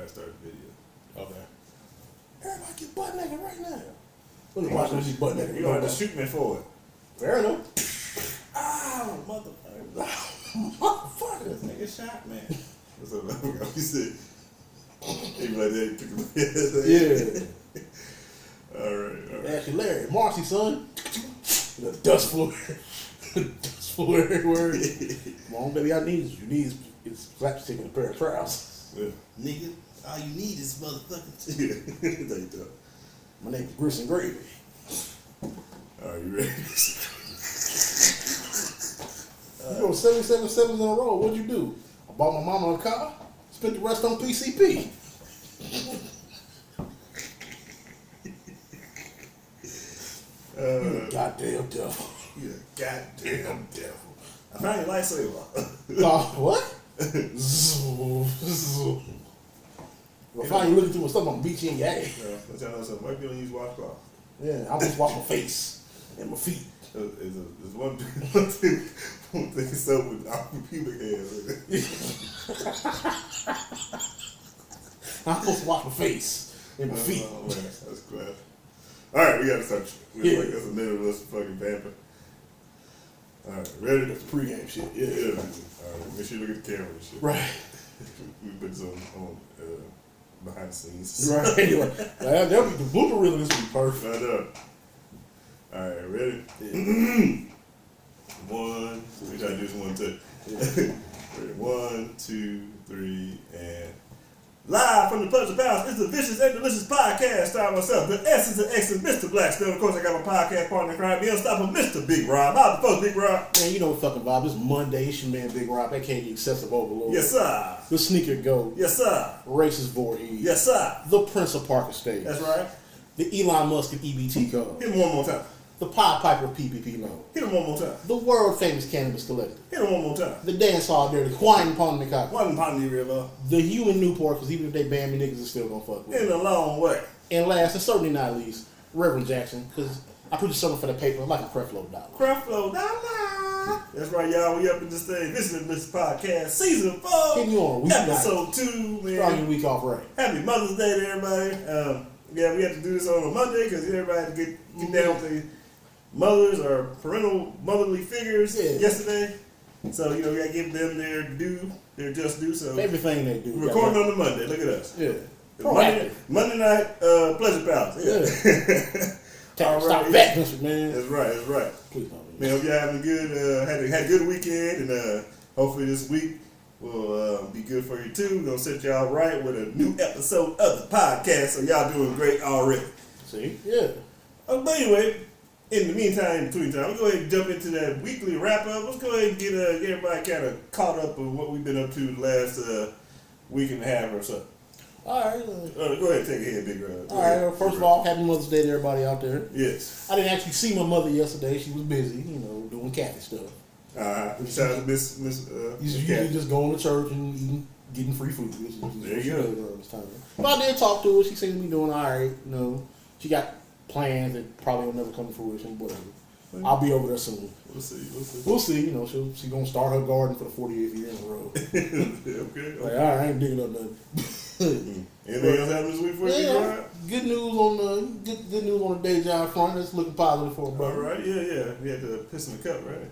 gotta start the video. Okay. Everybody get butt naked right now. We're You watching these butt naked. You gonna have to shoot me for it. Fair enough. Ow, motherfucker. Motherfucker. This nigga shot, man. What's up, man? He said, he be like that, he took him. Yeah. All right. Actually, Larry, Marcy, son. The dust floor. Dust floor everywhere. Come on, baby, I need you. You need is slapstick and a pair of trousers. Yeah. Nigga, all you need is motherfucking. My name is Grist and Gravy. Are you ready? You go 77 sevens in a row. What'd you do? I bought my mama a car, spent the rest on PCP. You goddamn devil. You goddamn devil. I found your lightsaber. What? If I find you looking through my stuff, I'm gonna beat you in your ass. Let y'all know something. White people don't use washcloth. Yeah, I'm just wash my face and my feet. There's one thing soap with our pubic hairs. I'm supposed to wash my face and my feet. Oh, man, that's class. All right, we gotta start. We're like, that's a minute of us fucking vamping. All right, ready? That's pregame shit. Yeah. All right, make sure you look at the camera and shit. Right. We put this on behind the scenes. Right. That'll be the blooper reel. This will be perfect. I know. All right, ready? Yeah. One. We try to do this one too. Ready? 1, 2, 3, and live from the Pleasure Palace. It's the Vicious and Delicious Podcast. Starring myself, the essence and excellence, Mr. BlackSnow. Of course, I got my podcast partner in crime, the unstoppable Mr. Big Rob. How's the folks, Big Rob? Man, you know what fucking vibe. It's Monday. It's your man, Big Rob. That can't be excessive overload. Yes, sir. The sneaker goat. Yes, sir. Racist Voorhees. Yes, sir. The Prince of Parker State. That's right. The Elon Musk of EBT code. Hit him one more time. The Pied Piper of PPP loan. Hit him one more time. The world famous cannabis collector. Hit him one more time. The dance hall dirty. Wine upon the cop. One Pondy River. The human Newport, because even if they ban me, niggas are still gonna fuck with In me. a long way. And last, and certainly not least, Reverend Jackson, because I produced something for the paper like a Creflo dollar. Creflo Dollar. That's right, y'all. We up in this thing. This is this podcast, season 4, Getting you on a week episode 2, man. Starting your week off right. Happy Mother's Day to everybody. Yeah, we had to do this on a Monday because everybody had to get down with the mothers or parental motherly figures yesterday. So, you know, we got to give them their just due. So Everything they do. Recording on the Monday. Look at us. Yeah. Monday night, Pleasure Palace. Yeah. Stop back, man. That's right. Please don't. Man, hope y'all having a good, had a good weekend, and hopefully this week will be good for you too. We're gonna set y'all right with a new episode of the podcast, so y'all doing great already. See? Yeah. But anyway, in the meantime, in between time, we'll go ahead and jump into that weekly wrap up. Let's go ahead and get everybody kind of caught up on what we've been up to the last week and a half or so. All right. Go ahead and take it ahead, Big Rob. All right. First of all, happy Mother's Day to everybody out there. Yes. I didn't actually see my mother yesterday. She was busy, doing Catholic stuff. Shout out to Miss Usually just going to church and getting free food. There you go. But I did talk to her. She seemed to be doing all right. She got plans that probably will never come to fruition. Whatever. I'll be over there soon. We'll see. She's gonna start her garden for the 48th year in a row. Okay. Like, all right, I ain't digging up nothing. Anything else happening this week for you, yeah, good news on the day job front. That's looking positive for a brother. All right, yeah. We had to piss in the cup, right?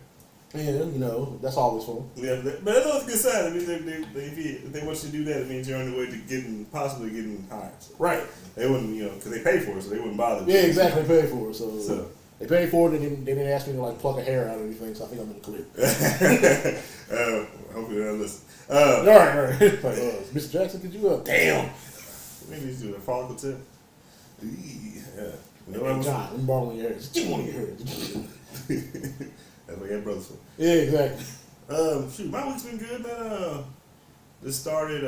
Yeah, that's always fun. Yeah, but that's always a good sign. I mean, if they want you to do that, it means you're on the way to possibly getting hired. So Right. They wouldn't, because they pay for it, so they wouldn't bother. Yeah, exactly. They paid for it, so they paid for it. They didn't ask me to pluck a hair out or anything. So I think I'm in the clear. Hopefully they don't listen. All right. Mr. Jackson, could you damn? Maybe he's doing a follicle tip. Yeah. Hey, John, I'm borrowing your hair. Just give one of your hair. That's what your brother's for. Yeah, exactly. Shoot, my week's been good, man. Just started,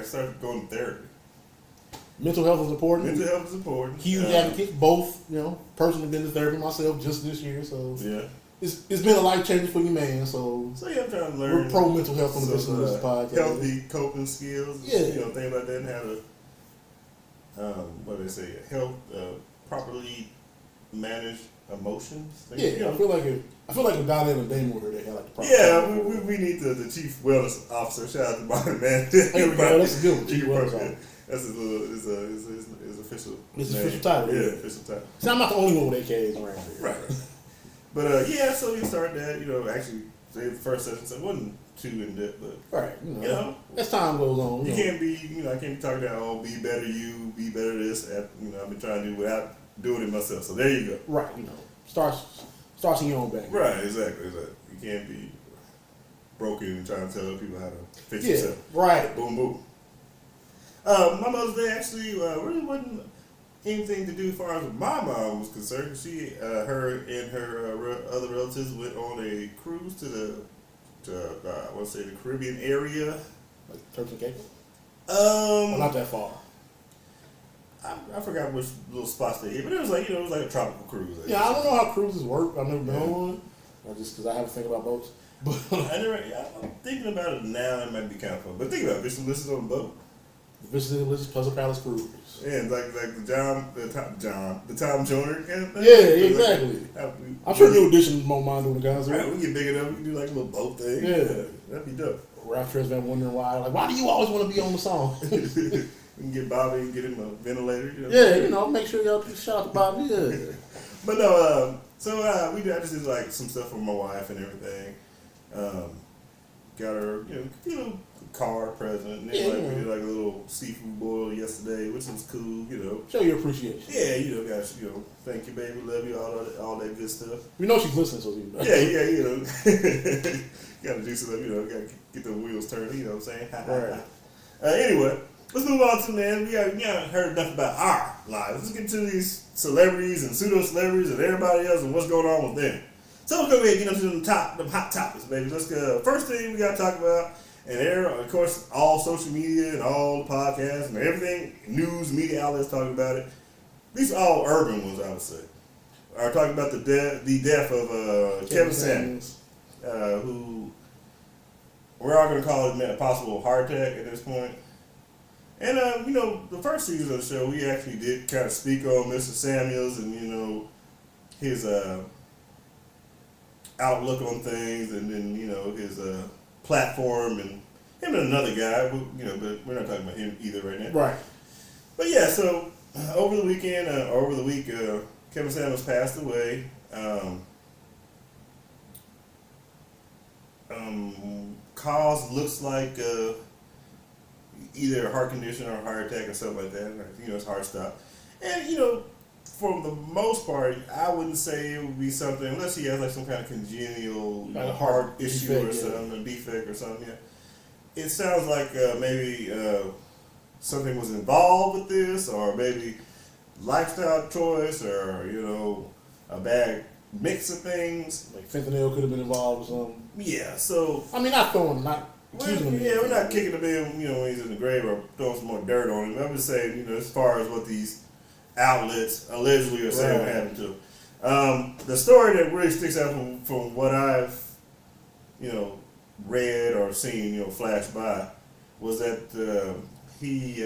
started going to therapy. Mental health is important. Mental health is important. Huge advocate. Both, personally been to therapy myself just this year, so yeah. It's been a life changer for you, man. So yeah, I'm trying to learn. We're pro mental health on the Business Podcast. Healthy coping skills. Yeah. Things like that, and how to, what do they say, properly manage emotions. Yeah, I feel like if Donnell and Damon were here, they had like the proper. Yeah, we need the chief wellness officer. Shout out to Martin, man. There we go. That's a good one. Chief wellness officer. That's his official. His official title. Yeah, official title. See, I'm not the only one with AKAs around here. Right. But yeah, so we started that. Actually, the first sentence it wasn't too in depth, but right. As time goes on, you can't be. I can't be talking about be better you, be better this. I've been trying to do without doing it myself. So there you go. Right. Starts in your own back. Right. Exactly. You can't be broken and trying to tell other people how to fix yourself. Right. Boom, boom. My Mother's Day actually really wasn't anything to do as far as my mom was concerned. She, her and her other relatives went on a cruise to I want to say the Caribbean area. Like Turks and Caicos? Not that far. I forgot which little spots they hit, but it was like a tropical cruise. Yeah, I don't know how cruises work. I've never been on one. Just because I have to think about boats. But I'm thinking about it now. It might be kind of fun. But think about it. Vicious List on a boat. Vicious List Puzzle Palace Cruise. Yeah, like the Tom Joyner kind of thing. Yeah, exactly. I'm sure New Edition won't mind doing the concert. Right, we get big enough. We can do like a little boat thing. Yeah, that'd be dope. Ralph Tresvant wondering why do you always want to be on the song? We can get Bobby and get him a ventilator. Make sure y'all shout out to Bobby. Yeah. But no, I just did like some stuff for my wife and everything. Got her, a car present. And then, we did like a little seafood boil yesterday, which was cool. Show your appreciation. Yeah, guys, thank you, baby, love you, all that good stuff. We know she's listening, so you know. Yeah, gotta do something, gotta get the wheels turning. You know what I'm saying? Right. Anyway. Let's move on to, man, we haven't heard enough about our lives. Let's get to these celebrities and pseudo-celebrities and everybody else and what's going on with them. So let's go ahead and get into them hot topics, baby. Let's go. First thing we got to talk about, and of course, all social media and all the podcasts and everything, news, media outlets talking about it. These are all urban ones, I would say. Are talking about the death of Kevin Samuels, who we're all going to call it a possible heart attack at this point. And, the first season of the show, we actually did kind of speak on Mr. Samuels and, his outlook on things and then, his platform and him and another guy, but we're not talking about him either right now. Right. But, yeah, so over the weekend, over the week, Kevin Samuels passed away. Cause looks like... either a heart condition or a heart attack or something like that. It's heart stop. And, for the most part, I wouldn't say it would be something, unless he has like some kind of congenial heart issue defect, or something, a defect or something. Yeah. It sounds like maybe something was involved with this, or maybe lifestyle choice, or, a bad mix of things. Like fentanyl could have been involved or something. Yeah, so... we're not kicking him in, when he's in the grave or throwing some more dirt on him. I'm just saying, as far as what these outlets allegedly are saying what happened to him. The story that really sticks out from what I've, read or seen, flash by, was that he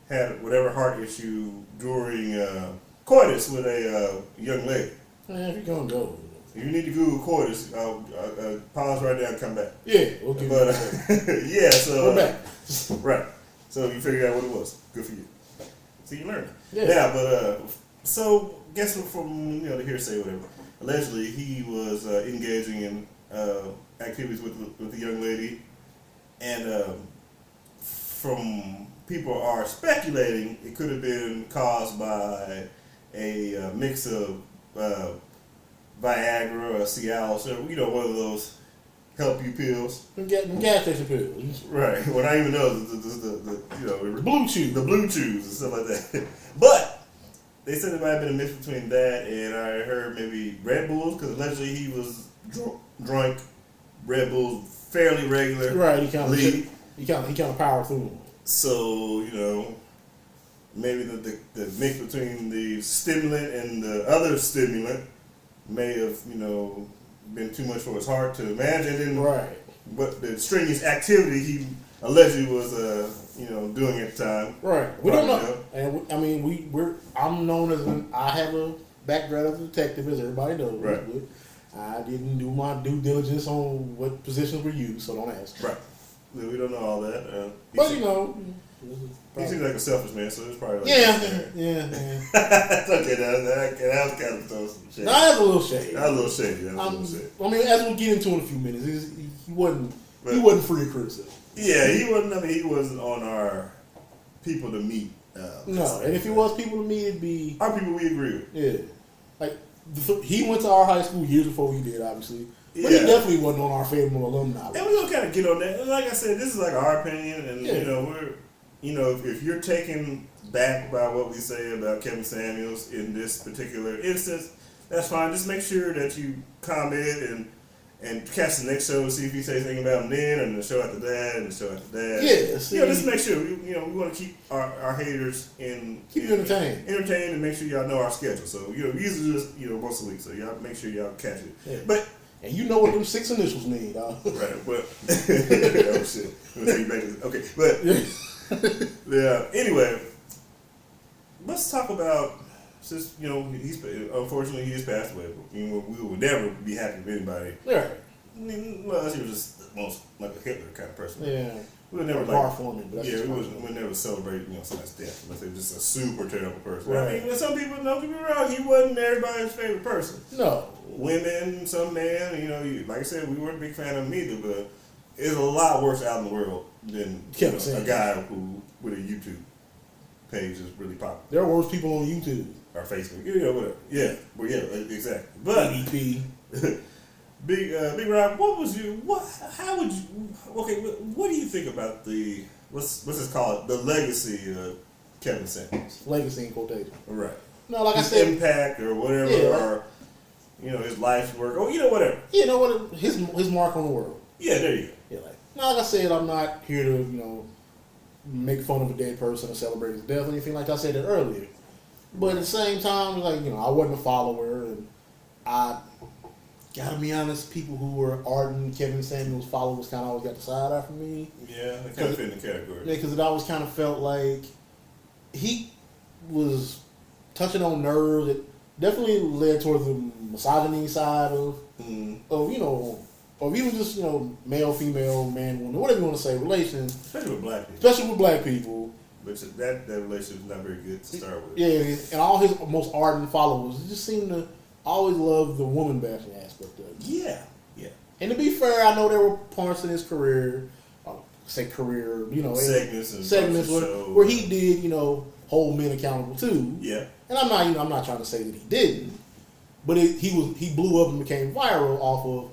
had whatever heart issue during coitus with a young lady. Man, if you're going to go. If you need to Google coitus, pause right now and come back. Yeah, we'll give yeah, so... We're back. Right. So you figured out what it was. Good for you. So you learned. Yeah. But, so, guess from, the hearsay or whatever, allegedly he was engaging in activities with the young lady, and from people are speculating it could have been caused by a mix of Viagra or Cialis, or one of those help you pills. Gas station pills. Right. Well, I even know the blue chews. The blue chews and stuff like that. But they said it might have been a mix between that and I heard maybe Red Bulls, because allegedly he was drunk Red Bulls fairly regular. Right. He kind of powered through them. So maybe the mix between the stimulant and the other stimulant may have, been too much for his heart to imagine. Right. But the strenuous activity he allegedly was, doing at the time. Right. We don't know. And I'm known as I have a background as a detective, as everybody knows. Right. But I didn't do my due diligence on what positions were used, so don't ask. Right. We don't know all that. But you know, he seems like a selfish man, so it's probably like yeah. It's okay. That was kind of some shade. No, that's a little shady. That was a little shady. I mean, as we'll get into in a few minutes, he wasn't free of criticism. Yeah, he wasn't. I mean, he wasn't on our people to meet. No, and if he was people to meet, it'd be our people we agree with. Yeah, like he went to our high school years before we did, obviously. But Yeah. he definitely wasn't on our favorite alumni. And we're gonna kind of get on that. And like I said, this is like our opinion, and if you're taken back by what we say about Kevin Samuels in this particular instance, that's fine. Just make sure that you comment and catch the next show to see if he says anything about him then, and the show after that, and the show after that. Yeah, just make sure. We want to keep our haters entertained, and make sure y'all know our schedule. So we usually just once a week. So y'all make sure y'all catch it. Yeah. But. And you know what them 6 initials mean, dog. Right, but oh shit. Okay, but yeah. Anyway, let's talk about since he's unfortunately he has passed away. But, we would never be happy with anybody. Right. Unless he was just the most like a Hitler kind of person. Yeah. We would never we would never celebrate somebody's death unless they're just a super terrible person. Right. I mean, some people don't get me wrong. He wasn't everybody's favorite person. No. Women, some men, like I said, we weren't a big fan of him either, but there's a lot worse out in the world than a guy who with a YouTube page is really popular. There are worse people on YouTube. Or Facebook, whatever. Yeah, well, yeah, exactly. But BDP. Big Rob, what do you think about the what's this called, the legacy of Kevin Samuels? Legacy in quotation. Right. No, like his I said, impact or whatever, or his life's work, or whatever. His mark on the world. Yeah, there you go. Yeah, like I said, I'm not here to make fun of a dead person or celebrate his death or anything like that. I said it earlier. But at the same time, I wasn't a follower, and I gotta be honest, people who were ardent Kevin Samuels followers kind of always got the side eye from me. Yeah, they kind of fit in the category. Yeah, because it always kind of felt like he was touching on nerves. It definitely led towards the misogyny side of even just male, female, man, woman, whatever you want to say, relations. Especially with black people. Especially with black people. Which that relationship is not very good to start with. Yeah, and all his most ardent followers just seem to always love the woman bashing aspect of it. Yeah. And to be fair, I know there were parts in his career, segments where he did, hold men accountable too. Yeah. And I'm not trying to say that he didn't, but he blew up and became viral off of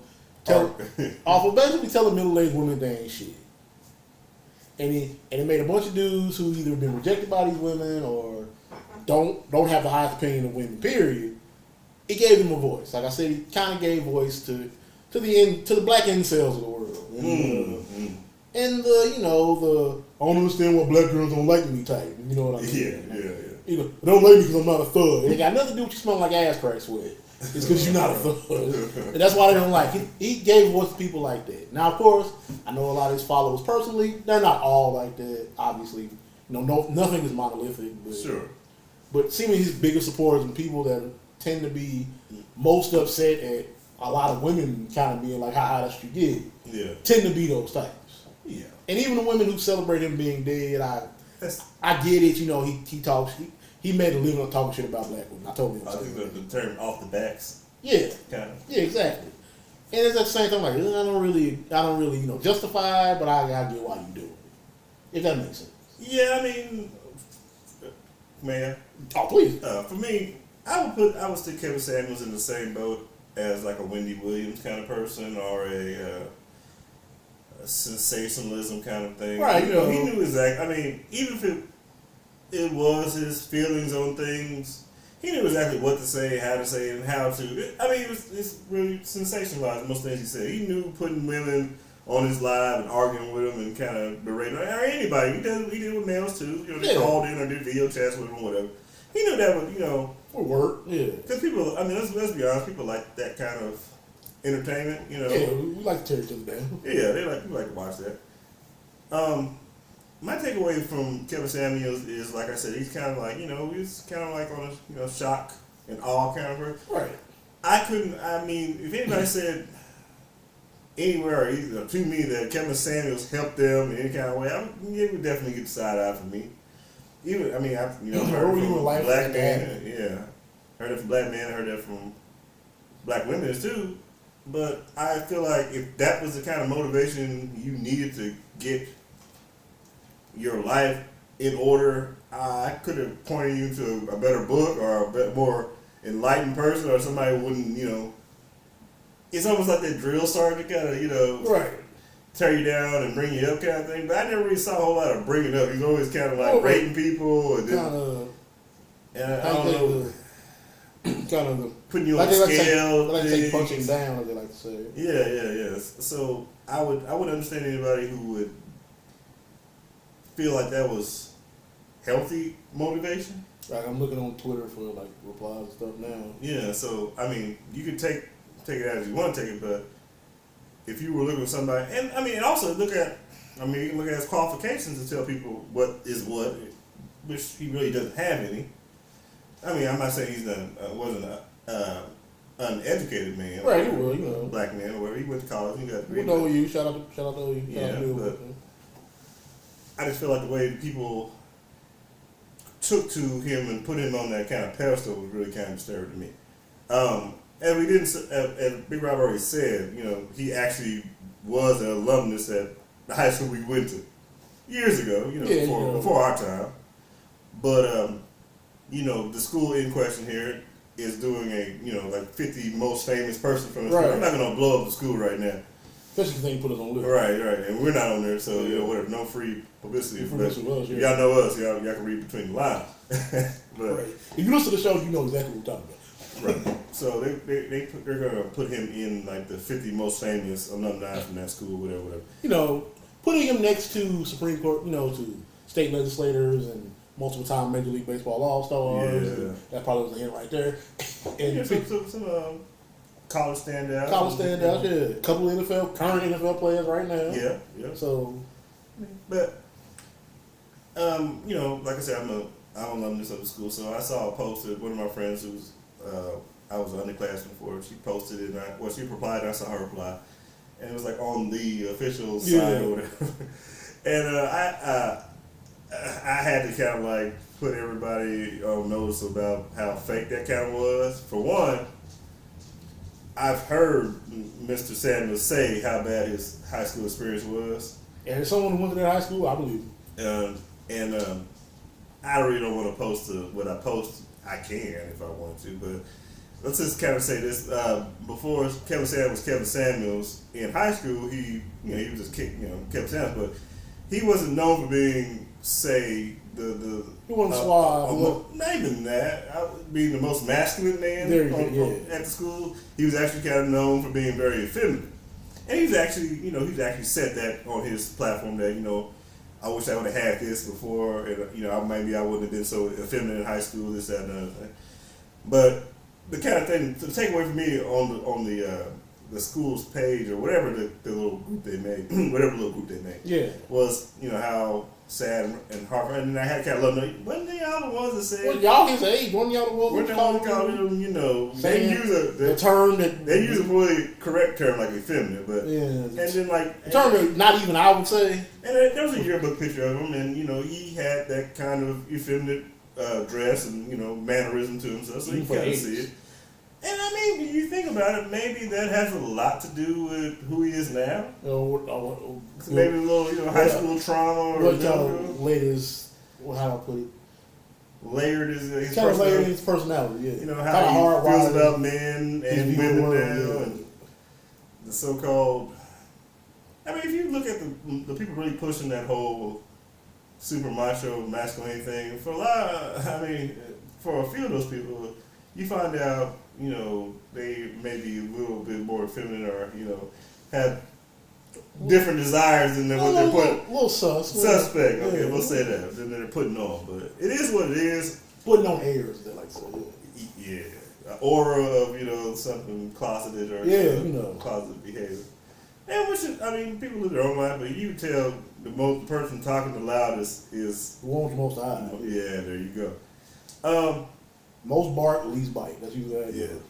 basically telling middle-aged women they ain't shit. And it made a bunch of dudes who either been rejected by these women or don't have the highest opinion of women, period. It gave them a voice. Like I said, he kind of gave voice to the black incels of the world. And the I don't understand why black girls don't like me type. You know what I mean? Yeah. Don't like me because I'm not a thug. It got nothing to do with you smelling like ass crack sweat. It's because you're not a thug. And that's why they don't like it. He gave voice to people like that. Now, of course, I know a lot of his followers personally. They're not all like that, obviously. Nothing is monolithic. But, sure. But seemingly his biggest supporters and people that tend to be most upset at a lot of women kind of being like, how high that you get, tend to be those types. Yeah. And even the women who celebrate him being dead, I get it. He talks. He made a living on talking shit about black women. I told him. I think the term "off the backs." Yeah. Kind of. Yeah, exactly. And it's at the same time like I don't really justify it, but I get why you do it. If that makes sense. Yeah, I mean, man. Oh, please. For me, I would stick Kevin Samuels in the same boat as like a Wendy Williams kind of person or a sensationalism kind of thing. Right. He knew exactly. I mean, even if it was his feelings on things, he knew exactly what to say, how to say it, and how to. I mean, it's really sensationalized, most things he said. He knew putting women on his live and arguing with them and kind of berating or anybody. He did with males too. They called in or did video chats with them, whatever. He knew that would, for work. Yeah. Because people, I mean, let's be honest, people like that kind of entertainment. Yeah, we like to tear each other down. Yeah, people like to watch that. My takeaway from Kevin Samuels is, like I said, he's kind of like, he's kind of like on a, shock an all kind of person. Right. I mean, if anybody said anywhere either to me that Kevin Samuels helped them in any kind of way, it would definitely get the side eye from me. Even, I mean, heard it from black men, heard it from black men, heard that from black women too. But I feel like if that was the kind of motivation you needed to get your life in order, I could have pointed you to a better book or a bit more enlightened person or somebody who wouldn't, it's almost like that drill sergeant kind of, right, tear you down and bring you up kind of thing. But I never really saw a whole lot of bringing up. He's always kind of like rating people and I don't know. Kind of putting you on scale. Like say punching down, as they like to say. Yeah. So I would understand anybody who would feel like that was healthy motivation. Like I'm looking on Twitter for like replies and stuff now. Yeah, so I mean, you could take it as you want to take it, but if you were looking for somebody, and I mean, also you can look at his qualifications and tell people what is what, which he really doesn't have any. I mean, I'm not saying he's wasn't an uneducated man, right? He was, black man or whatever. He went to college, he got a degree. We know you. Shout out to OU. Yeah, but I just feel like the way people took to him and put him on that kind of pedestal was really kind of disturbing to me. As Big Rob already said, he actually was an alumnus at the high school we went to years ago, before our time. But the school in question here is doing like 50 most famous person from the school. I'm not gonna blow up the school right now. Especially because they put us on list. Right, and we're not on there, so whatever, no free publicity. Y'all know us, y'all can read between the lines. But if you listen to the show, you know exactly what we're talking about. Right. So they're gonna put him in like the 50 most famous alumni from that school, whatever. Putting him next to Supreme Court, to state legislators and multiple time Major League Baseball All-Stars. Yeah. That probably was a hint right there. And some college standouts. A couple of current NFL players right now. Yeah. So, but like I said, I'm an alumnus of the school, so I saw a post that one of my friends who's I was an underclassman for. She posted it, and she replied, and I saw her reply, and it was like on the official side or whatever. And I had to kind of like put everybody on notice about how fake that kind of was. For one, I've heard Mr. Samuels say how bad his high school experience was. And as someone who went to that high school, I believe it. I really don't want to post what I post. I can if I want to, but let's just kind of say this: before Kevin Samuels in high school, he was just Kevin Samuels, but he wasn't known for being, say, he wasn't suave. Not even that. Being the most masculine man at the school, he was actually kind of known for being very effeminate, and he's actually said that on his platform that I wish I would have had this before, and maybe I wouldn't have been so effeminate in high school, this, that, and another thing. But the kind of thing to take away from me on the school's page or whatever the little group they made, was how sad and heartbreaking. And I had kind of love them. Wasn't they all the ones that said? Well, y'all his age. Wasn't y'all the ones that called him? They use the term that they use a really correct term like effeminate, but and then like the term that not even I would say. And there was a yearbook picture of him, and he had that kind of effeminate dress and mannerism to himself, so you kind of see it. And I mean, when you think about it, maybe that has a lot to do with who he is now. Maybe a little, high school trauma. What latest? How do I put it? Layered his personality. Layered his personality. Yeah. How he feels about men and women now, and the so-called. I mean, if you look at the people really pushing that whole super macho masculine thing, for a few of those people, you find out, they may be a little bit more feminine or, have different desires than what they're putting. A little suspect. Okay, we'll say that. Than they're putting on, but it is what it is. Putting on airs, they like to say. Yeah, an aura of something closeted or closeted behavior. And people live their own life, but you can tell the person talking the loudest is the one with the most eyes. Yeah, there you go. Most bark, least bite. That's usually how it Yeah. goes.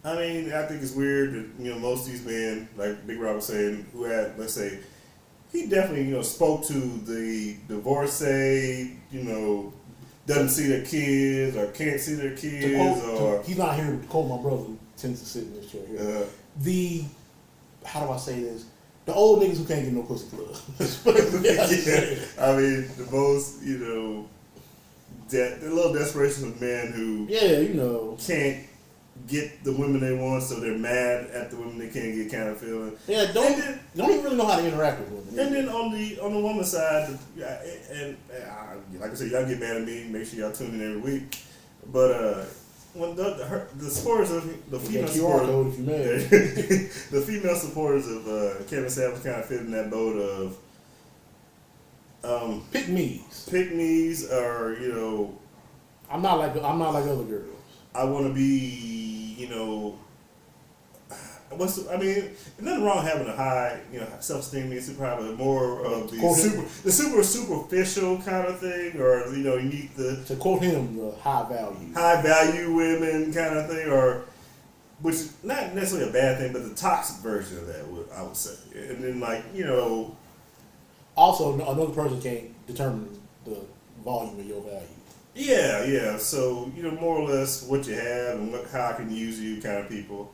I mean, I think it's weird that, most of these men, like Big Rob was saying, who had, let's say, he definitely, spoke to the divorcee, doesn't see their kids or can't see their kids He's not here to quote my brother who tends to sit in this chair here. How do I say this? The old niggas who can't get no pussy club. I mean, the most, the little desperation of men who can't get the women they want, so they're mad at the women they can't get, kind of feeling. Yeah, don't even really know how to interact with women. And then on the woman's side, and like I said, y'all get mad at me. Make sure y'all tune in every week. But when the supporters of the female supporters, if you mad. the female supporters of Kevin Samuels kind of fit in that boat of pick-me's, or I'm not like other girls. I want to be, nothing wrong having a high, self-esteem being super high, but more of the super superficial kind of thing, or, you need to quote him, the high value women kind of thing, or, which is not necessarily a bad thing, but the toxic version of that, I would say. And then, also, another person can't determine the volume of your value. Yeah. So, more or less what you have and how I can use you kind of people.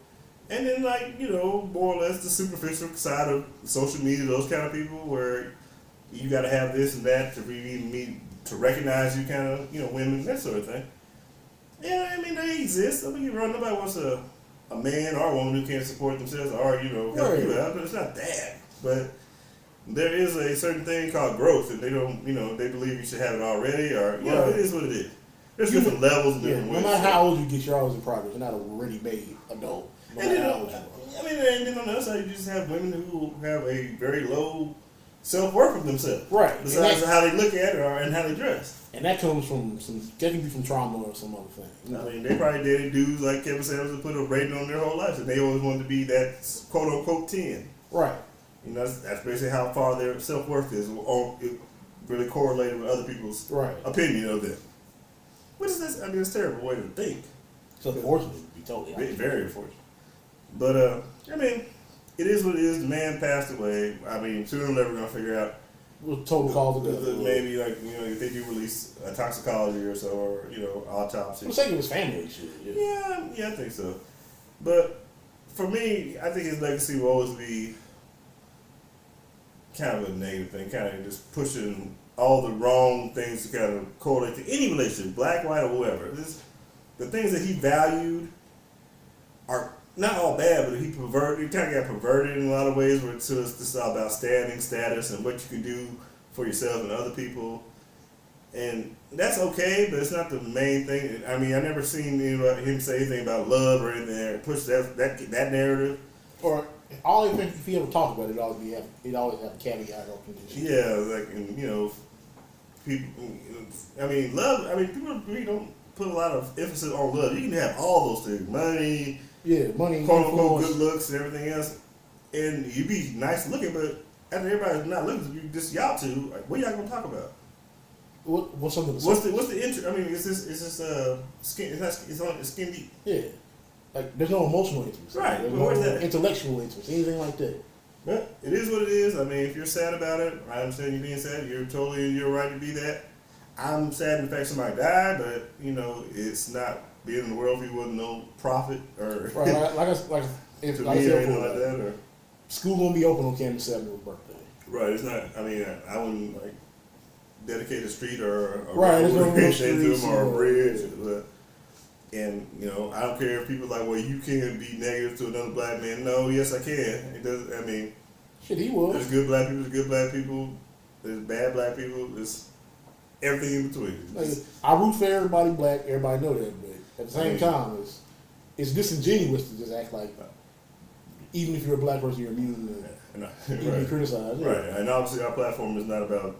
And then, more or less the superficial side of social media, those kind of people where you got to have this and that to really meet, to recognize you kind of, women, that sort of thing. Yeah, I mean, they exist. Nobody wants a man or a woman who can't support themselves or, help you out. But it's not that. But there is a certain thing called growth, and they don't, they believe you should have it already, or, it is what it is. There's different levels and different ways. No matter how old you get, you're always in progress. You're not a ready-made adult. And then on the other side, you just have women who have a very low self-worth of themselves. Right. Besides how they look at it and how they dress. And that comes from that can be from trauma or some other thing. I mean, they probably dated dudes like Kevin Samuels that put a rating on their whole life, and they always wanted to be that quote-unquote 10. Right. That's basically how far their self-worth is, it really correlated with other people's opinion of them. Which is, it's a terrible way to think. It's unfortunate to be totally honest. Very unfortunate. But, it is what it is. The man passed away. Sooner or later we're going to figure out total cause of death. Maybe, if they do release a toxicology or so, or, autopsy. For the sake of his family, shit. Yeah, I think so. But, for me, I think his legacy will always be kind of a negative thing, kind of just pushing all the wrong things to kind of correlate to any relationship, black, white, or whoever. The things that he valued are not all bad, but he kind of got perverted in a lot of ways, where it's just all about standing, status, and what you can do for yourself and other people. And that's okay, but it's not the main thing. I never seen him say anything about love or anything that push that narrative. Or if he ever talked about it, he'd always have a caveat or condition. Yeah, people. Love. People really don't put a lot of emphasis on love. You can have all those things, money, quote unquote, good looks, and everything else, and you be nice looking. But after everybody's not looking, you just y'all two. Like, what y'all gonna talk about? What's something? What's the interest? Is this skin? It's skin deep. Yeah. Like, there's no emotional interest. Right. There's Where's no that? intellectual interest, anything like that. But it is what it is. If you're sad about it, I understand you being sad. You're totally in your right to be that. I'm sad in the fact somebody died, but, it's not being in the world if you wasn't no prophet or... Right, like I said before, school won't be open on Candace Samuel's birthday. Right, it's not, I wouldn't, dedicate a street or a or a bridge, but... And, I don't care if people like, well, you can't be negative to another black man. No, yes, I can. It doesn't, shit, he was. There's good black people, there's bad black people, there's everything in between. I root for everybody black, everybody know that, but at the same time, it's disingenuous to just act like, even if you're a black person, you're immune to be criticized. Yeah. Right, and obviously our platform is not about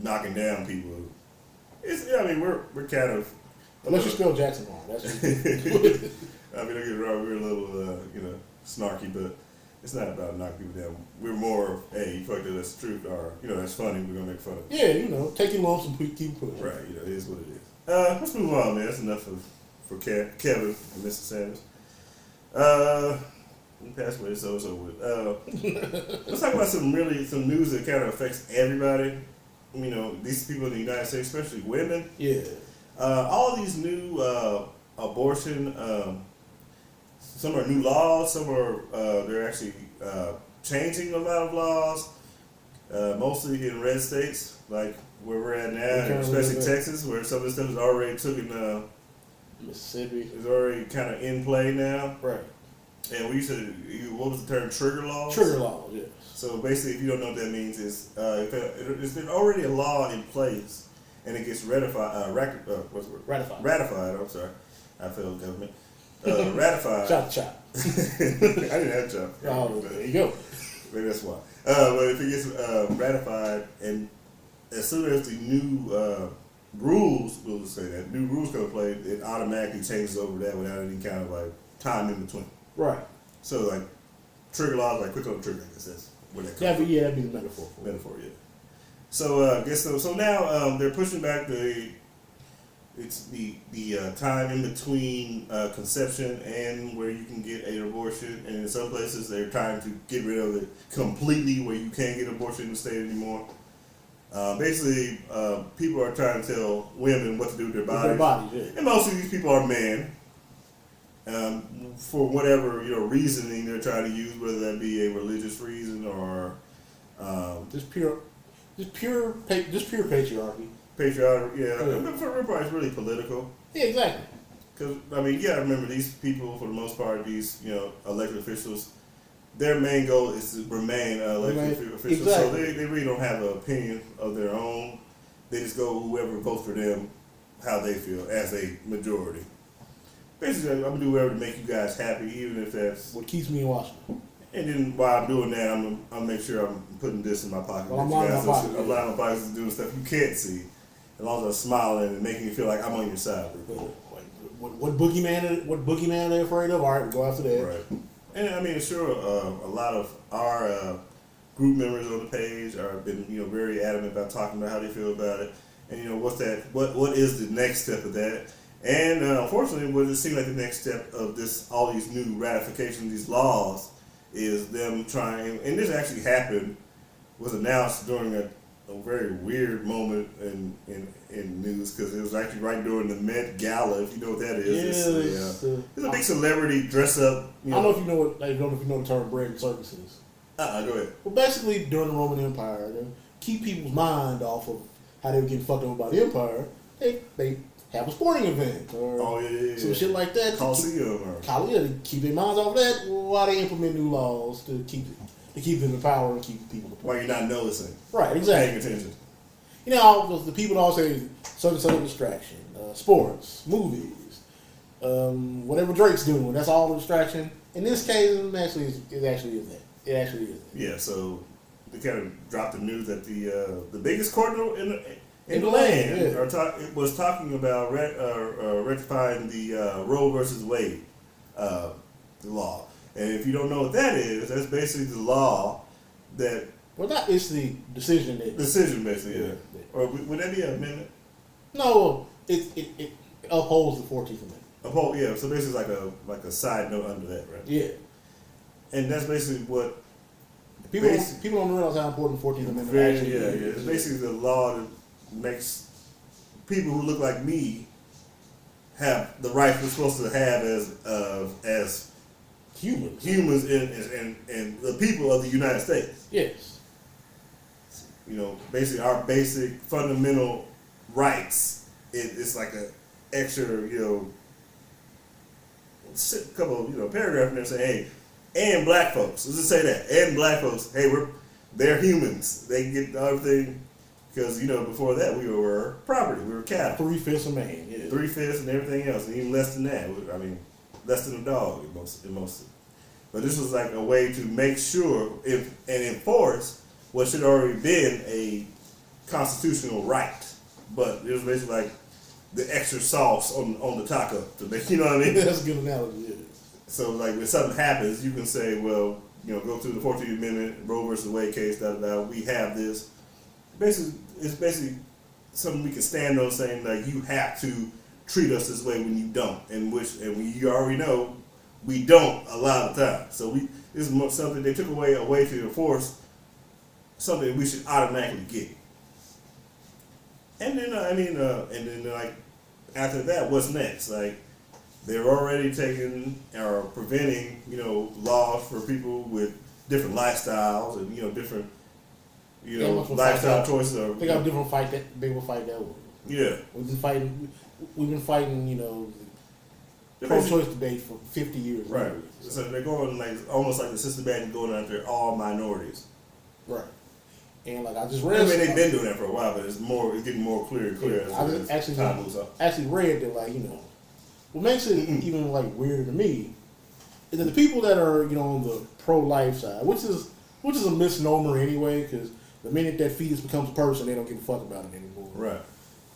knocking down people. We're kind of... Unless you spell Jackson wrong. That's just... don't get me wrong, we're a little, snarky, but it's not about knocking people down. We're more, hey, you fucked it, that's the truth, or, that's funny, we're going to make fun of it. Yeah, take your lumps and keep pushing. Right, it is what it is. Let's move on, man. That's enough for Kevin and Mr. Sanders. Pass away, so with. Let's talk about some news that kind of affects everybody. You know, these people in the United States, especially women. Yeah. All these new abortion. Some are new laws. Some are they're actually changing a lot of laws. Mostly in red states, like where we're at now, especially Texas, where some of this stuff is already taken. Mississippi is already kind of in play now. Right. And we used to, what was the term? Trigger laws? Trigger laws, yeah. So basically, if you don't know what that means, is if there's already a law in place and it gets ratified, what's the word? Ratified, I'm sorry. I failed government. Ratified. Chop. I didn't have chop. Oh, there you go. Maybe that's why. But if it gets ratified, and as soon as the new rules, we'll just say that, new rules come to play, it automatically changes over that without any kind of like time in between. Right. So like trigger laws, like quick on the trigger, I guess that's where that comes from. That'd be the metaphor. Metaphor, yeah. So I guess so. So now they're pushing back the time in between conception and where you can get an abortion, and in some places they're trying to get rid of it completely, where you can't get an abortion in the state anymore. Basically, people are trying to tell women what to do with their bodies. Yeah. And most of these people are men. For whatever reasoning they're trying to use, whether that be a religious reason or just pure patriarchy. Patriarchy, yeah. For everybody, it's really political. Yeah, exactly. Because you gotta remember, these people, for the most part, these elected officials, their main goal is to remain elected officials. Exactly. So they really don't have an opinion of their own. They just go whoever votes for them, how they feel as a majority. Basically, I'm gonna do whatever to make you guys happy, even if that's what keeps me in Washington. And then while I'm doing that, I'm gonna make sure I'm putting this in my pocket. Well, I'm lining my pockets to do stuff you can't see, as long as I'm smiling and making you feel like I'm on your side. What boogeyman are they afraid of? All right, we'll go after that. Right. And sure, a lot of our group members on the page have been very adamant about talking about how they feel about it, and what is the next step of that. And unfortunately, what it seems like the next step of all these new ratifications, these laws, is them trying, and this actually was announced during a very weird moment in news, because it was actually right during the Met Gala, if you know what that is. It's a big celebrity dress up. I don't know if you know what, I don't know if you know the term bread and circuses. Go ahead. Well, basically, during the Roman Empire, to keep people's mind off of how they were getting fucked up by the empire, they have a sporting event or some shit like that. Coliseum. To keep their minds off that while they implement new laws to keep them in power and keep people. While you're not noticing. Right, exactly. Paying attention. The people all say certain distraction, sports, movies, whatever Drake's doing. That's all the distraction. In this case, it actually is that. It actually is that. Yeah. So they kind of dropped the news that the biggest court in the land was talking about rectifying the Roe versus Wade law. And if you don't know what that is, that's basically the law that... Well, it's the decision. Decision, basically, yeah. Or would that be an amendment? No, it upholds the 14th Amendment. Yeah, so basically like a side note under that, right? Yeah. And that's basically what... People don't realize how important the 14th Amendment actually is. Yeah. It's basically the law that makes people who look like me have the rights we're supposed to have as humans and the people of the United States. Yes. Basically our basic fundamental rights. It's like an extra, couple of paragraph in there saying, hey, and black folks. Let's just say that. And black folks, hey, they're humans. They get everything. Because, before that, we were property. We were cattle. 3/5 of man. Yeah. 3/5 and everything else. And even less than that. Less than a dog in most. But this was like a way to make sure and enforce what should already been a constitutional right. But it was basically like the extra sauce on the taco. To make, you know what I mean? That's a good analogy, yeah. So, like, when something happens, you can say, well, go through the 14th Amendment, Roe versus Wade case, we have this. It's basically something we can stand on, saying like you have to treat us this way when you don't, and you already know we don't a lot of times. So this is something they took away a way to enforce something we should automatically get. And then like after that, what's next? Like they're already taking or preventing laws for people with different lifestyles and different lifestyle choices. They got a different fight that they will fight that way. Yeah, We've been fighting pro-choice debate for 50 years. Right. So they're going like almost like the sister band going after all minorities. Right. And like I just read. I mean, they've been doing that for a while, but it's getting more clear and clear as time moves on. Actually read that what makes it even like weirder to me is that the people that are on the pro-life side, which is a misnomer anyway, because the minute that fetus becomes a person, they don't give a fuck about it anymore. Right.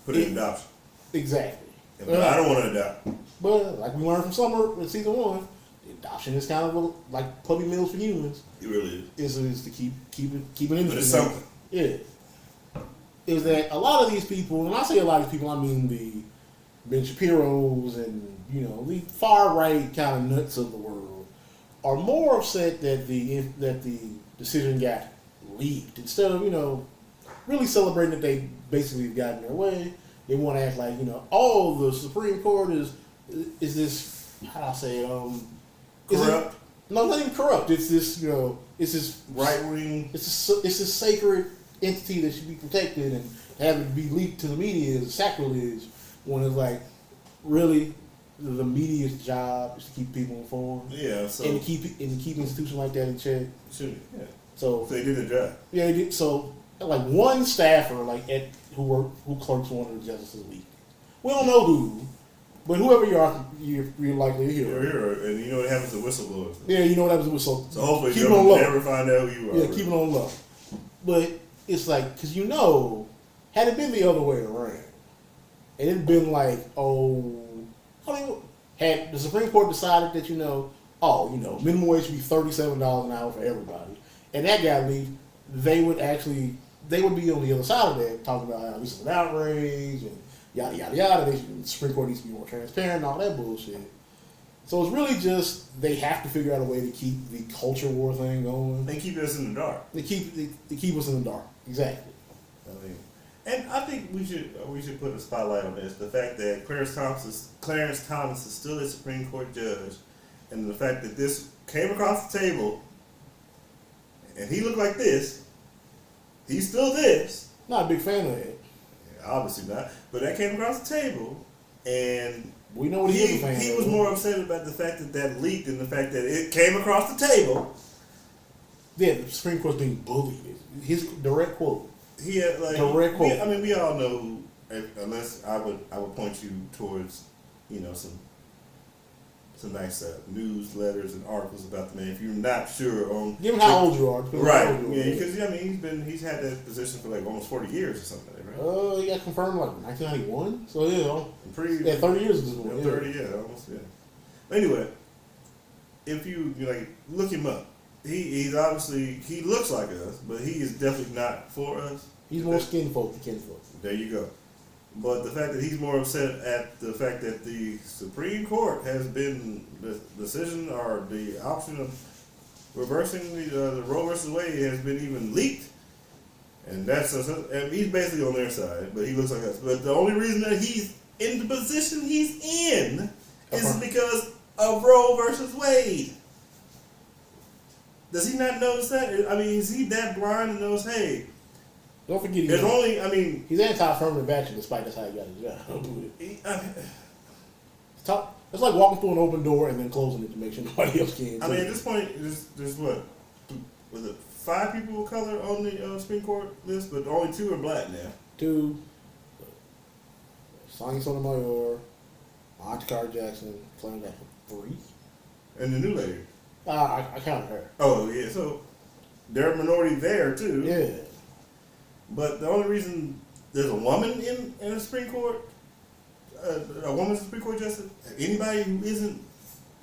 Put it in adoption. Exactly. I don't want to adopt. But like we learned from Summer in season 1, adoption is kind of like puppy mills for humans. It really is to keep it in. But it's something. Yeah. Is that a lot of these people, and I say a lot of these people, I mean the Ben Shapiro's and the far right kind of nuts of the world, are more upset that the decision got leaked instead of really celebrating that they basically gotten their way. They want to act like the Supreme Court is this, how do I say it, corrupt. No, not even corrupt. It's this it's this right wing. It's this sacred entity that should be protected, and having it be leaked to the media is sacrilege. When it's like, really, the media's job is to keep people informed. Yeah. So and to keep institutions like that in check. Should yeah. So they did their job. Yeah, they did. So like one staffer who clerks one of the justices week. We don't know who. But whoever you are, you're likely a hero. You're a hero, and what happens to whistleblowers. Yeah, you know what happens to whistleblowers. So hopefully you'll never find out who you are. Yeah, keep it on low. But it's like, because had it been the other way around, and it'd been like, had the Supreme Court decided that minimum wage should be $37 an hour for everybody, and that got leaked, they would be on the other side of that, talking about how this is an outrage and yada yada yada. The Supreme Court needs to be more transparent and all that bullshit. So it's really just they have to figure out a way to keep the culture war thing going. They keep us in the dark. They keep us in the dark. Exactly. And I think we should put a spotlight on this: the fact that Clarence Thomas is still a Supreme Court judge, and the fact that this came across the table, and he looked like this. He's still this. Not a big fan of it. Obviously not. But that came across the table, and we know what he was more upset about the fact that leaked than the fact that it came across the table. Yeah, the Supreme Court's being bullied. His direct quote. He had direct quote. We all know. Unless I would point you towards, some nice newsletters and articles about the man. If you're not sure on, give him how old you are, right? Yeah, because he's had that position for like almost 40 years or something, right? He got confirmed like 1991. So 30 years at this point. 30, almost. Yeah. Anyway, if you look him up, he's obviously he looks like us, but he is definitely not for us. He's more skin folk than kin folk. There you go. But the fact that he's more upset at the fact that the Supreme Court has been the decision or the option of reversing the Roe versus Wade has been even leaked, and and he's basically on their side, but he looks like us. But the only reason that he's in the position he's in is because of Roe versus Wade. Does he not notice that? I mean, is he that blind and knows, hey? Don't forget he's anti-affirmative action despite that's how he got his job. It's like walking through an open door and then closing it to make sure nobody else can. At this point, there's what? Was it 5 people of color on the Supreme Court list, but only 2 are black now. 2. Sonia Sotomayor, Auntie Carter Jackson, claimed that for 3. And the new lady. I counted her. Oh, yeah. So they're a minority there, too. Yeah. But the only reason there's a woman in the Supreme Court, a woman's Supreme Court justice, anybody who isn't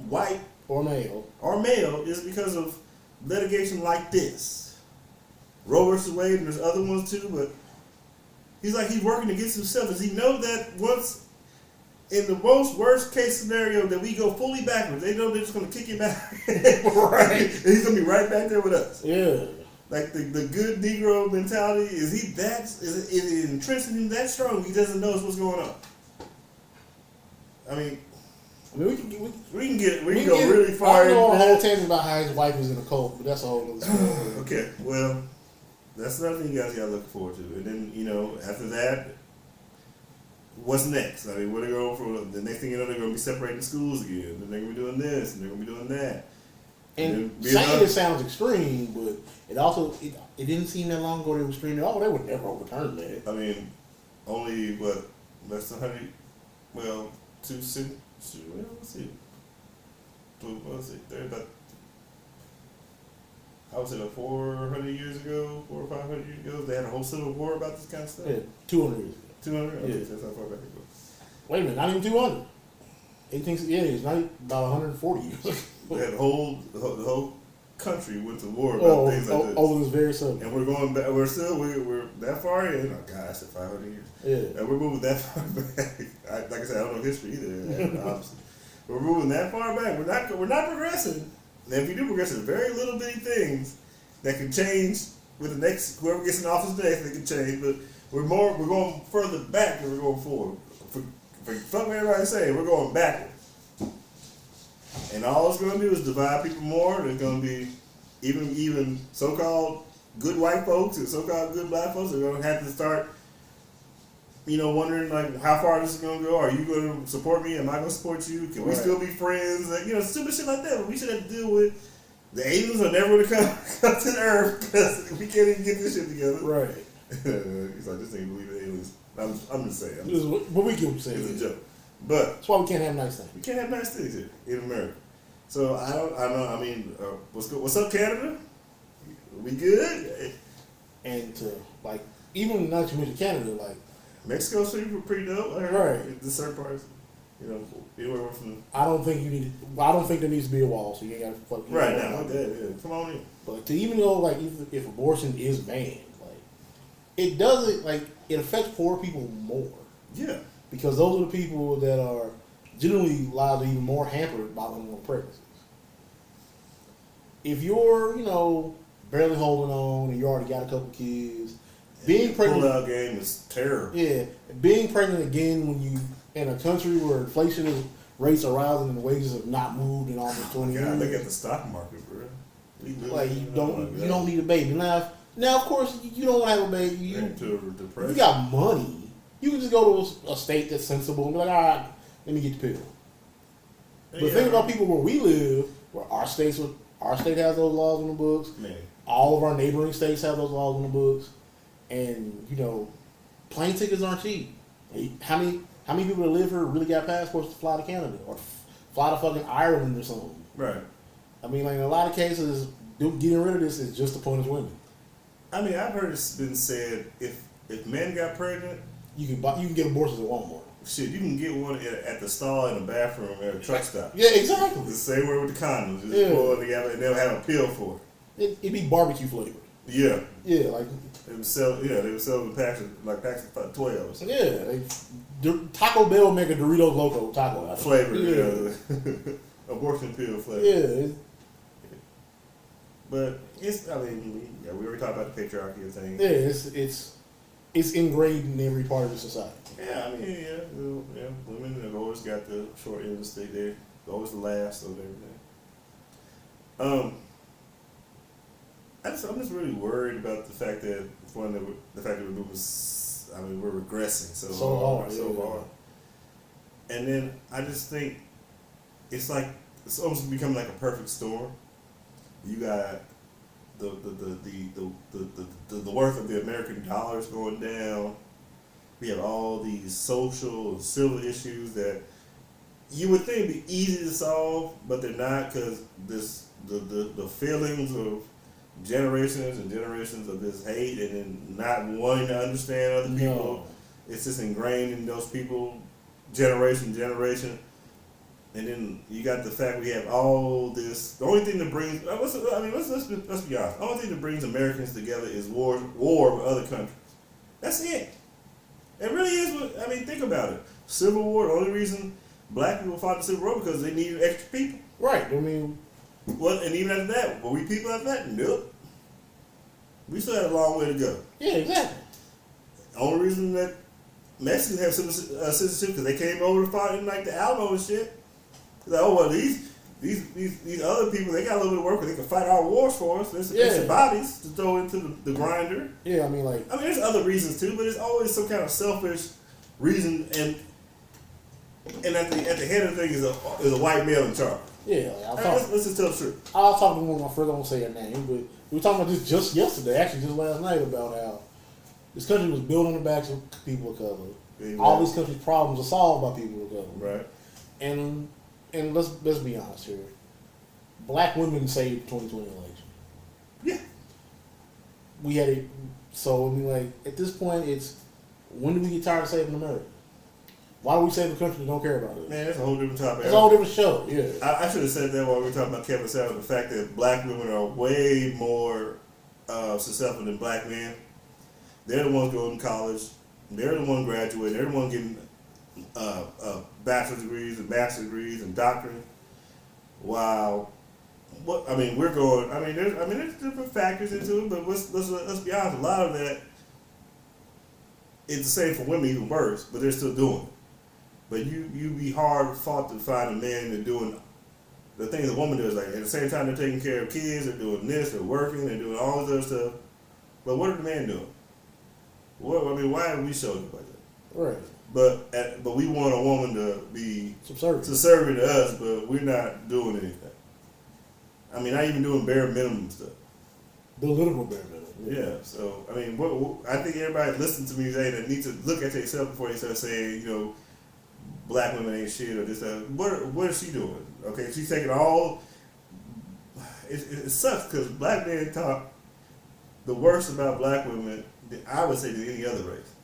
white or male, is because of litigation like this. Roe versus Wade, and there's other ones too, but He's like he's working against himself. Does he know that once in the most worst case scenario that we go fully backwards, they know they're just going to kick him out. Right. And he's going to be right back there with us. Yeah. Like the good Negro mentality, is it entrenched in him that strong he doesn't know what's going on? I mean, we can go really far. I don't know a whole tangent about how his wife is in a cult, but that's a whole other story. Okay, well, that's another thing you guys got to look forward to. And then, after that, what's next? I mean, what are they going for? The next thing you know, they're going to be separating schools again. Then they're going to be doing this, and they're going to be doing that. And saying it sounds extreme, but it didn't seem that long ago they were screaming, oh, they would never overturn that. I mean, only, less than 100, well, let's see. They're about, I would say like 400 years ago, 400 or 500 years ago, they had a whole civil war about this kind of stuff. Yeah, 200 years ago. 200? Okay, yeah. That's how far back it goes. Wait a minute, not even 200. It's not about 140 years. The whole country went to war about things like this. Over this very subject. And we're going back. We're that far in. Oh God, I said 500 years. Yeah. And we're moving that far back. Like I said, I don't know history either. Obviously, we're moving that far back. We're not progressing. And if we do progress, there's very little bitty things that can change with the next whoever gets in office next. They can change, but we're going further back than we're going forward. For fuck what everybody's saying, we're going backwards. And all it's going to do is divide people more. There's going to be even so-called good white folks and so-called good black folks are going to have to start, wondering like how far this is going to go. Are you going to support me? Am I going to support you? Can we still be friends? Stupid shit like that. But we should have to deal with the aliens are never going to come to the earth because we can't even get this shit together. Right. He's like, this ain't believe in aliens. I'm just saying. But we can say it's a joke. But that's why we can't have nice things. We can't have nice things here in America. So I know. I mean, what's up, Canada? We good? And even not to mention Canada, like Mexico's pretty dope. Right. The certain parts, anywhere from. I don't think there needs to be a wall, so you ain't got to fuck. Right now, yeah. Come on in. But to even go if abortion is banned, it doesn't it affects poor people more. Yeah. Because those are the people that are generally lives are even more hampered by unwanted pregnancies. If you're, barely holding on and you already got a couple kids, being pregnant. The pull-out game is terrible. Yeah. Being pregnant again when you in a country where inflation rates are rising and the wages have not moved in almost 20 years. Look at the stock market, bro. You don't need a baby. Now of course you don't want to have a baby. You got money. You can just go to a state that's sensible and be like, all right, let me get the pill. But think about people where we live, where our state has those laws in the books. Man. All of our neighboring states have those laws in the books. And, plane tickets aren't cheap. How many people that live here really got passports to fly to Canada or fly to fucking Ireland or something? Right. I mean, in a lot of cases, getting rid of this is just to punish women. I mean, I've heard it's been said if men got pregnant, you can get abortions at Walmart. Shit, you can get one at the stall in the bathroom at a truck stop. Yeah, exactly. The same way with the condoms. Just pull it together and they'll have a pill for it. It'd be barbecue flavored. Yeah. Yeah, they would sell the packs of 12. Yeah, Taco Bell make a Doritos Loco taco flavor. Yeah. Abortion pill flavor. Yeah. But we already talked about the patriarchy and things. Yeah, it's ingrained in every part of the society. Yeah, women have always got the short end of the stick there. Always the last of everything. I'm just really worried about the fact that we're moving. We're regressing so hard. And then I just think it's almost becoming like a perfect storm. You got the worth of the American dollar is going down. We have all these social and civil issues that you would think would be easy to solve, but they're not, because the feelings of generations and generations of this hate and then not wanting to understand other people. It's just ingrained in those people, generation. And then you got the fact we have all this. The only thing that brings let's be honest. The only thing that brings Americans together is war with other countries. That's it. It really is. I mean, think about it. Civil War. The only reason black people fought the Civil War because they needed extra people. Right. I mean, well, and even after that, were we people after that? Nope. We still had a long way to go. Yeah, exactly. The only reason that Mexicans have citizenship because they came over to fight in like the Alamo and shit. Like, oh well, these other people, they got a little bit of work, they can fight our wars for us. There's extra bodies to throw into the grinder. Yeah, I mean, there's other reasons too, but it's always some kind of selfish reason, and at the head of the thing is a white male in charge. Yeah, let's just tell the truth. I was talking to one of my friends, I won't say her name, but we were talking about this just yesterday, actually just last night, about how this country was built on the backs of people of color. Exactly. All these countries' problems are solved by people of color. Right. And let's be honest here. Black women saved the 2020 election. Yeah. We had so I mean, like, at this point, it's, when do we get tired of saving America? Why do we save a country that don't care about it? Man, that's a whole different topic. It's a whole different show, yeah. I should have said that while we were talking about Kevin Samuels, the fact that black women are way more successful than black men. They're the ones going to college. They're the ones graduating. They're the ones getting bachelor's degrees and master's degrees and doctorates. Wow. There's different factors into it, but let's be honest. A lot of that is the same for women, even worse, but they're still doing it. But you be hard fought to find a man that's doing the things a woman does. Like, at the same time, they're taking care of kids, they're doing this, they're working, they're doing all this other stuff. But what are the men doing? Why have we showed it like that? Right. But we want a woman to be subservient to us, but we're not doing anything. I mean, not even doing bare minimum stuff. The literal bare minimum. Yeah. So I mean, I think everybody listening to me today that needs to look at themselves before they start saying, black women ain't shit or this. What is she doing? Okay, she's taking all. It sucks because black men talk the worst about black women, I would say, than any other race.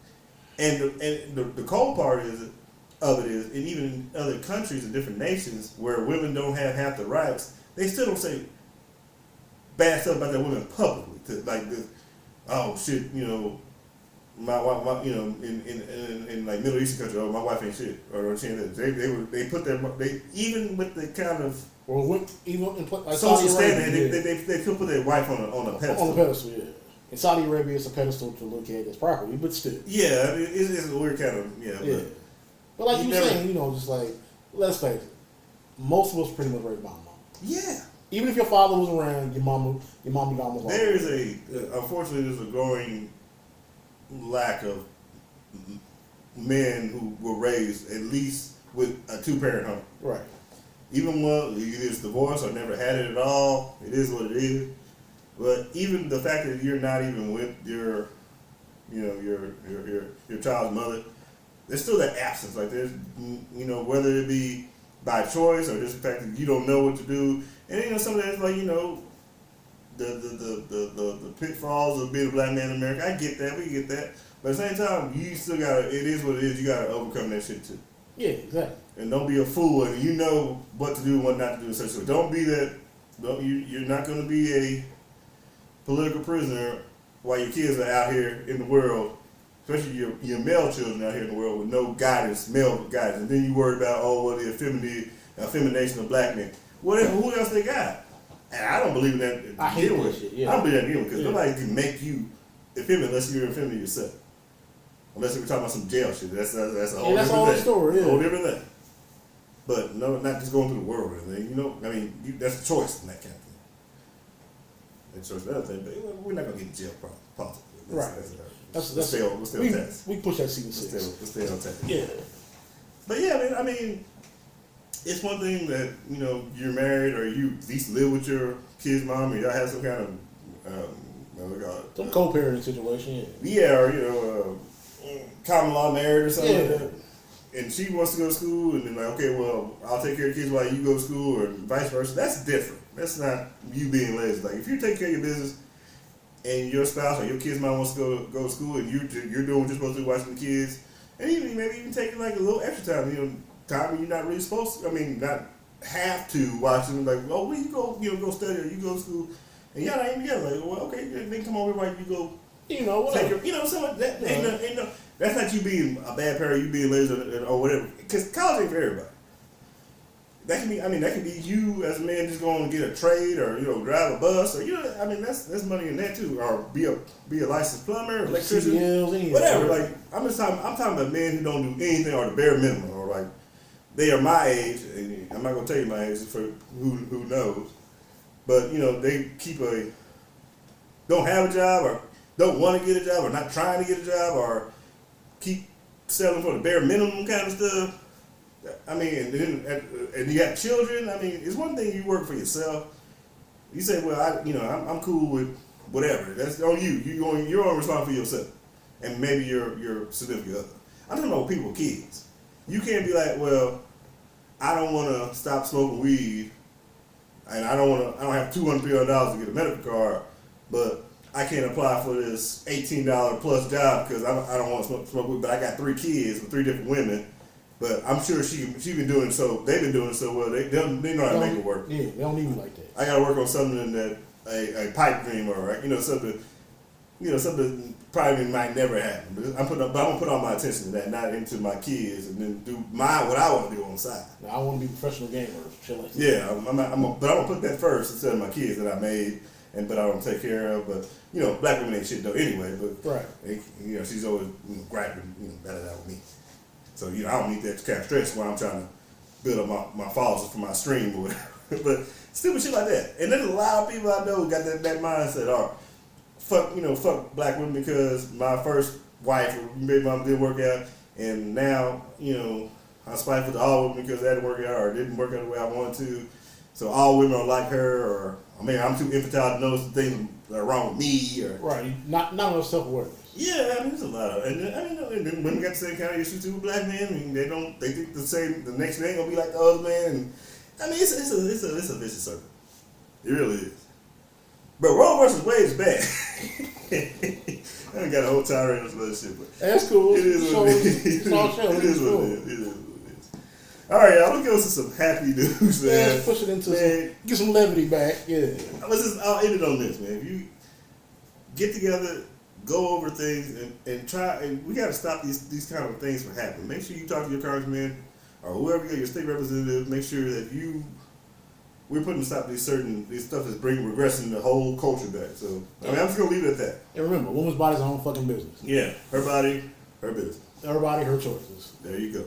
And the cold part of it is, and even in other countries and different nations where women don't have half the rights, they still don't say bad stuff about their women publicly. Like this, oh shit, my wife, in like Middle Eastern countries, oh, my wife ain't shit, or she ain't this. They put they even with the kind of even in like social standing, they could put their wife on a pedestal. On a pedestal, yeah. In Saudi Arabia, it's a pedestal to look at as property, but still. Yeah, it's a weird kind of yeah. But like you saying, just like, let's face it, most of us pretty much raised by mom. Yeah. Even if your father was around, your mom and dad was unfortunately, there's a growing lack of men who were raised at least with a two-parent home. Right. Even when either it's divorced or never had it at all, it is what it is. But even the fact that you're not even with your child's mother, there's still that absence. Like there's, whether it be by choice or just the fact that you don't know what to do, and some of that is like the pitfalls of being a black man in America. I get that, we get that, but at the same time, you still gotta. It is what it is. You gotta overcome that shit too. Yeah, exactly. And don't be a fool, and you know what to do and what not to do. So don't be that. You're not gonna be a political prisoner while your kids are out here in the world, especially your male children out here in the world with no guidance, male guidance, and then you worry about the effemination of black men. Who else they got? And I don't believe in that. I hate that shit. Yeah. I don't believe that either because nobody can make you effeminate unless you're effeminate yourself. Unless we're talking about some jail shit, that's a whole different thing. Story. Yeah. A whole different thing. But no, not just going through the world or anything. That's a choice in that kind of thing. That's the other thing, but we're not gonna get in jail politics. Right. Let's stay on task. We push that season 6. Let's stay on task. Yeah. But yeah, I mean, it's one thing that you're married or you at least live with your kid's mom and y'all have some kind of some co-parenting situation. Yeah, or common law marriage or something like that. And she wants to go to school, and then okay, well, I'll take care of kids while you go to school, or vice versa. That's different. That's not you being lazy. Like if you take care of your business, and your spouse or your kid's mom wants to go to school, and you're doing what you're supposed to do, watching the kids, and maybe even taking like a little extra time, time when you're not really supposed to. Not have to watch them. Like, well, you go study or you go to school, and y'all not even together. Like, well, okay, then come over while you go You know, whatever. Someone that ain't no. That's not you being a bad parent, you being lazy or whatever. Because college ain't for everybody. That can be you as a man just going to get a trade or drive a bus or that's money in that too, or be a licensed plumber, electrician, CDLs, whatever. Like I'm talking about men who don't do anything or the bare minimum, or like they are my age. And I'm not gonna tell you my age for who knows, but they don't have a job or don't want to get a job or not trying to get a job or keep selling for the bare minimum kind of stuff. And you got children. It's one thing you work for yourself. You say, well, I'm cool with whatever. That's on you. You're only responsible for yourself, and maybe your significant other. I'm talking about people with kids. You can't be like, well, I don't want to stop smoking weed, and I don't have $200 to get a medical card, but I can't apply for this $18 plus job because I don't want to smoke weed. But I got 3 kids with 3 different women. But I'm sure she been doing so. They've been doing so well. They know how to make it work. Yeah, they don't need me like that. I gotta work on something that a pipe dream or something probably might never happen. But I'm gonna put all my attention to that, not into my kids, and then do what I want to do on the side. Now, I want to be a professional gamer, shit like that. Yeah, but I'm gonna put that first instead of my kids that I made, but I don't take care of. But black women ain't shit though anyway. But right, she's always griping that with me. So, I don't need that kind of stress while I'm trying to build up my followers for my stream or whatever. But stupid shit like that. And there's a lot of people I know who got that mindset, fuck black women because my first wife or baby mom didn't work out. And now, I'm spiteful to all women because that didn't work out or didn't work out the way I wanted to. So all women are like her, or I'm too infantile to notice the things that are wrong with me. Or right, not enough self-awareness. Yeah, there's a lot of, and then women got the same kind of issues too with black men. They think the next man gonna be like the other man, and it's a vicious circle. It really is. But Roe versus Wade is bad. I ain't got a whole tirade on some other shit, but that's cool. It is what it is. It is what it is. All right, y'all. Let's go to some happy news, man. Yeah, let's push it into get some levity back. Yeah. I'll end it on this, man. If you get together, go over things and try, and we got to stop these kind of things from happening. Make sure you talk to your congressman or whoever your state representative. Make sure that we're putting to stop these stuff that's regressing the whole culture back. So I'm just gonna leave it at that. And remember, woman's body's her own fucking business. Yeah, her body, her business. Everybody, her choices. There you go.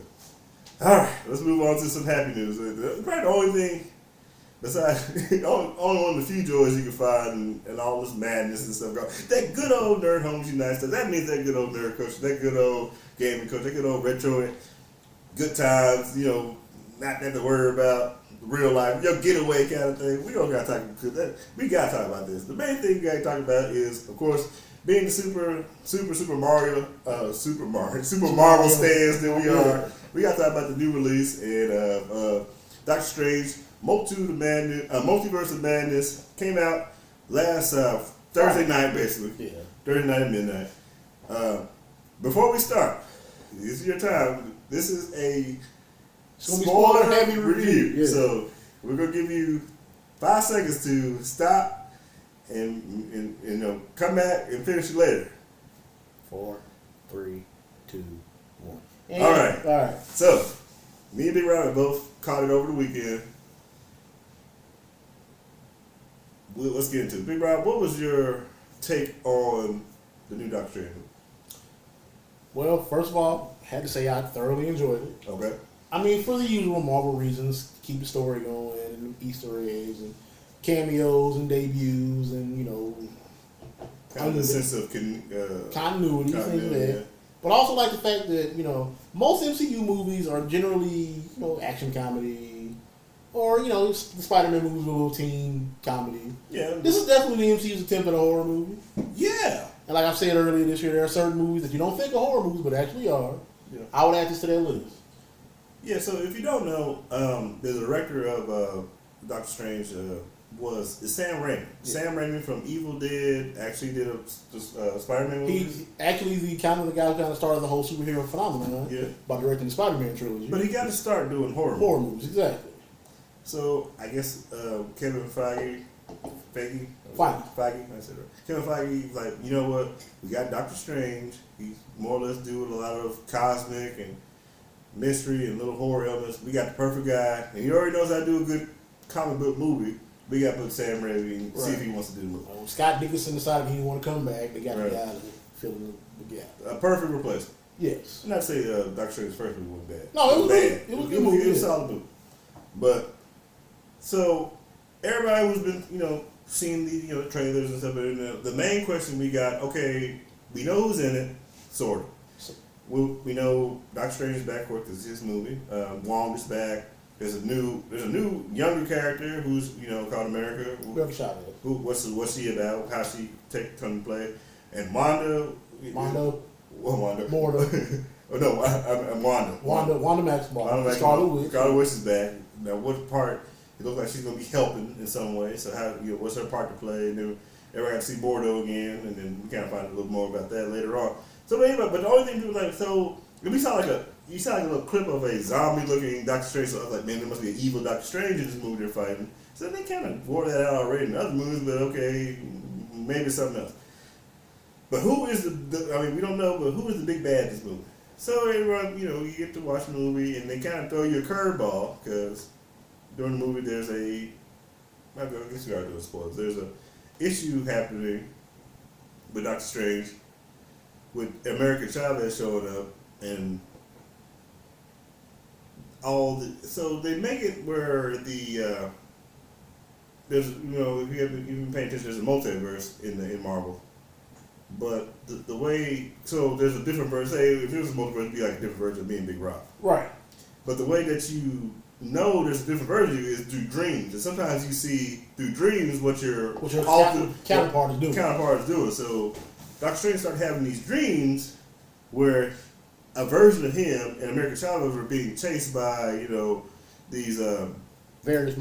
All right, let's move on to some happy news. Probably the only thing. Besides, only one of the few joys you can find and all this madness and stuff going. That good old nerd homes United States. That means that good old nerd coach, that good old gaming coach, that good old retro, good times. Not that to worry about real life, getaway kind of thing. We don't got to talk because we got to talk about this. The main thing we got to talk about is, of course, being the Super Marvel stands that we are. We got to talk about the new release and Doctor Strange. Multiverse of Madness came out last Thursday night, basically. Yeah. Thursday night at midnight. Before we start, this is your time. This is a spoiler-heavy review. Yeah. So we're gonna give you 5 seconds to stop and come back and finish it later. 4, 3, 2, 1. All right. So me and Big Rob both caught it over the weekend. Let's get into it. Big Rob, what was your take on the new Doctor Strange? Well, first of all, had to say I thoroughly enjoyed it. Okay. For the usual Marvel reasons, keep the story going, and Easter eggs, and cameos, and debuts, and, kind of the sense of continuity, things like that. Yeah. But I also like the fact that, most MCU movies are generally, action comedy, or, the Spider-Man movies with a little teen comedy. Yeah. This is definitely the MCU's attempt at a horror movie. Yeah. And like I've said earlier this year, there are certain movies that you don't think are horror movies, but actually are. Yeah. I would add this to that list. Yeah, so if you don't know, the director of Doctor Strange is Sam Raimi. Yeah. Sam Raimi from Evil Dead actually did a Spider-Man movie. He's actually the guy who kind of started the whole superhero phenomenon. Yeah. By directing the Spider-Man trilogy. But he got to start doing horror movies, exactly. So I guess Kevin Feige Feige. Feige. I said right. Kevin Feige, like, you know what? We got Doctor Strange. He's more or less doing a lot of cosmic and mystery and little horror elements. We got the perfect guy, and he already knows how to do a good comic book movie. We got to put Sam Raimi and see if he wants to do the movie. Scott Dickinson decided he didn't want to come back. They got the guy to fill in the gap. A perfect replacement. Yes. I'm not saying Doctor Strange's first movie was bad. No, it was bad. It was a good movie. It was a solid movie. But so everybody who's been, seeing the trailers and stuff, but the main question we got, okay, we know who's in it, sort of. We know Doctor Strange is back, because it's his movie. Wong is back. There's a new younger character who's called America. What's she about? How she come to play? And Wanda. Wanda. Morda. Oh no, I'm Wanda. Wanda Maximoff. Scarlet Witch. Scarlet Witch is back. Now, what part? It looks like she's gonna be helping in some way. So how? What's her part to play? And then everybody got to see Bordeaux again, and then we kind of find a little more about that later on. So anyway, but the only thing was like, so we saw like a little clip of a zombie-looking Doctor Strange. So I was like, man, there must be an evil Doctor Strange in this movie they're fighting. So they kind of wore that out already in other movies, but okay, maybe something else. But who is we don't know, but who is the big bad in this movie? So everyone, you get to watch the movie, and they kind of throw you a curveball, because during the movie there's I guess we are doing spoilers. There's a issue happening with Doctor Strange, with America Chavez showing up, and so they make it where there's if you haven't even paid attention, there's a multiverse in Marvel. But the way, so there's a different version. Say if there was a multiverse, it'd be like a different version of being Big Rock. Right. But the way that you know there's a different version of you is through dreams. And sometimes you see through dreams what your counterpart is doing. So Doctor Strange started having these dreams where a version of him and America Chavez were being chased by, these various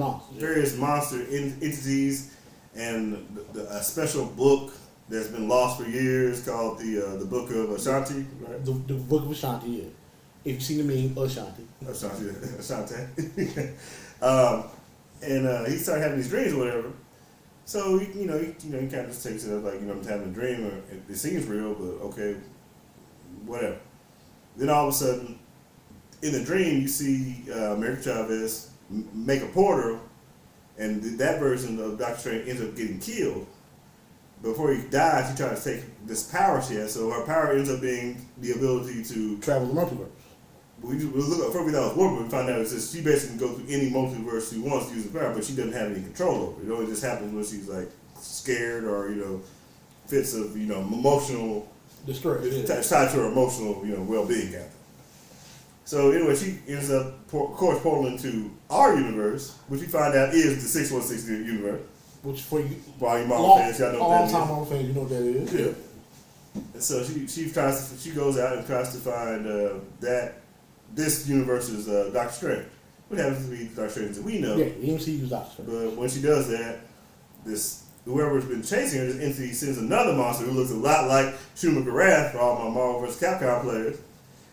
monster entities, and a special book that's been lost for years called the Book of Ashanti. Right? The Book of Ashanti, yeah. If you see the meme, Ashanti. And he started having these dreams or whatever. So, he kind of just takes it as like, I'm having a dream, or it seems real, but okay, whatever. Then all of a sudden, in the dream, you see America Chavez make a portal, and that version of Doctor Strange ends up getting killed. Before he dies, he tries to take this power she has. So her power ends up being the ability to travel the multiverse. We look up, first we thought it was Warp, but we found out it says she basically can go through any multiverse she wants to use the power, but she doesn't have any control over it. It only just happens when she's like scared or fits of emotional distress. It's tied to her emotional well-being kind of. So anyway, she ends up, of course, portaling into our universe, which we find out is the 616 universe. Which for you, all you Marvel fans, y'all know what that is. All time Marvel fans, you know what that is. Yeah. And so she goes out and tries to find this universe is Doctor Strange. What happens to be Doctor Strange that we know? Yeah, the MCU is Doctor Strange. But when she does that, whoever's been chasing her, this entity sends another monster who looks a lot like Schumacher Wrath for all my Marvel vs. Capcom players.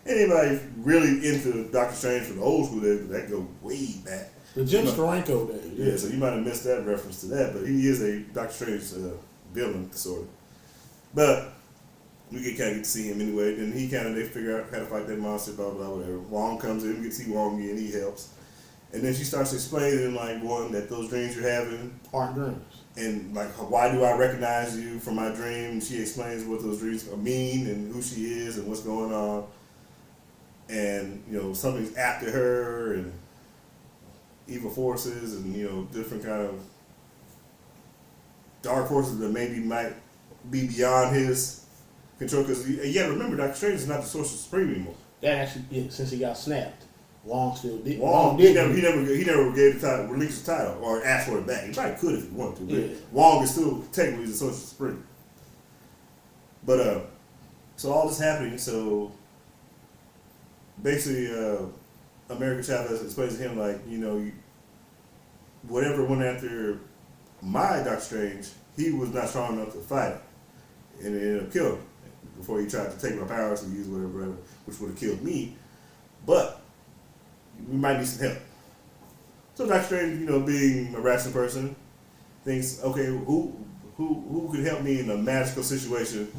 Anybody really into Doctor Strange from the old school days, that go way back. The Jim Steranko days. Yeah, so you might have missed that reference to that, but he is a Doctor Strange villain, sort of. But we kind of get to see him anyway. Then they figure out how to fight that monster, blah, blah, whatever. Wong comes in, we get to see Wong again, he helps. And then she starts explaining, that those dreams you're having aren't dreams. And, why do I recognize you from my dream? And she explains what those dreams mean and who she is and what's going on. And, something's after her and evil forces and, different kind of dark forces that maybe might be beyond his control. Because you got to remember, Doctor Strange is not the Sorcerer Supreme anymore. That actually, since he got snapped, Wong still did. He never gave the title, released the title, or asked for it back. He probably could if he wanted to. But yeah. Wong is still technically the Sorcerer Supreme. But so all this happening, so basically, America Chavez explains to him whatever went after my Doctor Strange, he was not strong enough to fight it, and it ended up killing him before he tried to take my powers and use whatever, which would have killed me. But we might need some help. So Doctor Strange, being a rational person, thinks, okay, who could help me in a magical situation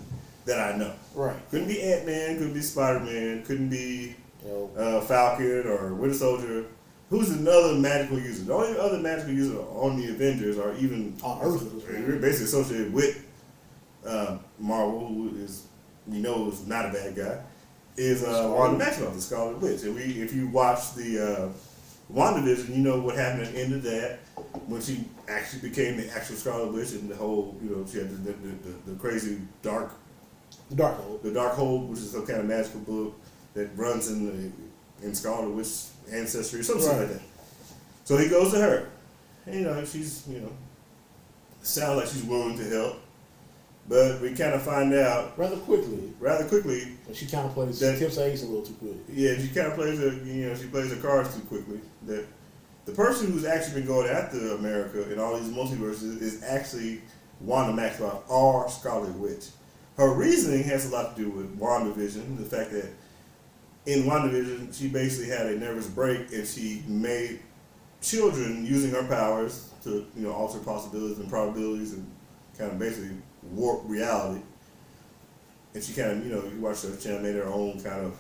that I know? Right. Couldn't be Ant-Man, couldn't be Spider-Man, couldn't be You know, Falcon or Winter Soldier. Who's another magical user? The only other magical user on the Avengers, or even on Earth, basically associated with Marvel, who is is not a bad guy, is Wanda Maximoff, the Scarlet Witch. And if you watch the WandaVision, you know what happened at the end of that when she actually became the actual Scarlet Witch, and the whole she had the crazy dark Darkhold, which is some kind of magical book that runs in Scarlet Witch ancestry or something like that. So he goes to her, and she's sounds like she's willing to help, but we kind of find out rather quickly. And she kind of plays. She tips her ace a little too quick. Yeah, she kind of plays she plays her cards too quickly. That the person who's actually been going after America in all these multiverses is actually Wanda Maximoff, or Scarlet Witch. Her reasoning has a lot to do with WandaVision, the fact that in WandaVision, she basically had a nervous break and she made children using her powers to, alter possibilities and probabilities and kind of basically warp reality. And she kind of, you watch her channel, made her own kind of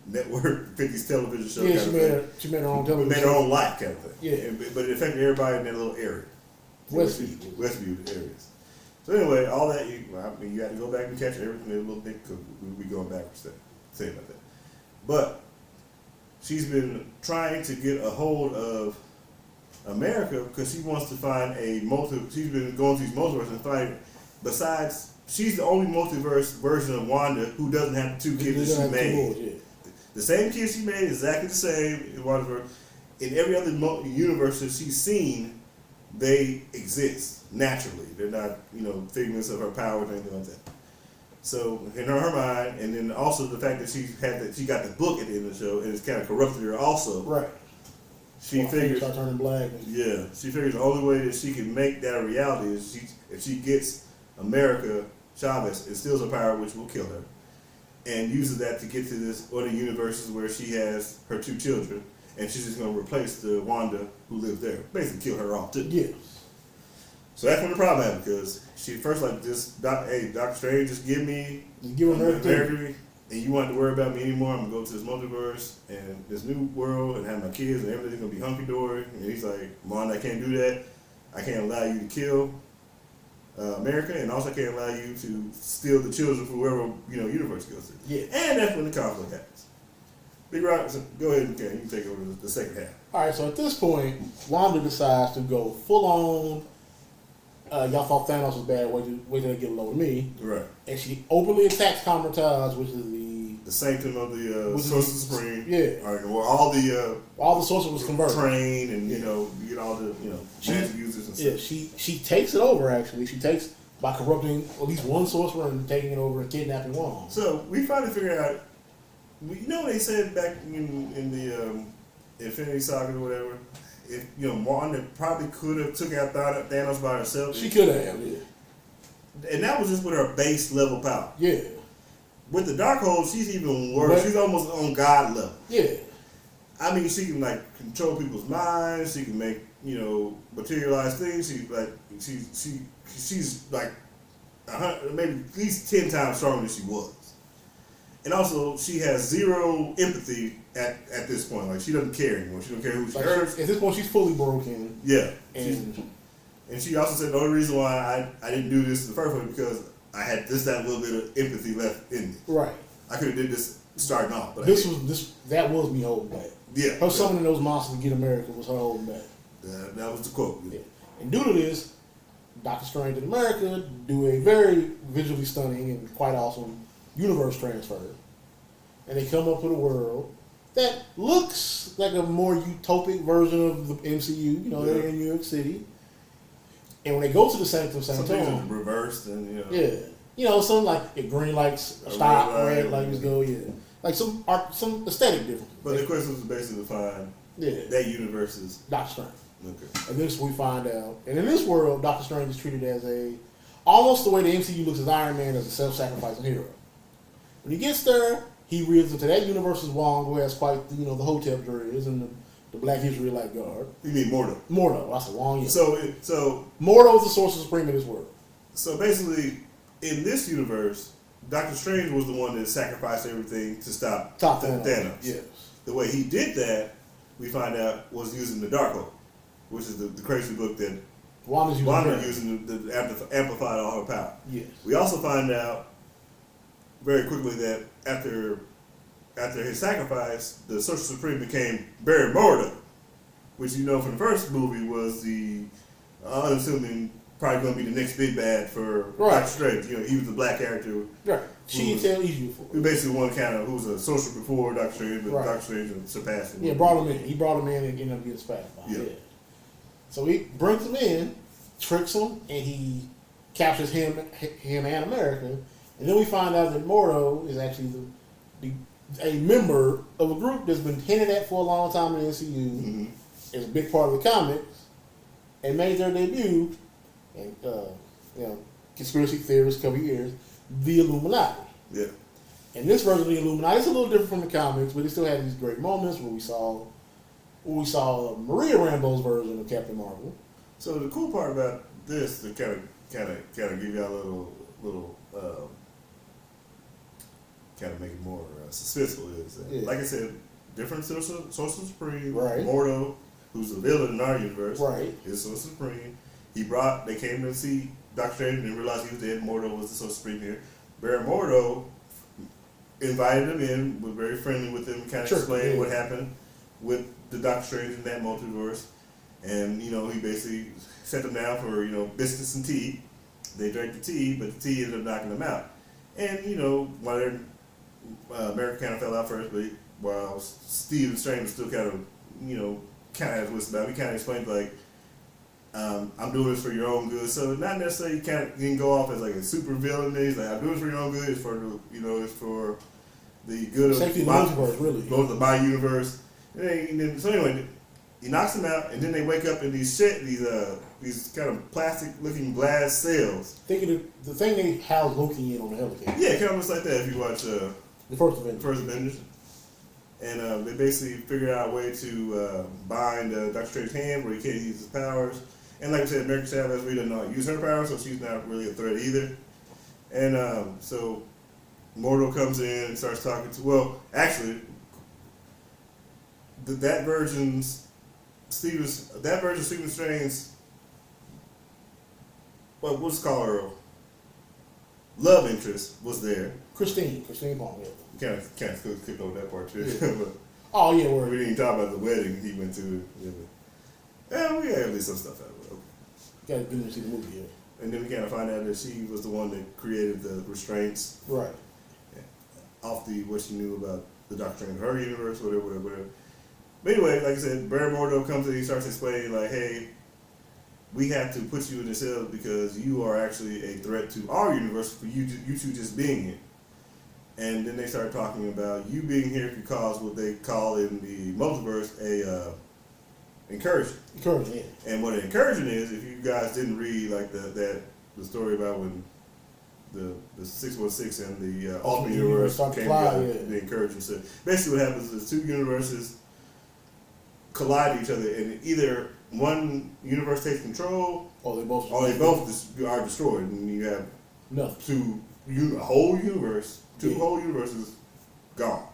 network, 50s television show. Yeah, she made her own television made her own life kind of thing. Yeah. But it affected everybody in that little area. Westview areas. So anyway, all that, you have to go back and catch everything a little bit because we'll be going backwards there. Say about that. But she's been trying to get a hold of America because she wants to find she's been going through these multiverses and finding, besides, she's the only multiverse version of Wanda who doesn't have the two kids that she made. The same kids she made, exactly the same in Wandaverse. In every other universe that she's seen, they exist naturally. They're not, figments of her powers or anything like that. So in her mind, and then also the fact that she got the book at the end of the show, and it's kind of corrupted her also. Right. She figures start turning black. Yeah, she figures the only way that she can make that a reality is if she gets America Chavez and steals her power, which will kill her, and uses that to get to this other universes where she has her two children, and she's just going to replace the Wanda who lives there, basically kill her off too. Yes. So that's when the problem happened, because she first hey, Dr. Strange, just give me America, and you want to worry about me anymore. I'm going to go to this multiverse and this new world and have my kids and everything's going to be hunky-dory. And he's like, Mon, I can't do that. I can't allow you to kill America, and also I can't allow you to steal the children from wherever, universe goes to. Yeah. And that's when the conflict happens. Big Rock, go ahead and you can take over the second half. All right, so at this point, Wanda decides to go full-on, y'all thought Thanos was bad, wait till they get along with me. Right. And she openly attacks Comertage, which is the sanctum of the Sorcerer Supreme. Yeah. All right, where all the sorcerers was converted. Trained and, you get all the, magic users and stuff. Yeah, she takes it over, actually. She takes, by corrupting at least one sorcerer and taking it over and kidnapping Wong. So, we finally figured out, what they said back in the Infinity Saga or whatever, if, Wanda probably could have took out Thanos by herself. She could have, yeah. And that was just with her base level power. Yeah. With the Darkhold, she's even worse. She's almost on God level. Yeah. I mean, she can control people's minds. She can make materialize things. She's like 100, maybe at least 10 times stronger than she was. And also, she has zero empathy at this point. Like, she doesn't care anymore. She doesn't care who she hurts. At this point, she's fully broken. Yeah. And she also said the only reason why I didn't do this in the first place because I had that little bit of empathy left in me. Right. I could have did this starting off, but that was me holding back. Yeah. Her summoning those monsters to get America was her holding back. That was the quote. Yeah. And due to this, Doctor Strange in America do a very visually stunning and quite awesome universe transfer. And they come up with a world that looks like a more utopic version of the MCU. They're in New York City. And when they go to the Sanctum Sanctorum, reversed and something like if green lights stop, red lights go, like some aesthetic difference. But the question was basically to find that universe is Doctor Strange. Okay. And this we find out, and in this world, Doctor Strange is treated as almost the way the MCU looks as Iron Man, as a self-sacrificing hero. When he gets there, he reads into that universe as Wong, who has quite the Hotep dreads and the Black History Light Guard. You mean Mordo? Mordo. That's a long year. So Mordo is the Sorcerer Supreme in this world. So basically, in this universe, Doctor Strange was the one that sacrificed everything to stop Thanos. Yes. The way he did that, we find out, was using the Darkhold, which is the crazy book that Wanda using to amplify all her power. Yes. We also find out very quickly that after his sacrifice, the Sorcerer Supreme became Barry Mordo, which you know from the first movie was the unassuming, probably going to be the next big bad for Doctor Strange. You know, he was the black character. Right. She tell easy for. Who basically one kind of who was a sorcerer before Doctor Strange, but Doctor Strange surpassed him. Yeah, brought him in. He brought him in and ended up getting sacrificed. Yeah. So he brings him in, tricks him, and he captures him and America. And then we find out that Mordo is actually a member of a group that's been hinted at for a long time in the MCU. Mm-hmm. Is a big part of the comics, and made their debut. And conspiracy theorists cover years, the Illuminati. Yeah. And this version of the Illuminati is a little different from the comics, but it still had these great moments where we saw Maria Rambeau's version of Captain Marvel. So the cool part about this, to kind of give y'all a little kind of make it more suspenseful, is that, like I said, different Sorcerer Supreme, Mordo, who's the villain in our universe, is Sorcerer Supreme. They came to see Doctor Strange and realized he was dead. Mordo was the Sorcerer Supreme here. Barry Mordo invited him in, was very friendly with him, kind of explained what happened with the Doctor Strange in that multiverse. And, he basically set them down for, biscuits and tea. They drank the tea, but the tea ended up knocking them out. And, while America kind of fell out first, but while Stephen Strange was still kind of, kind of has wits about it, he kind of explained, like, I'm doing this for your own good. So not necessarily you can go off as like a super villain. He's like, I'm doing this for your own good. It's for it's for the good of the my universe. So anyway, he knocks them out, and then they wake up in these kind of plastic looking glass cells. Thinking of the thing they house Loki in on the helicopter. Yeah, kind of looks like that if you watch the first Avengers. And they basically figured out a way to bind Doctor Strange's hand where he can't use his powers. And like I said, America Chavez really doesn't know how to use her powers, so she's not really a threat either. And so Mordo comes in and starts talking to, well, actually, that version of Stephen Strange, what's called her love interest was there. Christine Palmer. Kind of skipped over that part too. Yeah. But we didn't even talk about the wedding he went to. Yeah, we had at least some stuff out of it. Okay. Got to get to see the movie here. And then we kind of find out that she was the one that created the restraints. Right. Off what she knew about the Doctor Strange, her universe, whatever. But anyway, like I said, Barry Mordo comes in, he starts explaining, like, hey, we have to put you in this cell because you are actually a threat to our universe for you two just being here. And then they start talking about you being here could cause what they call in the multiverse a incursion. Yeah. And what an incursion is, if you guys didn't read like the story about when the 616 and the alternate universe came together, the incursion. So basically, what happens is two universes collide each other, and either one universe takes control, or they both are destroyed, and you have a whole universe. Two whole universes gone.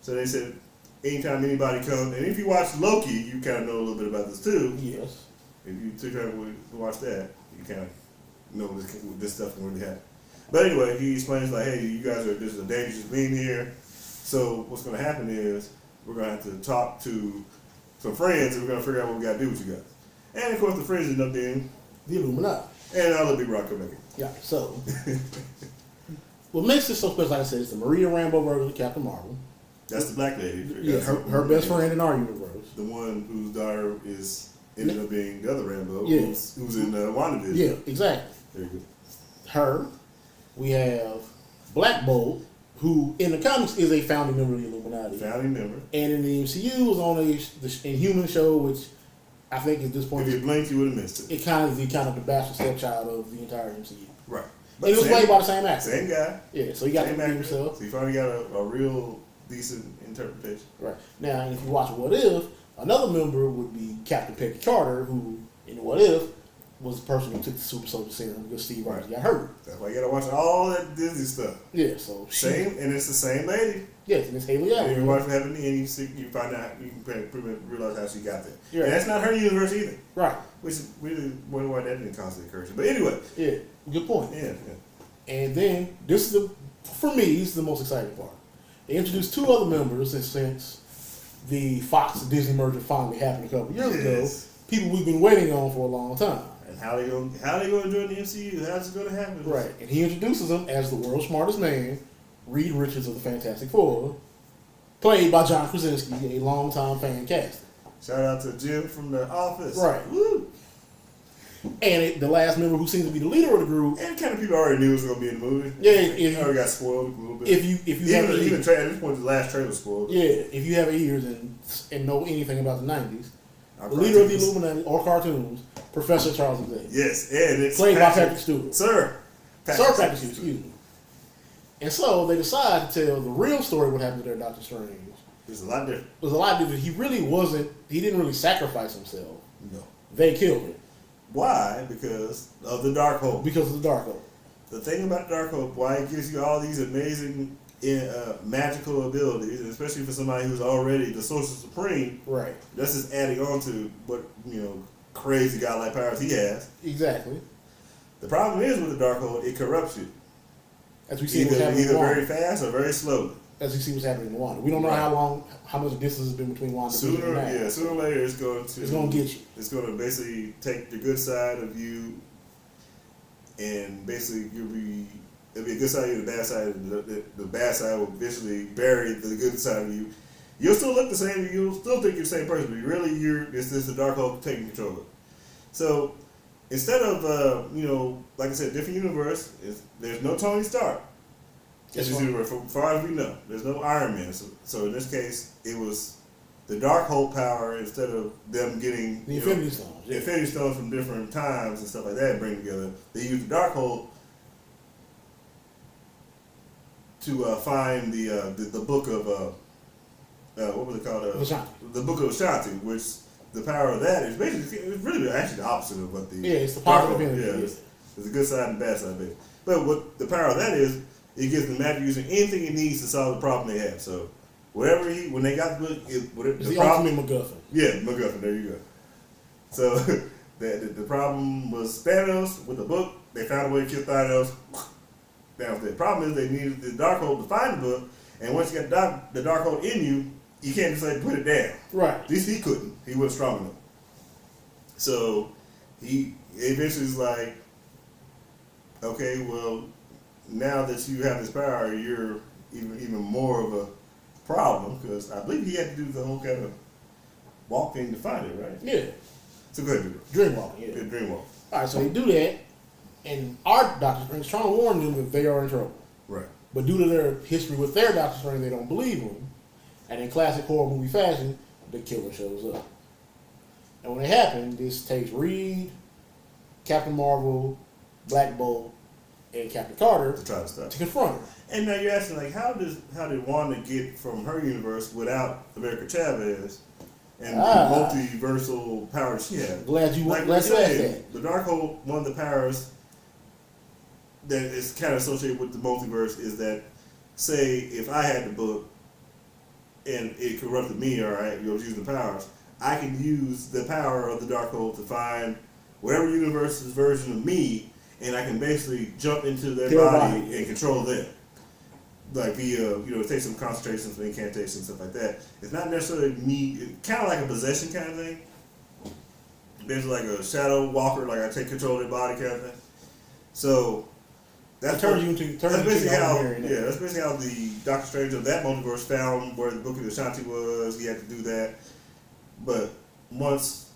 So they said, anytime anybody comes, and if you watch Loki, you kind of know a little bit about this too. Yes. If you took time to watch that, you kind of know this stuff can really happen. But anyway, he explains like, hey, you guys this is a dangerous being here. So what's going to happen is we're going to have to talk to some friends, and we're going to figure out what we got to do with you guys. And of course, the friends end up being the Illuminati. And I'll let Big Rock come back in. Yeah. So. What makes this so special, like I said, is the Maria Rambeau version of Captain Marvel. That's the black lady. Yeah, her best friend in our universe. The one whose daughter ended up being the other Rambeau, who's in WandaVision. Yeah, exactly. There you go. Her. We have Black Bolt, who in the comics is a founding member of the Illuminati. Founding member. And in the MCU was on the Inhuman show, which I think at this point... If you blinked, you would have missed it. It kind of is the bastard stepchild of the entire MCU. Right. But it was played by the same actor. Same guy. Yeah, so he got to prove himself. So he finally got a real decent interpretation. Right. Now, if you watch What If, Another member would be Captain Peggy Carter, who, in What If, was the person who took the super soldier serum because Steve Rogers got hurt. That's why you gotta watch all that Disney stuff. Yeah, so and it's the same lady. Yes, and it's Haley Atwell. And you watch what happened, and you find out, you can pretty much realize how she got there. Yeah. And that's not her universe either. Right. Which is really wonder why that didn't cause the incursion. But anyway. Yeah, good point. Yeah. And then for me, this is the most exciting part. They introduced 2 other members, and since the Fox and Disney merger finally happened a couple years ago, people we've been waiting on for a long time. And how they gonna join the MCU? How's it gonna happen? Right. And he introduces them as the world's smartest man, Reed Richards of the Fantastic Four, played by John Krasinski, a longtime fan cast. Shout out to Jim from The Office. Right. Woo! And the last member who seems to be the leader of the group. And kind of people already knew it was gonna be in the movie. Yeah, it already got spoiled a little bit. If you have even at this point, the last trailer was spoiled. Yeah, if you have ears and know anything about the '90s, the leader of the Illuminati or cartoons, Professor Charles Xavier. Yes, and it's played by Patrick Stewart. Sir Patrick Stewart, excuse me. And so they decide to tell the real story of what happened to their Doctor Strange. It's a lot different. It was a lot different. He didn't really sacrifice himself. No. They killed him. Why? Because of the Darkhold. Because of the Darkhold. The thing about Darkhold, why it gives you all these amazing magical abilities, and especially for somebody who's already the Sorcerer Supreme. Right. That's just adding on to what, crazy godlike powers he has. Exactly. The problem is with the Darkhold, it corrupts you. As we see what's happening either very fast or very slowly. As we see what's happening in Wanda. We don't know how much distance has been between Wanda sooner or later it's going to get you. It's going to basically take the good side of you, and basically it'll be a good side of you, the bad side. The bad side will eventually bury the good side of you. You'll still look the same. You'll still think you're the same person, but really it's the Darkhold taking control of it. So instead of like I said, different universe. There's no Tony Stark. As far as we know, there's no Iron Man. So in this case, it was the Darkhold power instead of them getting the Infinity Stones. The Infinity Stones from different times and stuff like that. Bring together. They used the Darkhold to find the book of what was it called? The book of Ashanti, which the power of that is basically it's really actually the opposite of what the it's the positive energy. Yeah, it's a good side and bad side, basically. But what the power of that is. It gives the magic using anything it needs to solve the problem they have. So, when they got the book, it's the ultimate MacGuffin. Yeah, MacGuffin. There you go. So, the problem was Thanos with the book. They found a way to kill Thanos. Now, the problem is they needed the Darkhold to find the book, and once you got the Darkhold in you, you can't just put it down. Right. At least he couldn't. He wasn't strong enough. So, he eventually was like, okay, well. Now that you have this power, you're even more of a problem because I believe he had to do the whole kind of walk thing to find it, right? Yeah. So go ahead, do it. Dreamwalking, yeah. Dreamwalking. All right, so they do that, and our Doctor Strange is trying to warn them that they are in trouble. Right. But due to their history with their Doctor Strange, they don't believe him. And in classic horror movie fashion, the killer shows up. And when it happened, this takes Reed, Captain Marvel, Black Bolt, and Captain Carter to try to confront her. And now you're asking, how did Wanda get from her universe without America Chavez and the multiversal powers she had? Glad you asked that. The Darkhold, one of the powers that is kind of associated with the multiverse is that, say, if I had the book and it corrupted me or I was using the powers, I can use the power of the Darkhold to find whatever universe's version of me, and I can basically jump into their body and control them. Like via, take some concentration, some incantation, stuff like that. It's not necessarily me, kind of like a possession kind of thing. Basically like a shadow walker, like I take control of their body kind of thing. So, that's basically how the Doctor Strange of that multiverse found where the Book of Ashanti was. He had to do that. But once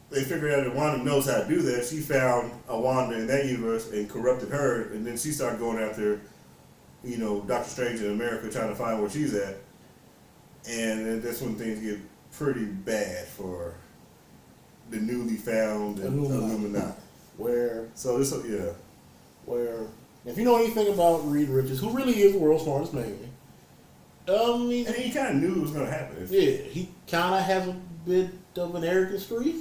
they figured out that Wanda knows how to do that, she found a Wanda in that universe and corrupted her, and then she started going after, Doctor Strange in America trying to find where she's at. And that's when things get pretty bad for the newly found Illuminati. Where if you know anything about Reed Richards, who really is the world's smartest man, And he kind of knew it was going to happen. Yeah, he kind of has a bit of an arrogant streak.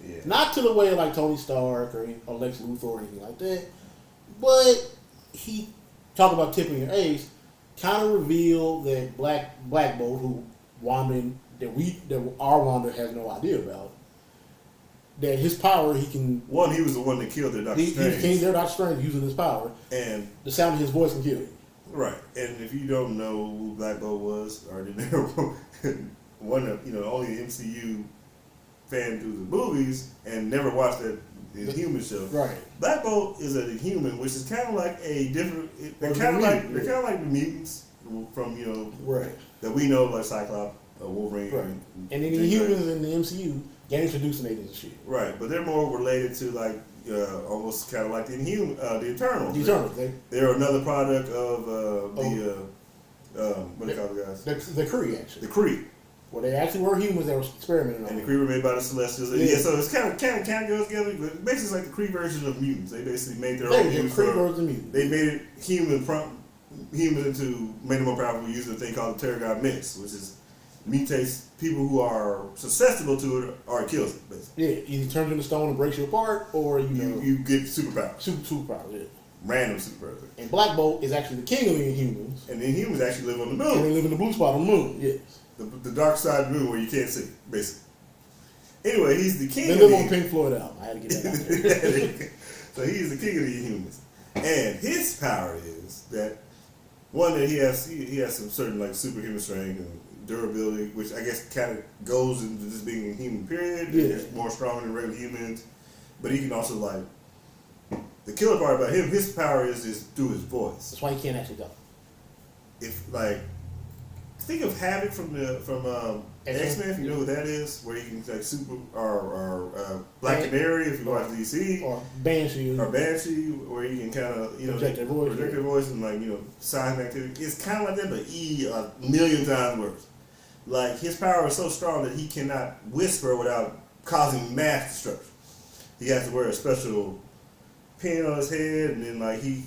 Yeah. Not to the way of like Tony Stark or Lex Luthor or anything like that, but he talk about tipping your ace, kind of revealed that Black Bolt, who our Wanda has no idea about, that his power he can. He was the one that killed their Doctor Strange. He killed their Doctor Strange using his power, and the sound of his voice can kill you. Right, and if you don't know who Black Bolt was, or didn't know, one of only an MCU fan through the movies and never watched that Inhuman show. Right, Black Bolt is an Inhuman, which is kind of like a different. They're kind of like the mutants from right, that we know, like Cyclops, Wolverine, right. And then the Inhumans in the MCU get introduced in and shit. Right, but they're more related to like. Almost kind of like the Eternals. The Eternals. They're another product of what do you call the guys? The Kree, actually. The Kree. Well, they actually were humans that were experimenting on. And the Kree were made by the Celestials. Yeah, so it's kind of goes together. But basically, it's like the Kree version of mutants. They basically made their own mutants. Kree version of mutants. They made it humans made them more powerful using a thing called the Terragon Mix, which is mutates people who are susceptible to it or it kills it, basically. Yeah, either turns into stone and breaks you apart, or you get superpowers. Superpowers, yeah. Random superpowers. And Black Bolt is actually the king of the Inhumans. And the Inhumans actually live on the moon. And they live in the blue spot on the moon, yes. The dark side of the moon where you can't see, basically. Anyway, he's the king they of live the on Pink Floyd album. I had to get that out there. So he's the king of the Inhumans. And his power is that one that he has some certain like superhuman strength and durability, which I guess kind of goes into just being a human period. Yeah. He's more strong than regular humans. But he can also like the killer part about him, his power is through his voice. That's why he can't actually go. If like think of Havoc from X-Men, if you know who that is, where he can like super or Black Canary if you watch DC, or Banshee, where he can kind of project their voice and like sign activity. It's kind of like that, but a million times worse. Like his power is so strong that he cannot whisper without causing mass destruction. He has to wear a special pin on his head, and then like he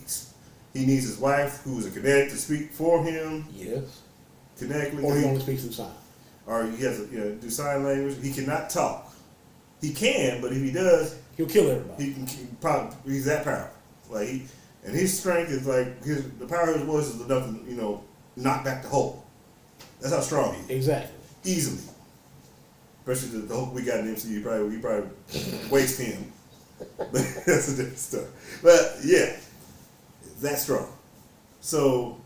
needs his wife, who's a cadet, to speak for him. Yes. Kinetically, or he only speaks through sign. Or he has to do sign language. He cannot talk. He can, but if he does, he'll kill everybody. He's that powerful. Like and his strength is like the power of his voice is enough to knock back the Hulk. That's how strong he is. Exactly. Easily. Especially the Hulk we got in the MCU, you probably waste him. But that's a different stuff. But yeah, that strong. So.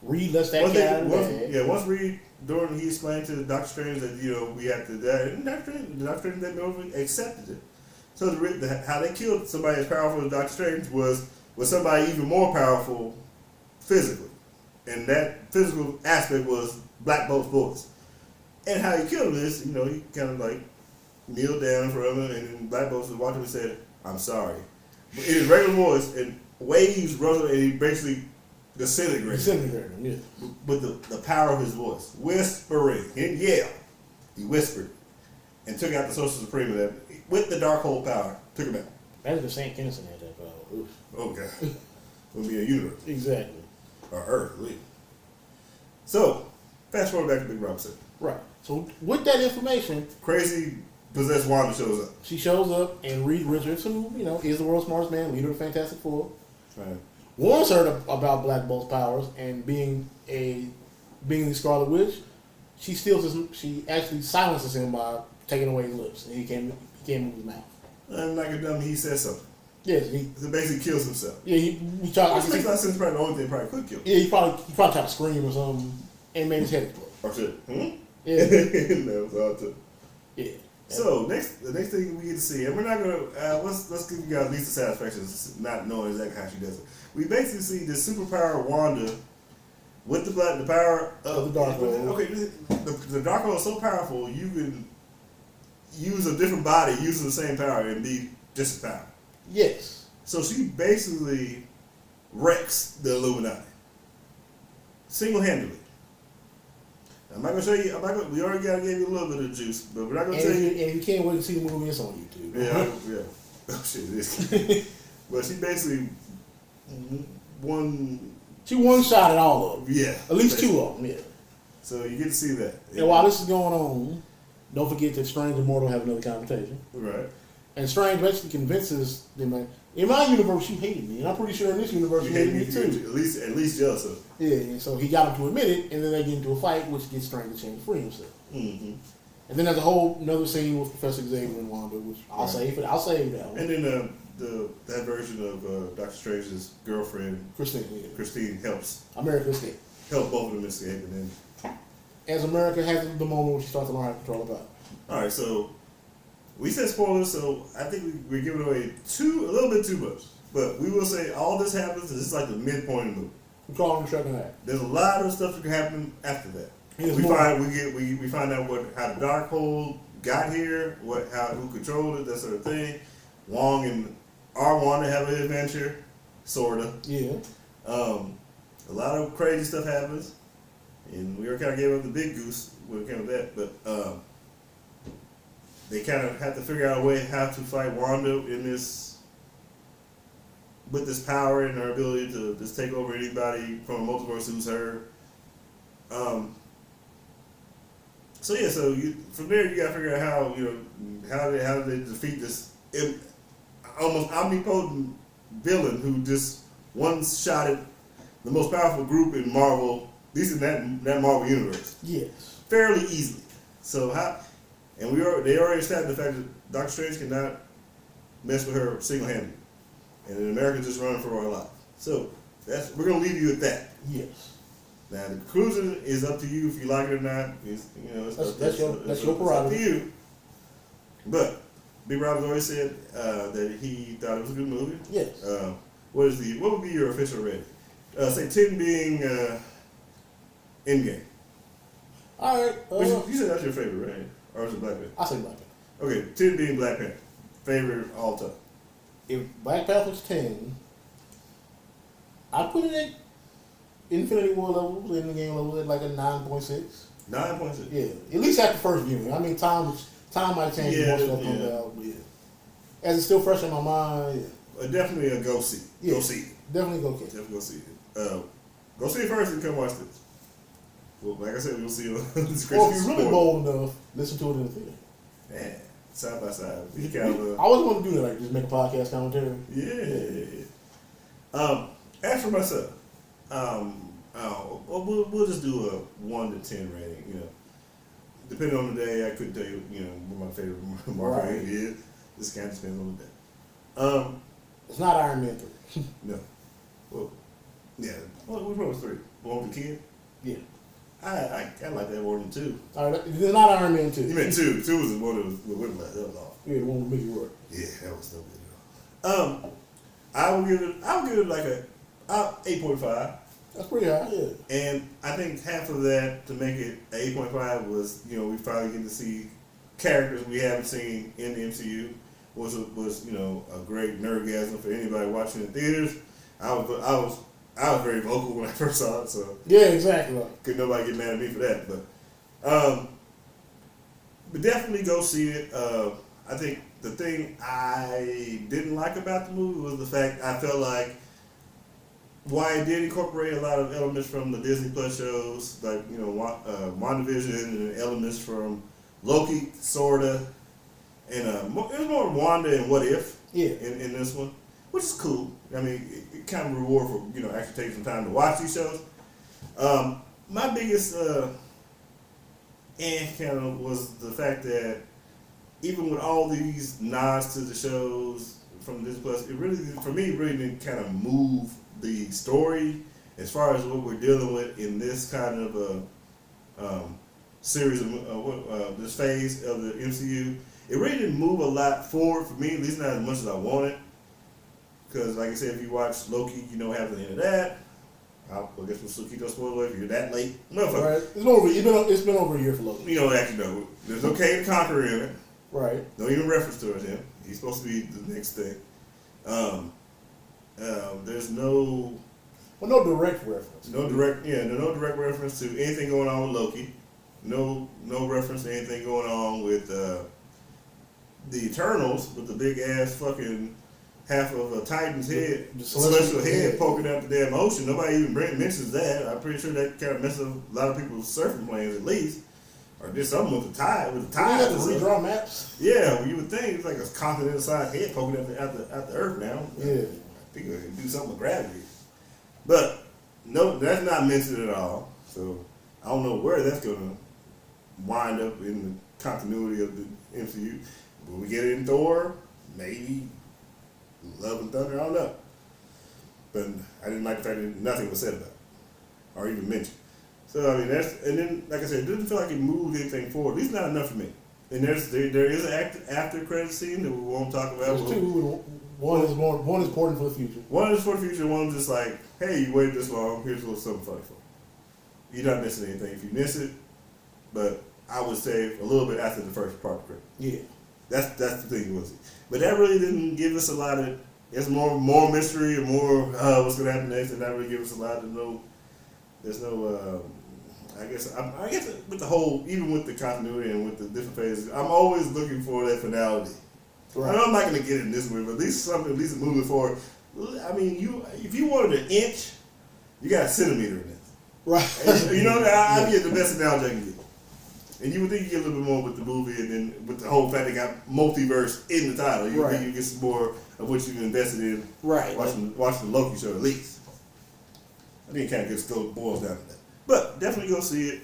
Reed lets that cat once Reed, he explained to Doctor Strange that we have to die, and Doctor Strange that over accepted it. So how they killed somebody as powerful as Doctor Strange was somebody even more powerful physically, and that physical aspect was Black Bolt's voice. And how he killed him is he kind of like kneeled down in front of him, and then Black Bolt walked him and said, "I'm sorry," but in his regular voice, and waves rose up, and he basically. Disintegrated him, yeah. But the power of his voice, whispering, he didn't yell, he whispered, and took out the Social Supreme with the Darkhold power. Took him out. Imagine if St. Kinnison had that power. Oof. Oh God, it would be a universe. Exactly. Or Earth, really. So, fast forward back to Big Robinson. Right. So with that information, crazy possessed Wanda shows up. She shows up, and Reed Richards, who is the world's smartest man, leader of the Fantastic Four. Right. Warns her about Black Bolt's powers and being the Scarlet Witch. She actually silences him by taking away his lips, and he can't move his mouth. And like a dummy, he says something. Yes, he basically kills himself. Yeah, he tried. Which makes a lot of sense. Probably the only thing probably could kill him. Yeah, he probably tried to scream or something and made his head explode. Or shit. Yeah, that was all too. Yeah. So the next thing we get to see, and we're not gonna let's give you guys at least the satisfaction of not knowing exactly how she does it. We basically see the superpower Wanda with the power of the Darkhold. Okay, the Darkhold is so powerful you can use a different body using the same power and be just as powerful. Yes. So she basically wrecks the Illuminati single-handedly. I'm not gonna show you. We already gave you a little bit of juice, but we're not gonna tell you. And you can't wait to see the movie. It's on YouTube. Yeah. Oh shit, it is. But she basically She one-shotted all of them. Yeah. At least 2 of them, yeah. So you get to see that. And while this is going on, don't forget that Strange and Mortal have another confrontation. Right. And Strange basically convinces them, in my universe, you hated me. And I'm pretty sure in this universe, you hated me too. At least jealous of it. Yeah, and so he got him to admit it, and then they get into a fight, which gets Strange to change to free himself. Mm-hmm. And then there's a whole another scene with Professor Xavier and Wanda, which I'll save that one. And then that version of Doctor Strange's girlfriend, Christine helps. America escape. Help both of them escape, and then as America has the moment when she starts to learn how to control her body. All right, so we said spoilers, so I think we're giving away a little bit too much. But we will say all this happens, and it's like the midpoint of the movie. We call it the second act. There's a lot of stuff that can happen after that. We find out how the Darkhold got here, who controlled it, that sort of thing. Wong and Wanda have an adventure, sorta. Yeah. A lot of crazy stuff happens, and we already kind of gave up the big goose when it came to that. But they kind of have to figure out a way how to fight Wanda with this power and her ability to just take over anybody from a multiverse who's her. So from there you gotta figure out how they defeat this almost omnipotent villain who just one-shotted the most powerful group in Marvel, at least in that Marvel universe. Yes. Fairly easily. So they already established the fact that Doctor Strange cannot mess with her single-handedly, and in America just running for her life. So we're gonna leave you at that. Yes. Now the conclusion is up to you if you like it or not. That's your prerogative. It's up to you. But Big Rob has always said that he thought it was a good movie. Yes. What would be your official rating? Say 10 being Endgame. All right. You said that's your favorite, right? Or is it Black Panther? I say Black Panther. Okay, 10 being Black Panther. Favorite all time. If Black Panther's 10, I'd put it at Infinity War levels, Endgame levels at like a 9.6. 9.6? Yeah. At least at the first viewing. I mean, time might change more stuff comes out. But yeah. As it's still fresh in my mind, yeah. Definitely a go see. Yeah. Go see it. Definitely go see it. Definitely go see it. Go see it first and come watch this. Well, like I said, we'll see you on the screen. Or if you're really bold enough, listen to it in the theater. Man, side by side. I always want to do that, like just make a podcast commentary. Yeah. As for myself, we'll just do a 1 to 10 rating. Depending on the day, I couldn't tell you, what my favorite Marvel movie is. This kind of depends on the day. It's not Iron Man 3. No. Well, yeah. Which one was 3? The one with the kid? Yeah. I like that more than 2. All right, it's not Iron Man 2. You meant 2. 2 was the one that was with Whiplash. That was awful. Yeah, the one with Mickey Rourke. Yeah, that was no good at all. I will give it like a 8.5. That's pretty high, yeah. And I think half of that to make it 8.5 was, we finally get to see characters we haven't seen in the MCU. Was a great nerdgasm for anybody watching in theaters. I was very vocal when I first saw it, so yeah, exactly. Couldn't nobody get mad at me for that. But definitely go see it. I think the thing I didn't like about the movie was the fact I felt like while it did incorporate a lot of elements from the Disney Plus shows, like WandaVision and elements from Loki, sorta, and it was more Wanda and What If in this one, which is cool. I mean, it kind of reward for actually taking some time to watch these shows. My biggest kind of was the fact that even with all these nods to the shows from Disney Plus, it really, for me, really didn't kind of move the story as far as what we're dealing with in this kind of a series of this phase of the MCU. It really didn't move a lot forward for me, at least not as much as I wanted. Because, like I said, if you watch Loki, you know what happens at the end of that. I guess we'll still keep those spoilers if you're that late. Right. It's been over a year for Loki. Actually, there's no Kang the Conqueror in it. Right. No even reference to him. He's supposed to be the next thing. There's no... Well, no direct reference. No direct reference to anything going on with Loki. No reference to anything going on with the Eternals, with the big ass fucking half of a Titan's head, the celestial head poking out the damn ocean. Nobody even mentions that. I'm pretty sure that kind of messes up a lot of people's surfing plans at least. Or did something with the tide. With the tide. You have to redraw maps. Yeah, well, you would think it's like a continental-sized head poking out the Earth now. Yeah. I think it do something with gravity. But no, that's not mentioned at all. So I don't know where that's going to wind up in the continuity of the MCU. Will we get it in Thor? Maybe. Love and Thunder? I don't know. But I didn't like the fact that nothing was said about it or even mentioned. So I mean and then like I said, it didn't feel like it moved anything forward. At least not enough for me. And there is an after credit scene that we won't talk about. There's two. One is important for the future. One is for the future. One is just like, hey, you waited this long. Here's a little something funny for you. You're not missing anything if you miss it. But I would say a little bit after the first part of the credit. Yeah. That's the thing was it. But that really didn't give us a lot of. It's more mystery and more what's going to happen next, and that really give us a lot of no. There's no. I guess with the whole, even with the continuity and with the different phases, I'm always looking for that finality. Right. I know I'm not going to get it in this movie, but at least moving forward. I mean, if you wanted an inch, you got a centimeter in this. Right. And, you know, I get the best analogy I can get. And you would think you get a little bit more with the movie, and then with the whole fact they got multiverse in the title, you would think you get some more of what you've invested in. Right. Watching the Loki show at least. I think it kind of still boils down to that. But definitely go see it.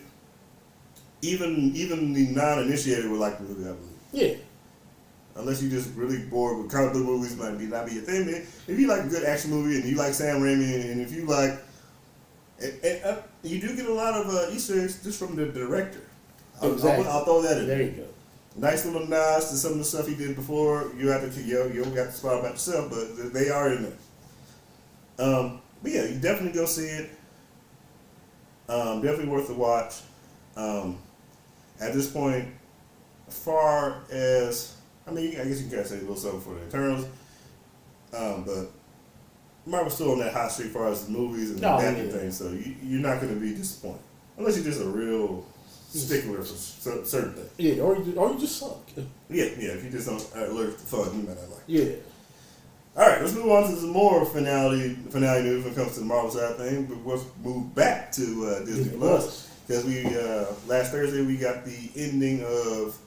Even the non-initiated would like the movie, I believe. Yeah. Unless you're just really bored with comic book movies, might not be your thing. Man. If you like a good action movie and you like Sam Raimi, and if you like, you do get a lot of Easter eggs just from the director. Exactly. I'll throw that in. There you go. Nice little nods to some of the stuff he did before. You have to, you don't got to spot about yourself, but they are in there. But yeah, you definitely go see it. Definitely worth the watch. At this point, as far as, I mean, I guess you can say a little something for the Eternals, but Marvel's still on that hot streak as far as the movies and adapting things, so you're not going to be disappointed. Unless you're just a real stickler for certain things. Yeah, or you just suck. Yeah, if you just don't alert to fun, you might not like it. Yeah. Alright, let's move on to some more finale news when it comes to the Marvel side of things. But let's move back to Disney Plus. Because last Thursday we got the ending of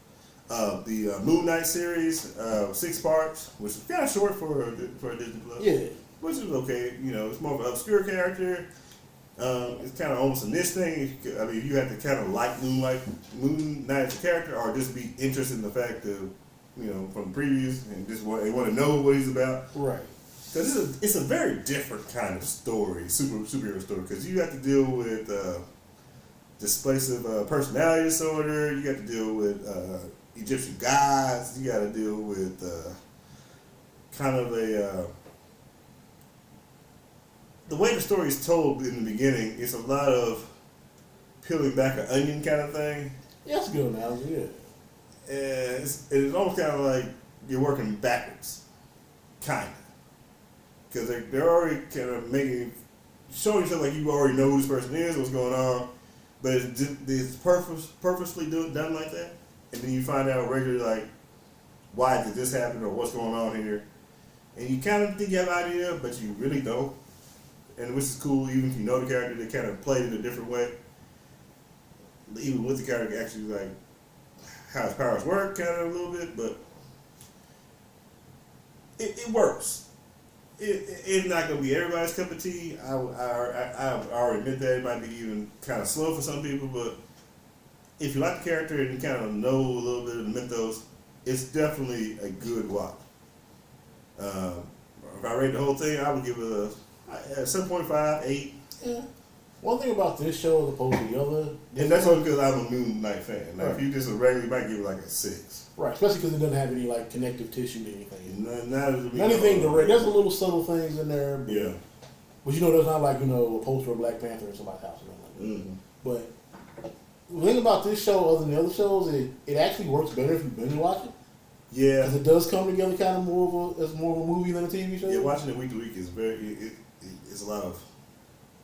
the Moon Knight series, 6 parts, which is kind of short for Disney Plus. Yeah. Which is okay. You know, it's more of an obscure character. It's kind of almost a niche thing. I mean, you have to kind of like Moon Knight as a character, or just be interested in the fact of, you know, from the previews, and just they want to know what he's about. Right. Because it's a very different kind of story, superhero story. Because you have to deal with displacive personality disorder. You got to deal with Egyptian gods. You got to deal with kind of the way the story is told in the beginning. It's a lot of peeling back an onion kind of thing. Yeah, that's a good analogy. Yeah. And it's almost kind of like you're working backwards, kind of, because they're already kind of showing yourself like you already know who this person is, what's going on, but it's purposely done like that, and then you find out regularly like why did this happen or what's going on here, and you kind of think you have an idea, but you really don't, and which is cool. Even if you know the character, they kind of played it a different way, even with the character actually like how his powers work, kind of a little bit, but it works. It's not going to be everybody's cup of tea. I already admit that it might be even kind of slow for some people, but if you like the character and you kind of know a little bit of the mythos, it's definitely a good watch. If I rate the whole thing, I would give it a 7.5, 8. Yeah. One thing about this show as opposed to the other, and that's only because I'm a Moon Knight fan. Like, right. If you just a regular, you might give it like a 6. Right, especially because it doesn't have any like connective tissue to anything. Not anything direct. There's a little subtle things in there. But, yeah. But you know, there's not like, you know, a poster of Black Panther in somebody's house or nothing like that. But the thing about this show, other than the other shows, it actually works better if you binge watch it. Yeah. Because it does come together kind of more of a movie than a TV show. Yeah, watching it week to week is it's a lot of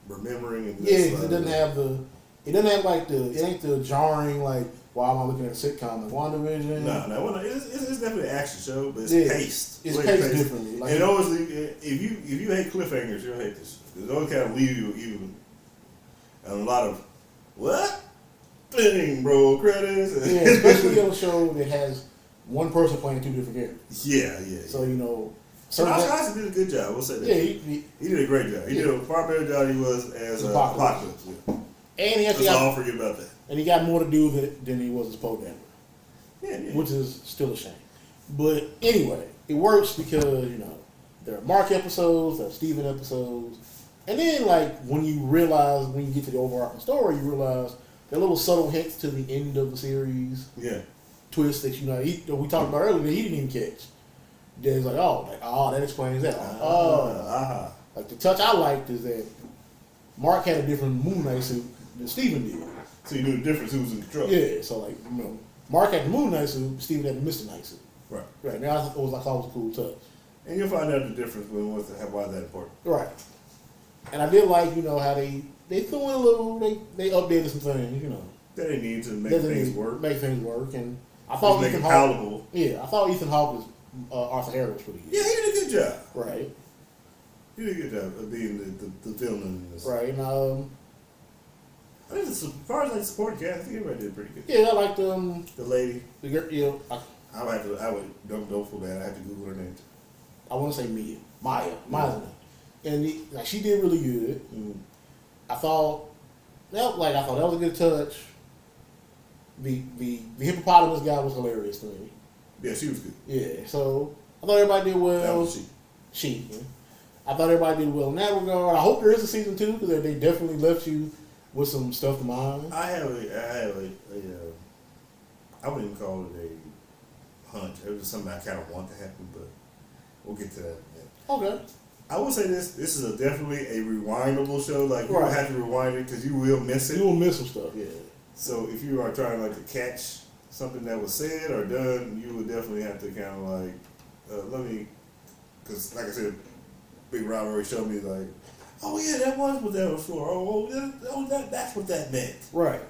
remembering and it doesn't have the It doesn't have like it ain't the jarring like why am I looking at a sitcom like WandaVision? No, it's definitely an action show, but it's paced. It's paced differently. Like, and honestly, if you hate cliffhangers, you'll hate this. It always kind of leave you even and a lot of what? Ding, bro, credits. Yeah, especially on a show that has one person playing two different characters. Yeah. So you know. So Oscar did a good job. We'll say that. Yeah, he did a great job. He did a far better job than he was as Apocalypse. Yeah. And he actually I'll forget about that. And he got more to do than he was as Poe Dameron. Yeah. Which is still a shame. But anyway, it works because, there are Mark episodes, there are Steven episodes. And then, like, when you get to the overarching story, you realize there are little subtle hints to the end of the series. Yeah. Twists that, we talked about earlier that he didn't even catch. Then it's like, that explains that. Like, the touch I liked is that Mark had a different Moon Knight suit than Steven did. So you knew the difference who was in control. Yeah, so like, Mark had the Moon Knight suit, Steven had the Mr. Knight suit. Right. Now I thought it was a cool touch. And you'll find out the difference why is that important. Right. And I did like, how they threw in a little, they updated some things, That they need to make things work. And I thought Ethan Hawke. Yeah, I thought Ethan Hawke was Arthur Harris pretty good. Yeah, he did a good job. Right. He did a good job of being the villain in this. Right. And I think as far as like supporting cast, I think everybody did pretty good. Yeah, I liked the lady. The girl, I would don't feel bad. I have to Google her name. I want to say Maya's name, and she did really good. I thought that was a good touch. The hippopotamus guy was hilarious to me. Yeah, she was good. Yeah, so I thought everybody did well. That was she. Yeah. I thought everybody did well in that regard. I hope there is a season 2 because they definitely left you with some stuff to mind. I have a I wouldn't even call it a hunch. It was something I kind of want to happen, but we'll get to that. Okay. I will say this is definitely a rewindable show. Like, you will have to rewind it because you will miss it. You will miss some stuff, yeah. So if you are trying to catch something that was said or done, you would definitely have to kind of because like I said, Big Rob already showed me like, oh yeah, that was what that was for. That's what that meant. Right.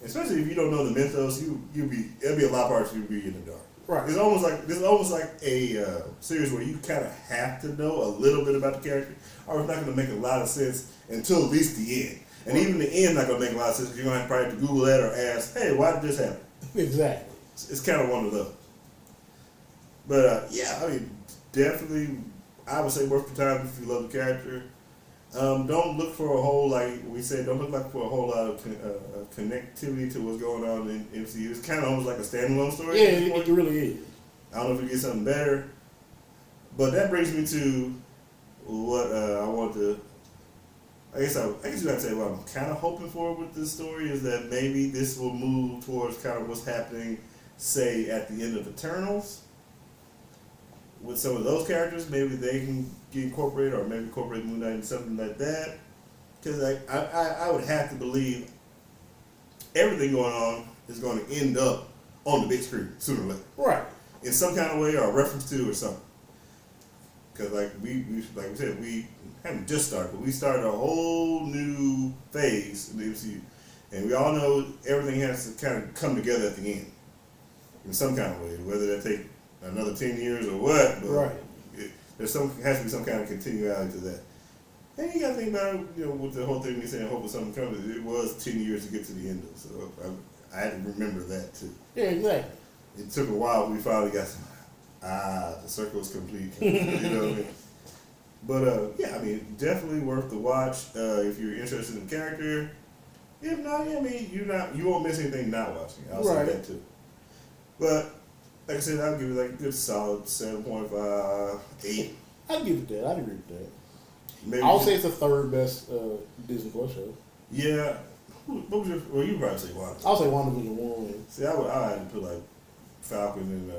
Especially if you don't know the mythos, it'll be a lot of parts you'll be in the dark. Right. It's almost like a series where you kind of have to know a little bit about the character, or it's not going to make a lot of sense until at least the end. And even the end not going to make a lot of sense because you're going to have to Google that or ask, hey, why did this happen? Exactly. It's kind of one of those. But yeah, I mean, definitely, I would say worth the time if you love the character. Don't look for a whole, like we said, don't look for a whole lot of connectivity to what's going on in MCU. It's kind of almost like a standalone story. Yeah, it really is. I don't know if we get something better. But that brings me to what I want to, I guess you gotta say what I'm kind of hoping for with this story is that maybe this will move towards kind of what's happening, say, at the end of Eternals. With some of those characters, maybe they can get incorporated, or maybe incorporate Moon Knight and something like that. Because I would have to believe everything going on is going to end up on the big screen sooner or later. Right. In some kind of way, or a reference to, or something. Because like we said, we haven't just started, but we started a whole new phase in the MCU, and we all know everything has to kind of come together at the end in some kind of way, whether that take another 10 years or what. But right. Has to be some kind of continuality to that. And you got to think about it, with the whole thing we saying, hope something comes. It was 10 years to get to the end of it, so I had to remember that too. Yeah, exactly. It took a while. We finally got the circle is complete. You know what I mean? But yeah, I mean, definitely worth the watch if you're interested in the character. If not, I mean, you won't miss anything not watching. I'll say that too. But like I said, I'll give it like a good solid 7.5, 8. I'd give it that. I'd agree with that. Maybe I'll say it's the third best Disney Plus show. Yeah. What was your? Well, you probably say WandaVision. I'll say WandaVision 1. See, I had to put like Falcon and.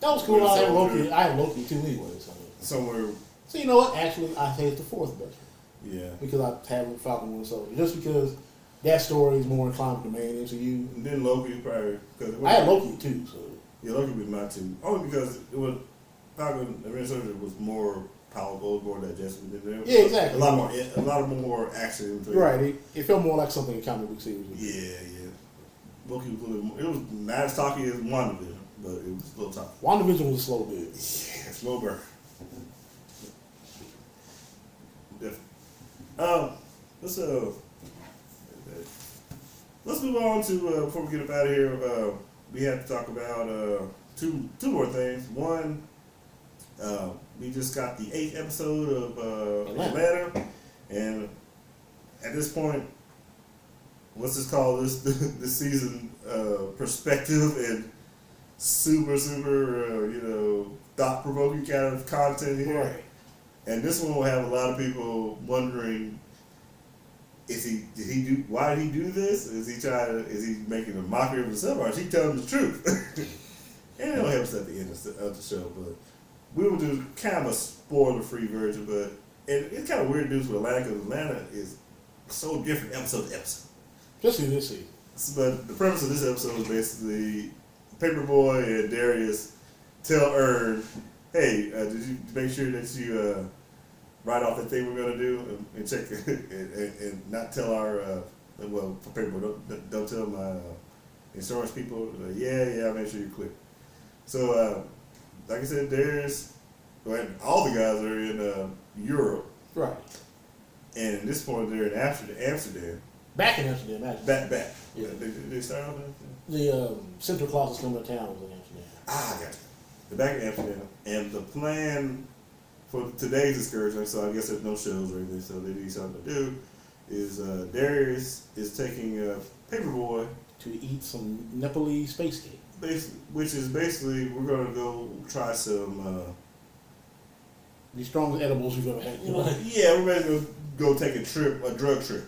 That was cool. I had Loki too anyway. So. Somewhere. So you know what? Actually, I say it's the fourth best one. Yeah. Because I have Falcon and Soldier. Just because that story is more inclined to the main MCU. And then Loki probably. I had Loki too. So. Yeah, Loki was mine too. Only because it was Falcon and Soldier was more powerful, more digested than them. Yeah, exactly. A lot more action. Right. It felt more like something a comic book series would be. Yeah. Loki was a little more. It was not as talky as WandaVision, but it was a little talky. WandaVision was a slow build. Yeah, slow burn. Definitely. Let's move on to before we get up out of here. We have to talk about two more things. One, we just got the 8th episode of Atlanta, and at this point, let's just call this season perspective and super thought provoking kind of content here. Right. And this one will have a lot of people wondering: why did he do this? Is he making a mockery of himself, or is he telling the truth? And it'll help us at the end of the show, but we will do kind of a spoiler-free version. But it's kind of weird news with Atlanta, because Atlanta is so different episode to episode. Especially this season. But the premise of this episode is basically Paperboy and Darius tell Earn, "Hey, did you make sure that you write off that thing we're gonna do and check and not tell our for Paperboy, don't tell my insurance people." Yeah, I'll make sure you're clear. So, like I said, Darius, all the guys are in Europe, right? And at this point, they're in Amsterdam. Back in Amsterdam, actually. Back. Yeah. They start off in Amsterdam? The Central Claus is coming to town was in Amsterdam. Gotcha. They're back in Amsterdam. And the plan for today's excursion, so I guess there's no shows or anything, so they need something to do, is Darius is taking Paperboy to eat some Nepalese space cake. Which is basically, we're going to go try some... the strongest edibles we've ever had. Yeah, we're ready to go take a drug trip.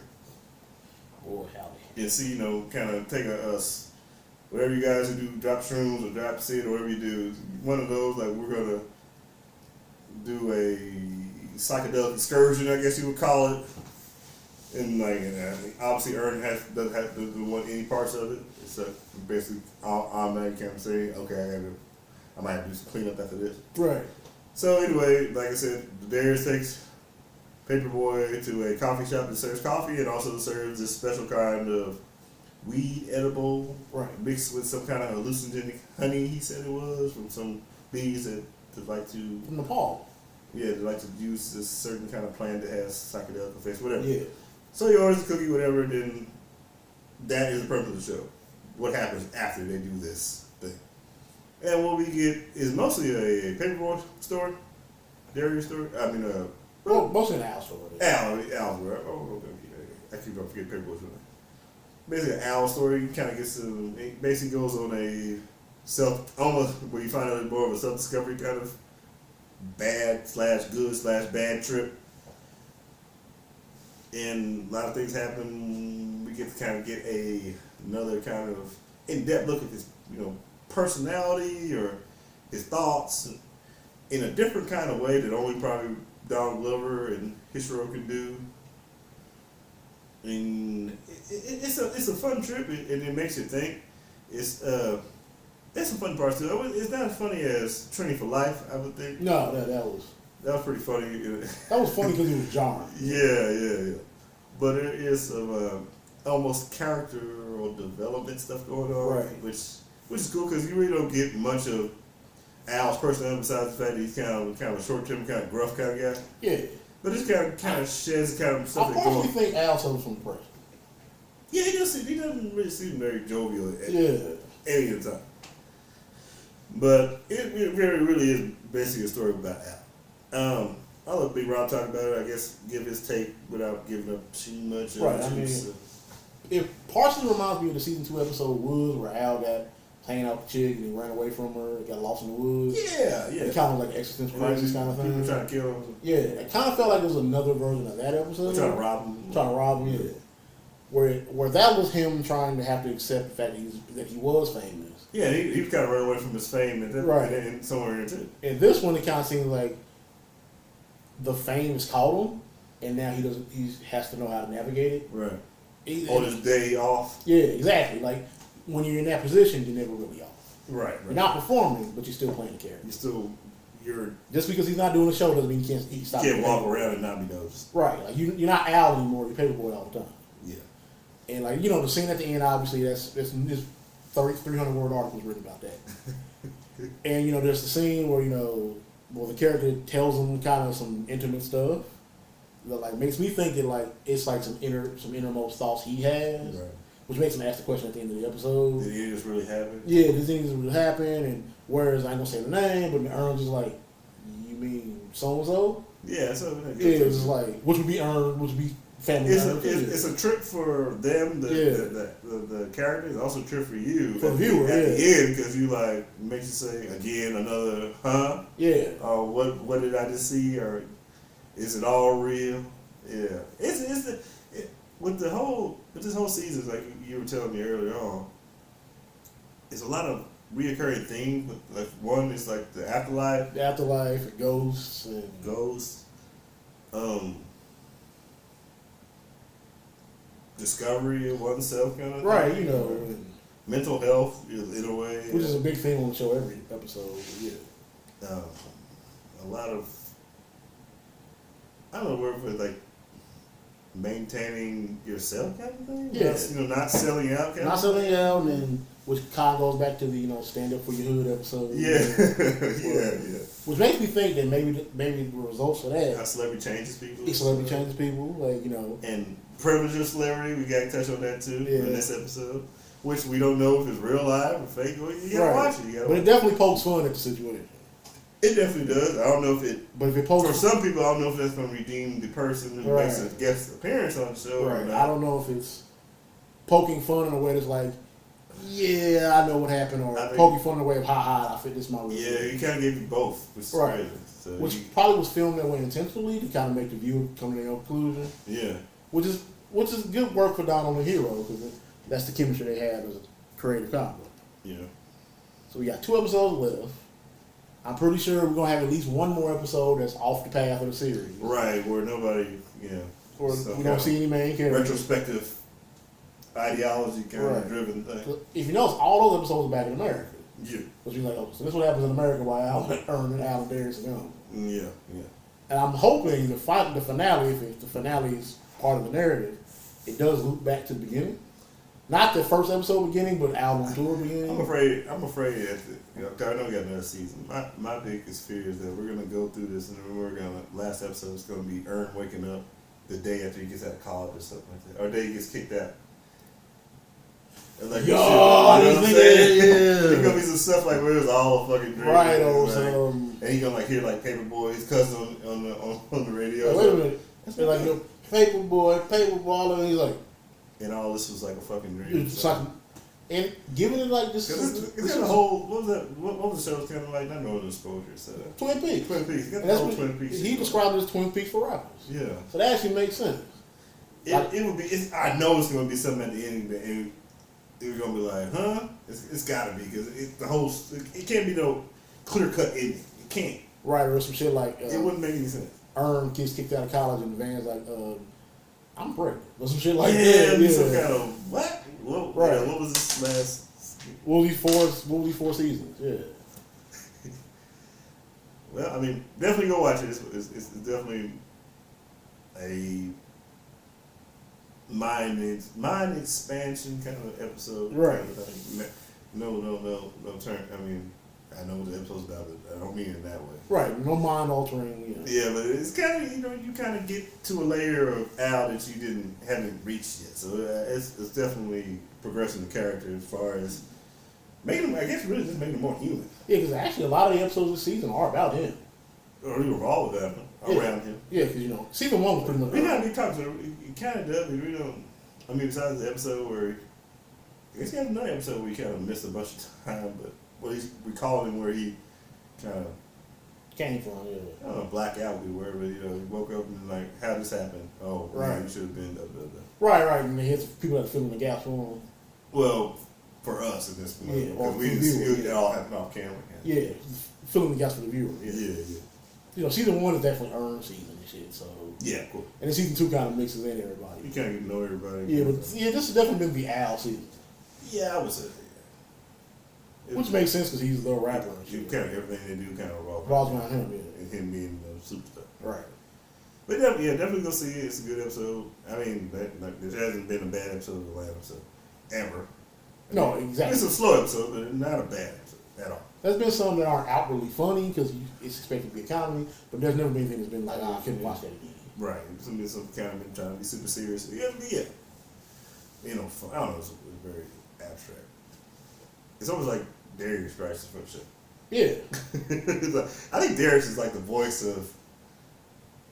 Boy, howdy. And see, kind of take whatever you guys who do drop shrooms or drop seed or whatever you do, one of those, like we're going to do a psychedelic excursion, I guess you would call it. And obviously Ern doesn't want any parts of it. So basically, I'm kind of saying, okay, I might have to do some cleanup after this. Right. So anyway, like I said, Darius takes Paperboy to a coffee shop that serves coffee and also serves this special kind of weed edible, right, mixed with some kind of hallucinogenic honey. He said it was from some bees that like to from Nepal. Yeah, they like to use this certain kind of plant that has psychedelic effects, whatever. Yeah. So he orders a cookie, whatever. Then that is the purpose of the show. What happens after they do this thing? And what we get is mostly a Paperboy story, Darius story. Well, mostly an Al story. Al's story. I keep on forgetting Paperboy's story. Basically, an Al story. You kind of gets some. It basically goes on a almost where you find out it's more of a self-discovery kind of bad/good/bad trip. And a lot of things happen. We get to kind of get another kind of in-depth look at his, personality or his thoughts in a different kind of way that only probably Donald Glover and Hishiro can do. And it's a fun trip, and it makes you think. There's some fun parts too. It's not as funny as Trinity for Life, I would think. No, that was pretty funny. That was funny because it was jarring. Yeah. But there is some almost character development stuff going on, right? Which is cool because you really don't get much of Al's personality besides the fact that he's kind of a short-term, kind of gruff kind of guy. Yeah. But this kind of sheds the kind of stuff. I honestly think Al suffers from depression. Yeah, he doesn't really seem very jovial at any of the time. But it really is basically a story about Al. I'll let Big Rob talk about it. I guess give his take without giving up too much. Right. It partially reminds me of the season 2 episode Woods, where Al got hanging out with the chick and he ran away from her, got lost in the woods. Yeah. It kind of like existential crisis kind of thing. People trying to kill him. Yeah, it kind of felt like it was another version of that episode. Trying to rob him. Yeah. Where that was him trying to have to accept the fact that he was famous. Yeah, he was kind of running away from his fame and somewhere in too. And this one, it kind of seems like the fame has caught him, and now he has to know how to navigate it. Right. On his day off. Yeah, exactly. Like when you're in that position, you're never really off. Right. You're not performing, but you're still playing the character. just because he's not doing the show doesn't mean he can't walk around and not be noticed. Right, like you're not Al anymore. You're Paperboy all the time. Yeah. And like the scene at the end, obviously that's 300-word articles written about that. And there's the scene where the character tells him kind of some intimate stuff that like makes me think that like it's like some innermost thoughts he has, right. Which makes him ask the question at the end of the episode. Did any of this really happen? Yeah, did any of this really happen? And whereas I ain't gonna say the name, but Ern's just like, you mean so and so? Yeah, so it's like which would be Ern, which would be family. It's a trip for them, the characters. It's also a trip for you, for the viewer, at the end, because you like makes you say again another yeah. Or what did I just see? Or is it all real? Yeah, with this whole season, like you were telling me earlier on, it's a lot of reoccurring themes. Like one is like the afterlife, and ghosts, discovery of oneself, kind of right? thing. Mental health in a way, which is a big thing on the show every episode. Yeah, a lot of I don't know where like maintaining yourself kind of thing. Yeah, not selling out. Not selling out, and which kind of goes back to the stand up for your hood episode. Yeah, yeah. Which makes me think that maybe the results of that. How celebrity changes people. Celebrity changes people, And privilege of celebrity, we got to touch on that too in this episode. Which we don't know if it's real life or fake. You gotta watch it. But it definitely pokes fun at the situation. It definitely does. I don't know if it. But if it pokes for some people, I don't know if that's going to redeem the person who makes a guest appearance on the show. Right. I don't know if it's poking fun in a way that's like, yeah, I know what happened, or poking fun in a way of, ha, I fit this my way. Yeah, he kind of gave you both, which is crazy. So which probably was filmed that way intentionally to kind of make the viewer come to their own conclusion. Yeah. Which is good work for Donald and Hero, because that's the chemistry they had as a creative comic book. Yeah. So we got 2 episodes left. I'm pretty sure we're gonna have at least one more episode that's off the path of the series. Right, where nobody, or we don't see any main characters. Retrospective ideology kind of driven thing. If you notice, all those episodes are back in America. Yeah. Which you're like, so this is what happens in America while Al and Alan Darius are gone. Yeah. And I'm hoping the finale, if the finale is part of the narrative, it does loop back to the beginning. Not the first episode beginning, but album tour beginning. I'm afraid I know we got another season. My biggest fear is that we're gonna go through this, and then last episode is gonna be Ern waking up the day after he gets out of college or something like that, or the day he gets kicked out. And like, There's gonna be some stuff like where it's all a fucking dream, right? And he gonna hear like Paperboy, his cousin on the radio. Wait a minute, it's been like Paperboy, and he's like. And all this was like a fucking dream. And giving it like this. It's got a whole. What was that? What was the show? Kind of like not Northern Exposure. Twin Peaks. Got the whole Twin Peaks. He described it as Twin Peaks for rappers. Yeah. So that actually makes sense. It would be. I know it's going to be something at the end, and it's going to be like, huh? It's got to be because it can't be no clear cut ending. It can't. Right, or some shit like. It wouldn't make any sense. Ern gets kicked out of college, and the van's like, I'm pregnant. Or some shit like that. Yeah, some kind of what? Right. What was this last? What were these 4 seasons? Yeah. Well, I mean, definitely go watch it. It's definitely a mind expansion kind of episode. Right. Kind of thing. No turn. I mean, I know what the episode's about, but I don't mean it that way. Right, no mind altering. Yeah, but it's kind of you kind of get to a layer of Al that you haven't reached yet. So it's definitely progressing the character as far as making him. I guess really just making him more human. Yeah, because actually a lot of the episodes this season are about him. Or we revolve around him. Yeah, because season 1 was pretty much. We talked to. It kind of does. We don't. I mean, besides the episode where I guess he had another episode where he kind of missed a bunch of time, but. Well, we called him where he kind of came from. Yeah. I don't know, black out wherever. He woke up and like, how this happened? Oh, right. Man, you should have been. Right. And he has people that fill in the gaps for him. Well, for us at this point, because we didn't see it all happen off camera. Yeah, filling the gaps for the viewer. Yeah. Season 1 is definitely Ern season and shit. So yeah, cool. And then season 2 kind of mixes in everybody. You kind of get to know everybody. Yeah, but this has definitely been the Al season. Yeah, I would say. Which makes sense because he's the rapper. And shit. Kind of everything they do kind of revolves around him, yeah. And him being the superstar. Right. But definitely go see it. It's a good episode. I mean, there hasn't been a bad episode of Atlanta, so ever. No, exactly. It's a slow episode, but not a bad episode at all. There's been some that aren't outwardly funny because it's expected to be a comedy, but there's never been anything that's been like, I couldn't watch that again. Right. Some kind of been trying to be super serious. Yeah. You know, I don't know. It's very abstract. It's almost like Darius Price's first show. Yeah. I think Darius is like the voice of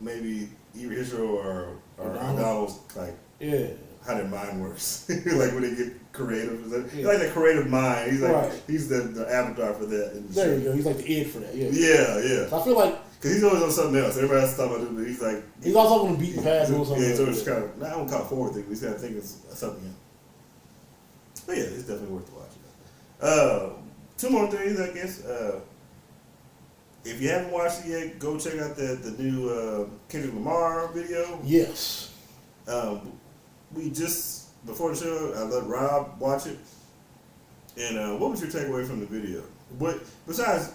maybe either Israel or Donald's, like, how their mind works. Like when they get creative. He's like the creative mind. He's like he's the avatar for that. There you go. He's like the id for that. Yeah. Yeah. So I feel like because he's always on something else. Everybody else talking about it, but he's also on the beaten path doing something. Yeah, he's always kind of, I don't call it forward thing, but he's got to think of something else. But yeah, it's definitely worth watching. Two more things, I guess. If you haven't watched it yet, go check out the new Kendrick Lamar video. Yes. We just, before the show, I let Rob watch it. And what was your takeaway from the video? Besides,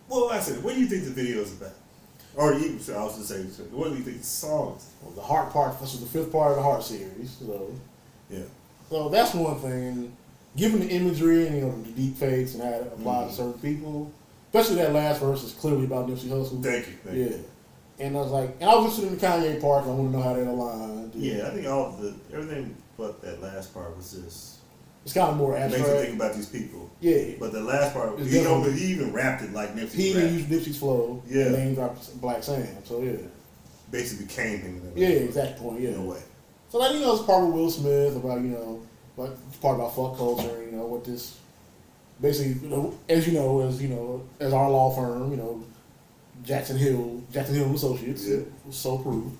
well, I said, what do you think the video is about? Or I was going to say, what do you think the song is? Well, the Heart part, this is the 5th part of the Heart series. So, yeah. So that's one thing. Given the imagery and the deep fakes and how it applies to certain people, especially that last verse is clearly about Nipsey Hussle. Thank you. And I was like, and I was listening to the Kanye part, and I want to know how that aligned. Yeah, I think everything but that last part was just. It's kind of more abstract. Makes you think about these people. Yeah. But the last part, he even rapped it like Nipsey. He even used Nipsey's flow. Yeah. And then he dropped Black Sam. So yeah. Basically became him. Exact point. Yeah. In a way. So like it's part with Will Smith about like it's part about fuck culture. What this basically as our law firm Jackson Hill and Associates so proved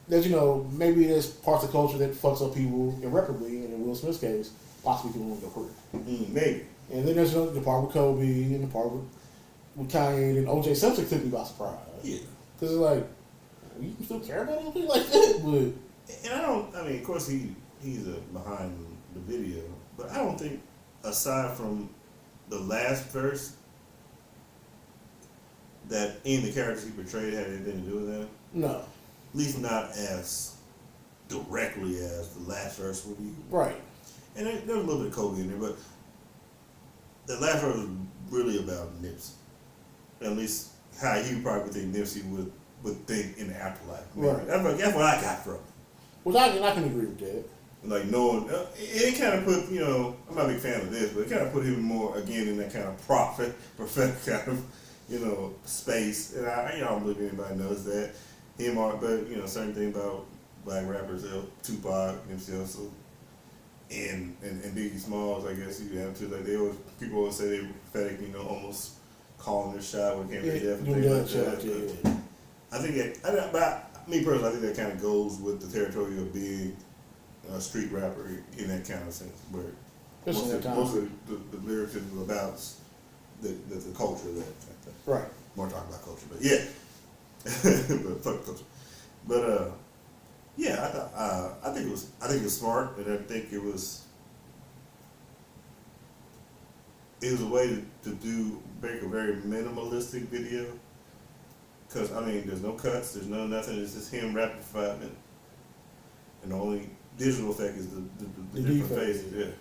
that maybe there's parts of culture that fucks up people irreparably, and in Will Smith's case, possibly people won't go career. Maybe. And then there's the part with Kobe and the part with Kanye and O.J. Simpson took me by surprise. Yeah. Because it's like, you can still care about anything like that, but. And of course he's behind the video, but I don't think aside from the last verse that any of the characters he portrayed had anything to do with them. No. At least not as directly as the last verse would be. Right. And there's a little bit of Kobe in there, but the last verse was really about Nipsey. At least how he probably would think Nipsey would think in the afterlife. Right. That's what I got from it. Which I can agree with that. Like knowing, it kind of put, I'm not a big fan of this, but it kind of put him more, again, in that kind of prophetic kind of, space. And I don't believe anybody knows that. But, certain thing about black rappers, Tupac, Nipsey Hussle, and Biggie Smalls, I guess you have to, like people always say they were prophetic, almost calling their shot when it came to death and things like that. I think me personally, I think that kind of goes with the territory of being a street rapper in that kind of sense, where most of the lyrics is about the culture of that. Right. More talking about culture, but yeah. But fuck culture. But I think it was smart, and I think it was a way to make a very minimalistic video. Because, there's no cuts, there's no nothing, it's just him rapping for 5 minutes. And the only digital effect is the different phases, yeah.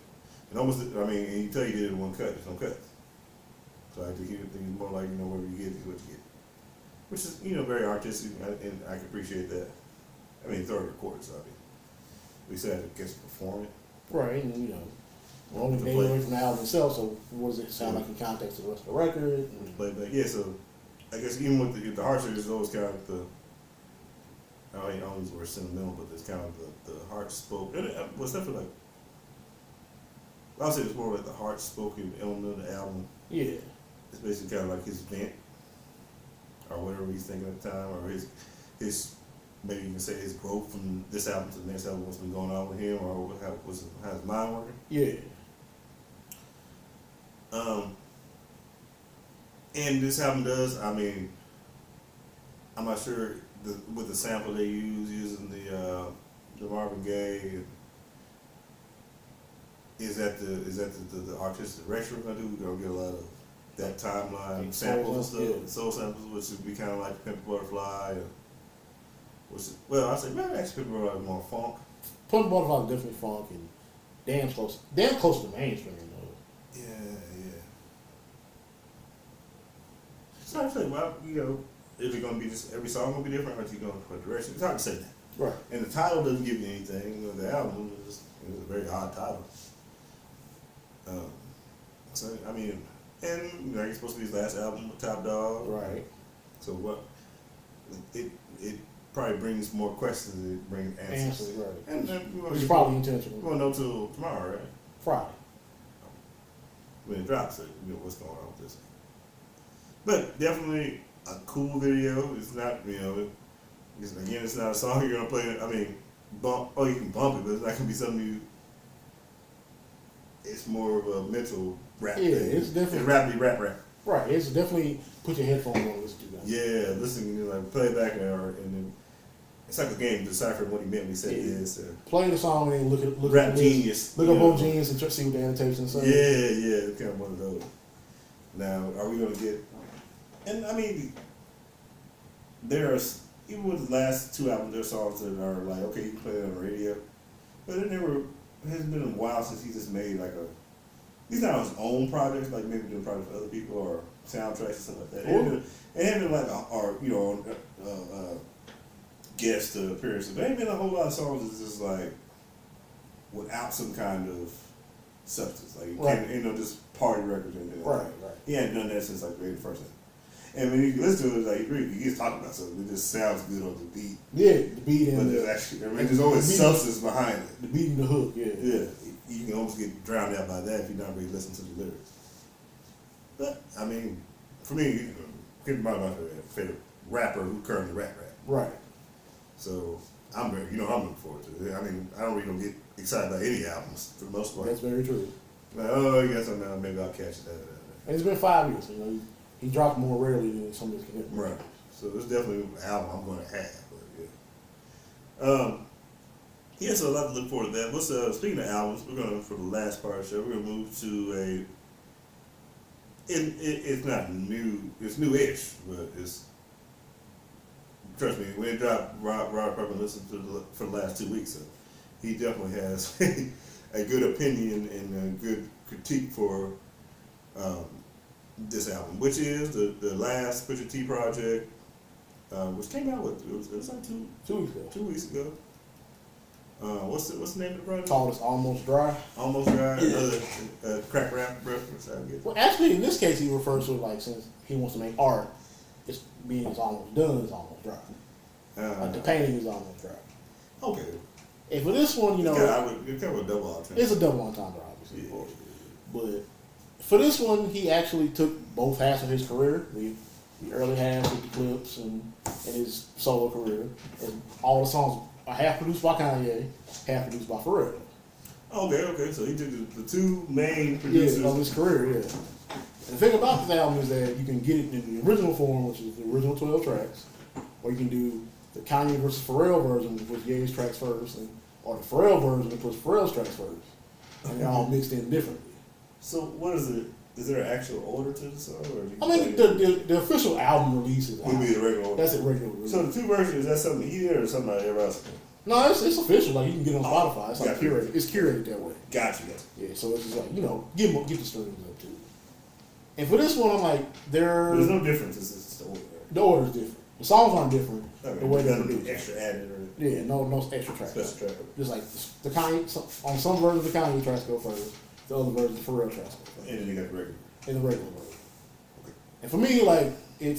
And almost, and you tell you did it in one cut, there's no cuts. So I think it's more like, whatever you get is what you get. Which is, very artistic, and I can appreciate that. It's already recorded, so we still have to perform it. Right, and we're only day away from the album itself, so what does it sound like in context of the rest of the record? Playback, yeah, so I guess even with the heart series, is always kind of the, I don't use the word sentimental, but it's kind of the heart spoken. What's that for like? I would say it's more like the heart spoken element of the album. Yeah. It's basically kind of like his vent, or whatever he's thinking at the time, or his maybe you can say his growth from this album to the next album, what's been going on with him, or how his mind working. Yeah. And this album does, I'm not sure with the sample they using the Marvin Gaye Is that the artistic direction we're gonna do? We're gonna get a lot of that timeline Like samples soul, and yeah. stuff, soul samples, which would be kind of like Pimp a Butterfly. Well, I say maybe actually Pimp a Butterfly is more funk. Pimp a Butterfly is definitely funk and damn close to the mainstream though. Yeah. So I say, well, is it gonna be just every song gonna be different, or is it gonna put direction? It's hard to say that. Right. And the title doesn't give you anything. The album is a very odd title. So I mean, and it's supposed to be his last album with Top Dog. Right. So what? It probably brings more questions than it brings answers. Right. And then Which is probably intentional. We won't know till tomorrow, right? Friday. When it drops, so what's going on with this. But definitely a cool video. It's not, it's not a song you're gonna play. I mean, you can bump it, but it's not gonna be something you. It's more of a mental rap thing. It's definitely rap. Right. It's definitely put your headphones on and listen to that. Yeah, listening, like play it back and then it's like a game deciphering what he meant when he said this. Play the song and then look Rap up Genius. Look up both Genius and see what the annotations say. Yeah, it's kind of one of those. Now, are we gonna get? And I mean, there's even with the last two albums, there's songs that are like, okay, you can play it on the radio, but it hasn't been a while since he just made like he's not on his own projects, like maybe doing projects for other people or soundtracks and stuff like that. It hasn't been like guest appearances, but it ain't been a whole lot of songs that's just like without some kind of substance, like ain't no just party records or anything. Right. He hadn't done that since like the first thing. And when you listen to it, it's like he's talking about something. It just sounds good on the beat. Yeah, the beat and but there's actually there's always substance behind it. The beat and the hook, yeah. Yeah, you can almost get drowned out by that if you're not really listening to the lyrics. But I mean, for me, Kendrick Lamar's my favorite rapper who currently rap. Right. So I'm very, I'm looking forward to it. I mean, I don't really get excited about any albums for the most part. That's very true. Like, oh, you got something now, maybe I'll catch it. And it's been 5 years. He drops more rarely than some of his commitments. Right. So it's definitely an album I'm going to have. But yeah. So a lot to look forward to that. Speaking of albums, we're going to, for the last part of the show, we're going to move to it's not new, it's new-ish, but it's, trust me, when it dropped, Robert Parkman listened to for the last 2 weeks, so he definitely has a good opinion and a good critique for this album, which is the last Pusha T project, which came out it was like 2 weeks ago. What's the name of the project? Called It's Almost Dry. Almost Dry. Another crack rap reference, I guess. Well, actually, in this case, he refers to it like since he wants to make art, it's being almost done is almost dry. Like the painting is almost dry. Okay. And for this one, it's kind of a double entendre. It's a double entendre, obviously. Yeah. But for this one, he actually took both halves of his career, the early half with the clips and his solo career, and all the songs are half produced by Kanye, half produced by Pharrell. Okay. So he took the two main producers of his career, yeah. And the thing about this album is that you can get it in the original form, which is the original 12 tracks, or you can do the Kanye versus Pharrell version, which Ye's tracks first, or the Pharrell version, which puts Pharrell's tracks first, and they're all mixed in differently. So what is it? Is there an actual order to the song? Or I mean, the official album release is would be the regular order. That's a regular release. So the two versions, is that something he did or somebody else did? No, it's official. Like you can get it on Spotify. It's like curated. It's curated that way. Gotcha. Yeah, so it's just like get the streams up too. And for this one, I'm like there's no difference. It's just the order. The order is different. The songs aren't different. Okay, the way they're do produced. extra added or yeah, no extra tracks. Special track. Just like the Kanye on some versions of the Kanye tracks go first. The other versions of the Pharrell tracks go first. And then you got the regular. In the regular version. Okay. And for me, like it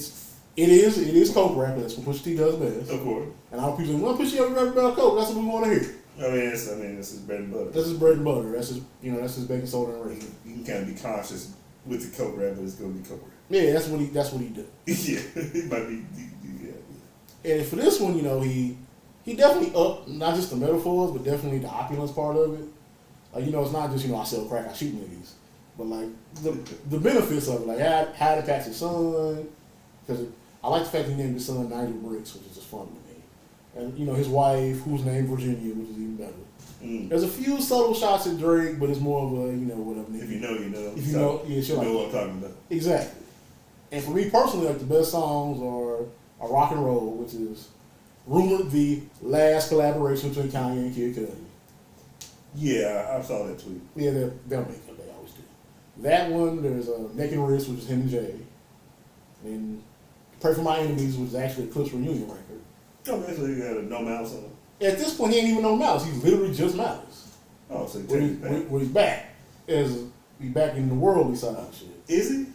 is coke rap. That's what Pusha T does best. Of course. And a lot of people say, well, Pusha T ever rap about coke. That's what we want to hear. I mean, this is bread and butter. That's his bread and butter. That's his baking soda and raisin. You can kind of be conscious with the coke rap, but it's going to be coke rap. Yeah, that's what he does. Yeah, it might be. Yeah. And for this one, he definitely upped not just the metaphors, but definitely the opulence part of it. Like it's not just I sell crack, I shoot niggas, but like the benefits of it, like how to pass his son, because I like the fact he named his son Nigel Bricks, which is just fun to me. And his wife, who's named Virginia, which is even better. There's a few subtle shots at Drake, but it's more of a, whatever. If you know, you know. If you know, yeah, you know what I'm talking about. Exactly. And for me personally, like the best songs are Rock and Roll, which is rumored the last collaboration between Kanye and Kid Cudi. Yeah, I saw that tweet. Yeah, they'll make it. They always do. That one, there's Neck and Wrist, which is him and Jay. And Pray for My Enemies, which is actually a Clips reunion record. Okay, so you got a No Malice on it? At this point, he ain't even no Malice. He's literally just Malice. Oh, so he's back. He's back in the worldly side of shit. Is he?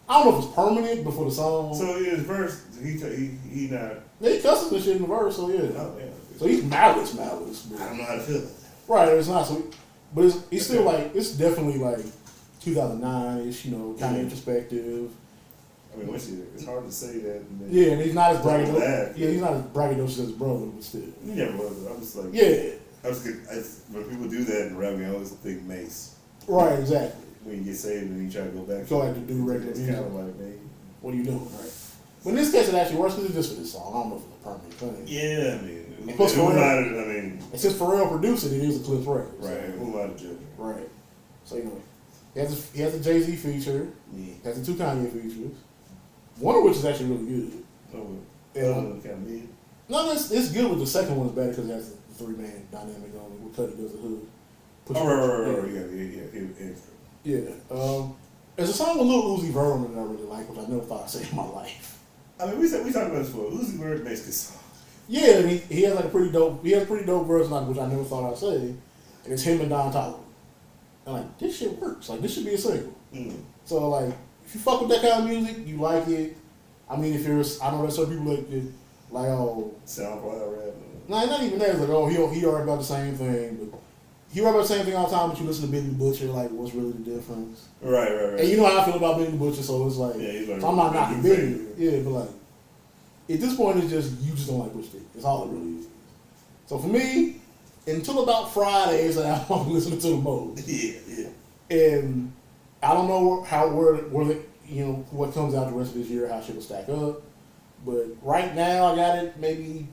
I don't know if it's permanent before the song. So in his verse, he not. Yeah, he cusses and shit in the verse, so yeah. Oh, yeah. So he's Malice. But I don't know how to feel it. Right, it's not so, but it's still like it's definitely like 2009ish, kind of introspective. I mean, it's hard to say that. Yeah, and he's not as braggadocious. Yeah, he's not as braggadocious as his brother, but still. He never was. I was like, when people do that in rap, I always think Mace. Right, exactly. When you get saved and you try to go back. Go back to do regular music. It's kind of like, man, what are you doing? Right. But in this case, it actually works because it's just for this song. I don't know if it's a permanent thing. Yeah, I mean, and plus and since Pharrell produced it, it is a Clips record. Right. Who am I to judge? Right. So he has a Jay-Z feature. Yeah. He has the 2 Kanye features. One of which is actually really good. Kind of mid. No, it's good, but the second one is better because it has the 3-man dynamic on it. With Cudi does the hood. Yeah. There's a song with Lil Uzi Vert on it that I really like, which I never thought I'd say in my life. I mean, we talked about this before. Uzi Vert makes good songs. Yeah, and he has like a pretty dope verse on it, which I never thought I'd say. And it's him and Don Toliver. And like, this shit works. Like, this should be a single. So like, if you fuck with that kind of music, you like it. I mean, I know there's some people like SoundCloud rap. No, not even that. It's like, he already about the same thing, but he write about the same thing all the time. But you listen to Benny the Butcher, like, what's really the difference? Right. And you know how I feel about Benny the Butcher, so it's like, so I'm not knocking Benny. Yeah, but like, at this point, it's just you just don't like Bush Dick. That's all it really is. So for me, until about Fridays, I'm listening to the most. Yeah. And I don't know what comes out the rest of this year, how shit will stack up. But right now, I got it maybe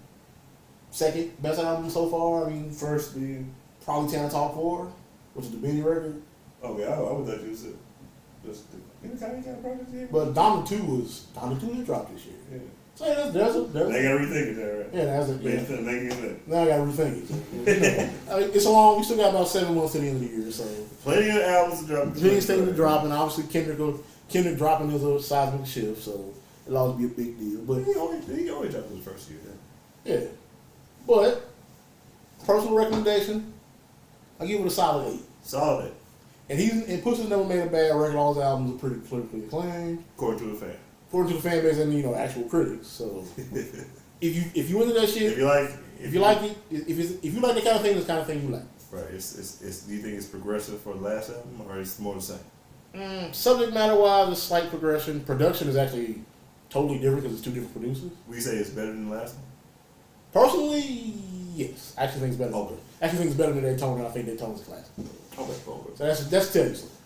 second best album so far. I mean, first being probably Tana Talk 4, which is the Benny record. Okay, I would thought you said just any kind of project here. But Donna 2 did drop this year. Yeah. So yeah, there's a. They gotta rethink it, there, right? Yeah, that's it. Yeah. Now I gotta rethink it. I mean, it's a long. We still got about 7 months to the end of the year, so plenty of albums to drop. Plenty of things to drop, and obviously Kendrick dropping is a seismic shift, so it'll always be a big deal. But he only dropped his first year. Yeah, but personal recommendation, I give it a solid 8. Solid. And Pusha's never made a bad record. All his albums are pretty critically acclaimed, according to the fan base and actual critics. So if you into that shit, if you like it, if you like the kind of thing, this kind of thing you like. Right. It's. Do you think it's progressive for the last album, or it's more the same? Subject matter wise, a slight progression. Production is actually totally different because it's 2 different producers. We say it's better than the last one. Personally, yes. I actually think it's better. Okay. I actually think it's better than Daytona, and I think Daytona's classic. Okay. So that's telling you something.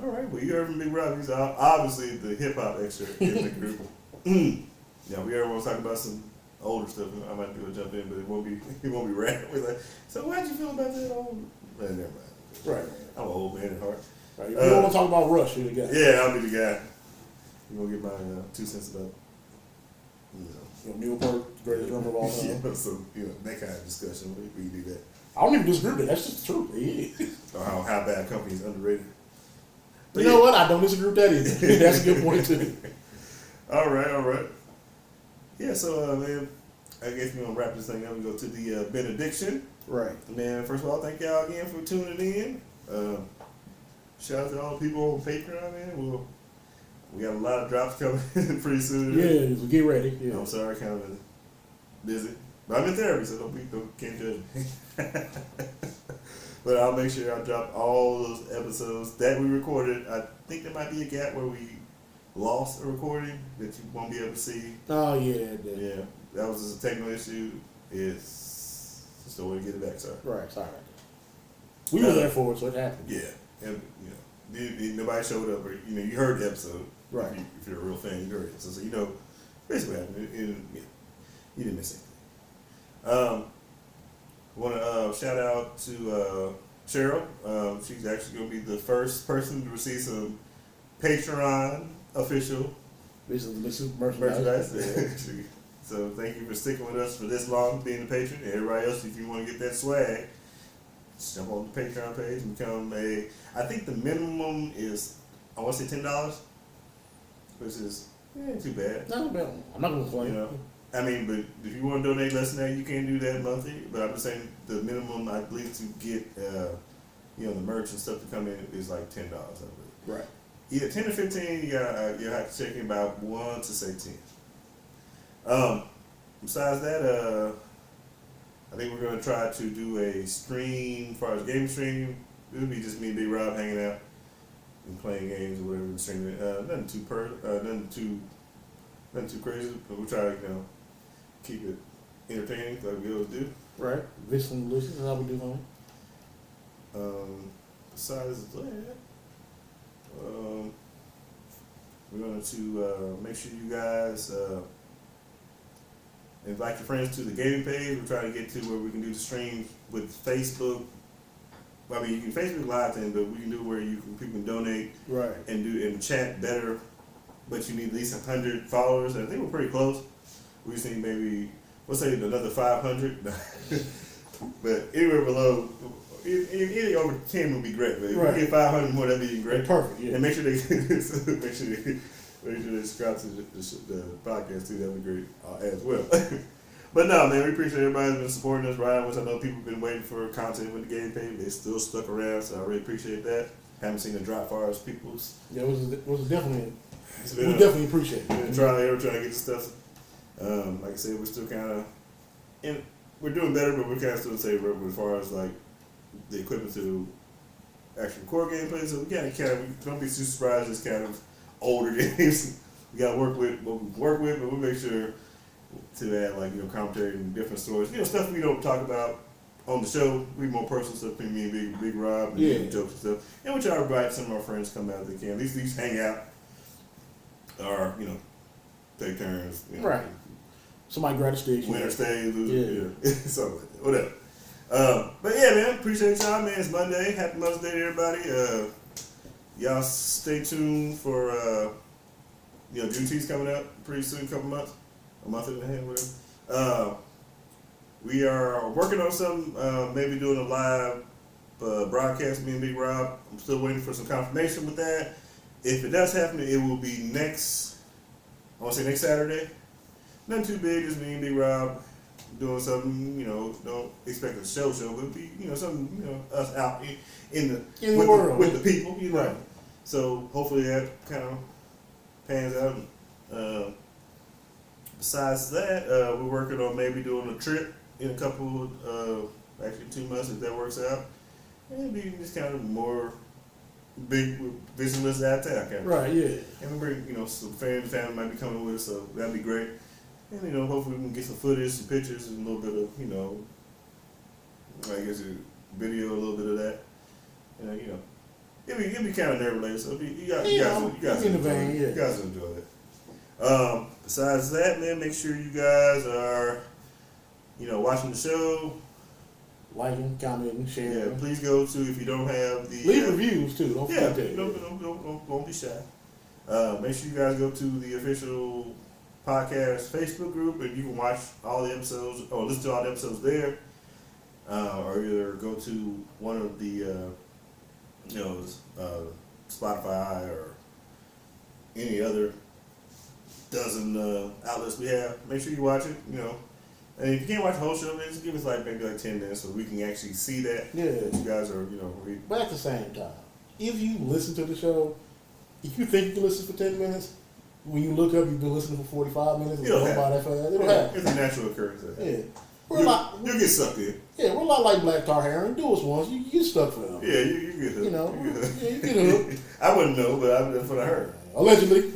All right. Well, you heard from Big Rob. He's obviously the hip hop expert in the group. Yeah, we ever want to talk about some older stuff. I might be able to jump in, but it won't be rap. We're like, so how'd you feel about that old? Never mind. Right. I'm an old man at heart. Right. If you don't want to talk about Rush, you're the guy. Yeah, I'll be the guy. You gonna get my 2 cents about Neil Peart, greatest drummer of all time. Yeah, so that kind of discussion. We do that. I don't even disagree with that. That's just the truth. Yeah. Or how bad a company is underrated. But you know what? I don't disagree with that either. That's a good point too. All right. Yeah, so man, I guess we're gonna wrap this thing up and go to the benediction. Right. Man, first of all, thank y'all again for tuning in. Shout out to all the people on Patreon, man. We got a lot of drops coming pretty soon. Yeah, so get ready. Yeah. I'm sorry, kind of busy. But I'm in therapy, so can't judge me. But I'll make sure I drop all those episodes that we recorded. I think there might be a gap where we lost a recording that you won't be able to see. Oh, yeah. Yeah, that was just a technical issue. It's just a way to get it back, sorry. Right, sorry. We were there for it, so it happened. Yeah, and nobody showed up, or you heard the episode. Right. If you're a real fan, you heard it. So basically what happened. You didn't miss anything. want to shout out to Cheryl. She's actually going to be the first person to receive some Patreon official merchandise. So thank you for sticking with us for this long, being a patron. And everybody else, if you want to get that swag, just jump on the Patreon page and become I think the minimum is, I want to say $10, which is ain't too bad. Not bad. I'm not going to complain. You know, I mean, but if you want to donate less than that, you can do that monthly. But I'm just saying the minimum, I believe, to get the merch and stuff to come in is like $10, I believe. Right. Either 10 or 15, you have to check in about 1 to say 10. Besides that, I think we're gonna try to do a stream, as far as game stream. It'll be just me and Big Rob hanging out and playing games or whatever and streaming. Nothing too crazy, but we'll try to keep it entertaining like we always do. Right. This and delicious is how we do home. Besides that, we're going to make sure you guys invite your friends to the gaming page. We're trying to get to where we can do the streams with Facebook. I mean, you can Facebook Live thing, but we can do where people can donate, right, and chat better. But you need at least 100 followers. And I think we're pretty close. We just need maybe, let's say another 500. But anywhere below, anything over 10 would be great. But if we get 500 more, that'd be great. Perfect. Yeah. And make sure they subscribe to the podcast too. That'd be great as well. But no, man, we appreciate everybody who's been supporting us, right? Which I know people have been waiting for content with the game page. They still stuck around, so I really appreciate that. Haven't seen the drop far as people's. Yeah, it was definitely. We definitely appreciate it. We're trying to get the stuff. Like I said, we're still kind of, and we're doing better, but we're kind of still the same as far as like the equipment to actually record gameplay. So we don't be too surprised. It's kind of older games. We got to work with what we work with, but we'll make sure to add like commentary and different stories. Stuff we don't talk about on the show. We more personal stuff between me and Big Rob and jokes and stuff. And we try to invite some of our friends to come out if they can. At least hang out. Or, take turns. Right. Somebody grab a stick. Winner stays, loser. Yeah. Something like that. Whatever. But yeah, man, appreciate y'all, man. It's Monday. Happy Mother's Day to everybody. Y'all stay tuned for, Juneteenth's coming up pretty soon, a couple months. A month and a half, whatever. We are working on something, maybe doing a live broadcast, me and Big Rob. I'm still waiting for some confirmation with that. If it does happen, it will be next Saturday. Nothing too big, just me and Big Rob doing something, don't expect a show, but it'll be, something, us out in the world with the people, Right. So hopefully that kind of pans out. Besides that, we're working on maybe doing a trip in a couple, actually 2 months if that works out. And it'll be just kind of more big business out there, kind of. Right, yeah. And we bring, some family might be coming with us, so that'd be great. And, hopefully we can get some footage, some pictures, and a little bit of, I guess a video, a little bit of that. And, it'll be kind of nerve related, so you guys enjoy it. Besides that, man, make sure you guys are, watching the show. Liking, commenting, sharing. Yeah, please go to, if you don't have the... Leave reviews, too. Don't forget that. Don't be shy. Make sure you guys go to the official podcast Facebook group, and you can watch all the episodes, or listen to all the episodes there. Or either go to one of the, Spotify or any other dozen outlets we have. Make sure you watch it, And if you can't watch the whole show, man, just give us maybe 10 minutes so we can actually see that. Yeah. You guys are, But at the same time, if you listen to the show, if you think you can listen for 10 minutes, when you look up, you've been listening for 45 minutes. It'll happen. It'll happen. It's a natural occurrence. Yeah. You'll get sucked in. Yeah, we're a lot like Black Tar Heron. Do us once, you get stuck for them. Yeah, you get hooked. You get hooked. I wouldn't know, but that's what I heard. Allegedly.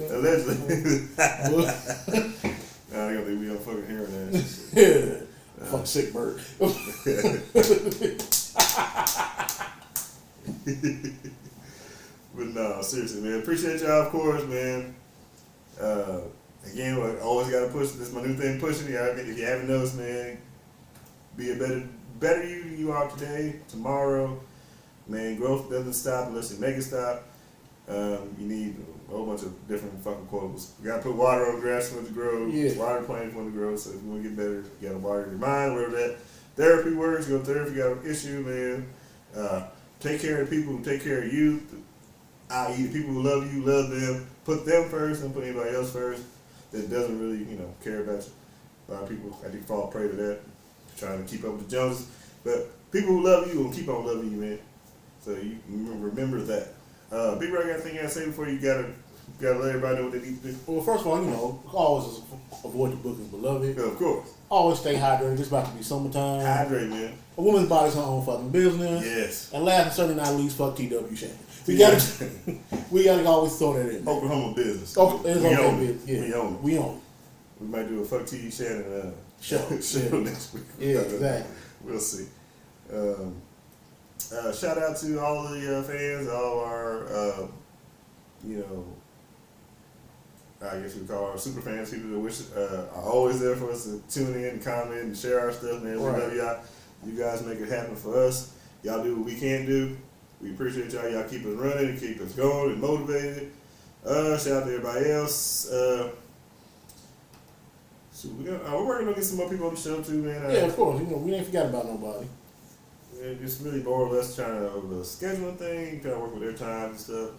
I don't think we don't fucking hearing that. Yeah. Fuck sick bird. But no, seriously, man. Appreciate y'all, of course, man. Again, I always got to push. This is my new thing, pushing. If you haven't noticed, man, be a better better you than you are today, tomorrow. Man, growth doesn't stop unless you make it stop. You need a whole bunch of different fucking quotes. You gotta put water on grass when it grows, water plants when it grows. So if you wanna get better, you gotta water your mind, wherever that therapy works. Go to therapy, you got an issue, man. Take care of the people who take care of you, i.e. the people who love you, love them. Put them first, don't put anybody else first that doesn't really, care about you. A lot of people, I think, fall prey to that, trying to keep up with the Joneses. But people who love you will keep on loving you, man. So you remember that. Big Rock, got anything you gotta say before you gotta let everybody know what they need to do? Well, first of all, always avoid the book is beloved. Yeah, of course. Always stay hydrated. It's about to be summertime. Hydrate, man. A woman's body's her own fucking business. Yes. And last and certainly not least, fuck T.W. Shannon. We gotta always throw that in. Oklahoma business. Oh, we own it. Yeah. We own it. We own it. We might do a fuck T. Shannon show next week. Yeah, exactly. We'll see. Shout out to all the fans, all our, I guess we call our super fans, people that are always there for us to tune in and comment and share our stuff, man. We love y'all. You guys make it happen for us. Y'all do what we can do. We appreciate y'all. Y'all keep us running and keep us going and motivated. Shout out to everybody else. We're working on getting some more people on the show too, man. Yeah, of course. We ain't forgot about nobody. It's really more or less trying to over the scheduling thing, trying to work with their time and stuff.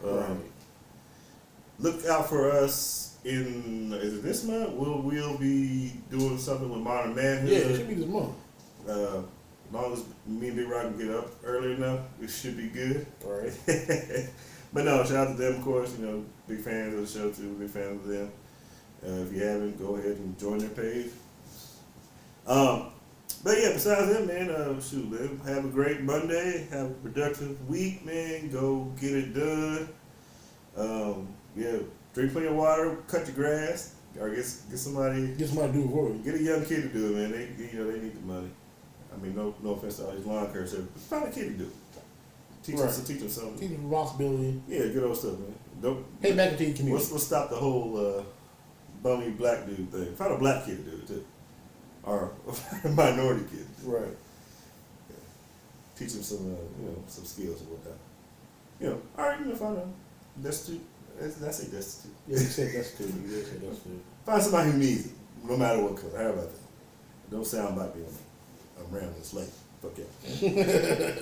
Look out for us is it this month? We'll be doing something with Modern Manhood. Yeah, it should be this month. As long as me and Big Rock can get up early enough, it should be good. All right. But no, shout out to them, of course. Big fans of the show too. Big fans of them. If you haven't, go ahead and join their page. But yeah, besides that, man, man, have a great Monday. Have a productive week, man. Go get it done. Drink plenty of water. Cut your grass, or get somebody. Get somebody to do it for you. Get a young kid to do it, man. They need the money. I mean, no offense to all these lawn cares. Find a kid to do it. Teach them something. Teach them responsibility. Yeah, good old stuff, man. Don't pay back into your community. Let's stop the whole bummy black dude thing. Find a black kid to do it too. Or a minority kid. Right. Yeah. Teach them some skills and whatnot. All right, find a destitute. I say destitute. Yeah, you said destitute. You did say destitute. Find somebody who needs it, no matter what color. How about that? Don't sound like me. I'm rambling slate. Fuck yeah.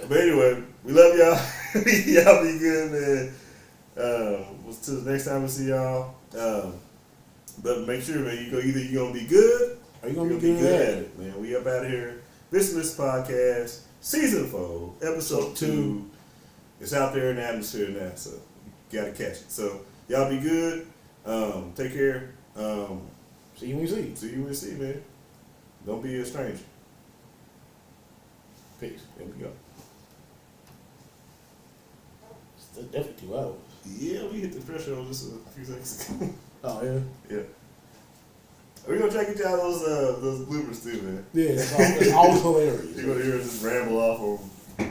But anyway, we love y'all. Y'all be good, man. Till the next time we see y'all. But make sure, man, you're gonna be good. Are you gonna be good at it, man? We up out of here. Misogynist Podcast, Season 4, Episode 2. It's out there in the atmosphere now, so you gotta catch it. So y'all be good. Take care. See you when you see. See you when you see, man. Don't be a stranger. Peace. There we go. It's definitely 2 hours. Yeah, we hit the threshold just a few seconds ago. Oh yeah. Yeah. We're gonna try to get y'all those bloopers too, man. Yeah, it's always hilarious. You're gonna hear us just ramble off on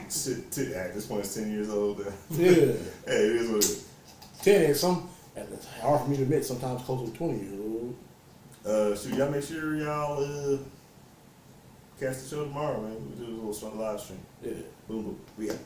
shit. At this point, it's 10 years old. Yeah. Hey, it is what it is. 10 and it's hard for me to admit, sometimes closer to 20 years old. Shoot, y'all make sure y'all catch the show tomorrow, man. We'll do a little live stream. Yeah. Boom, boom. We out.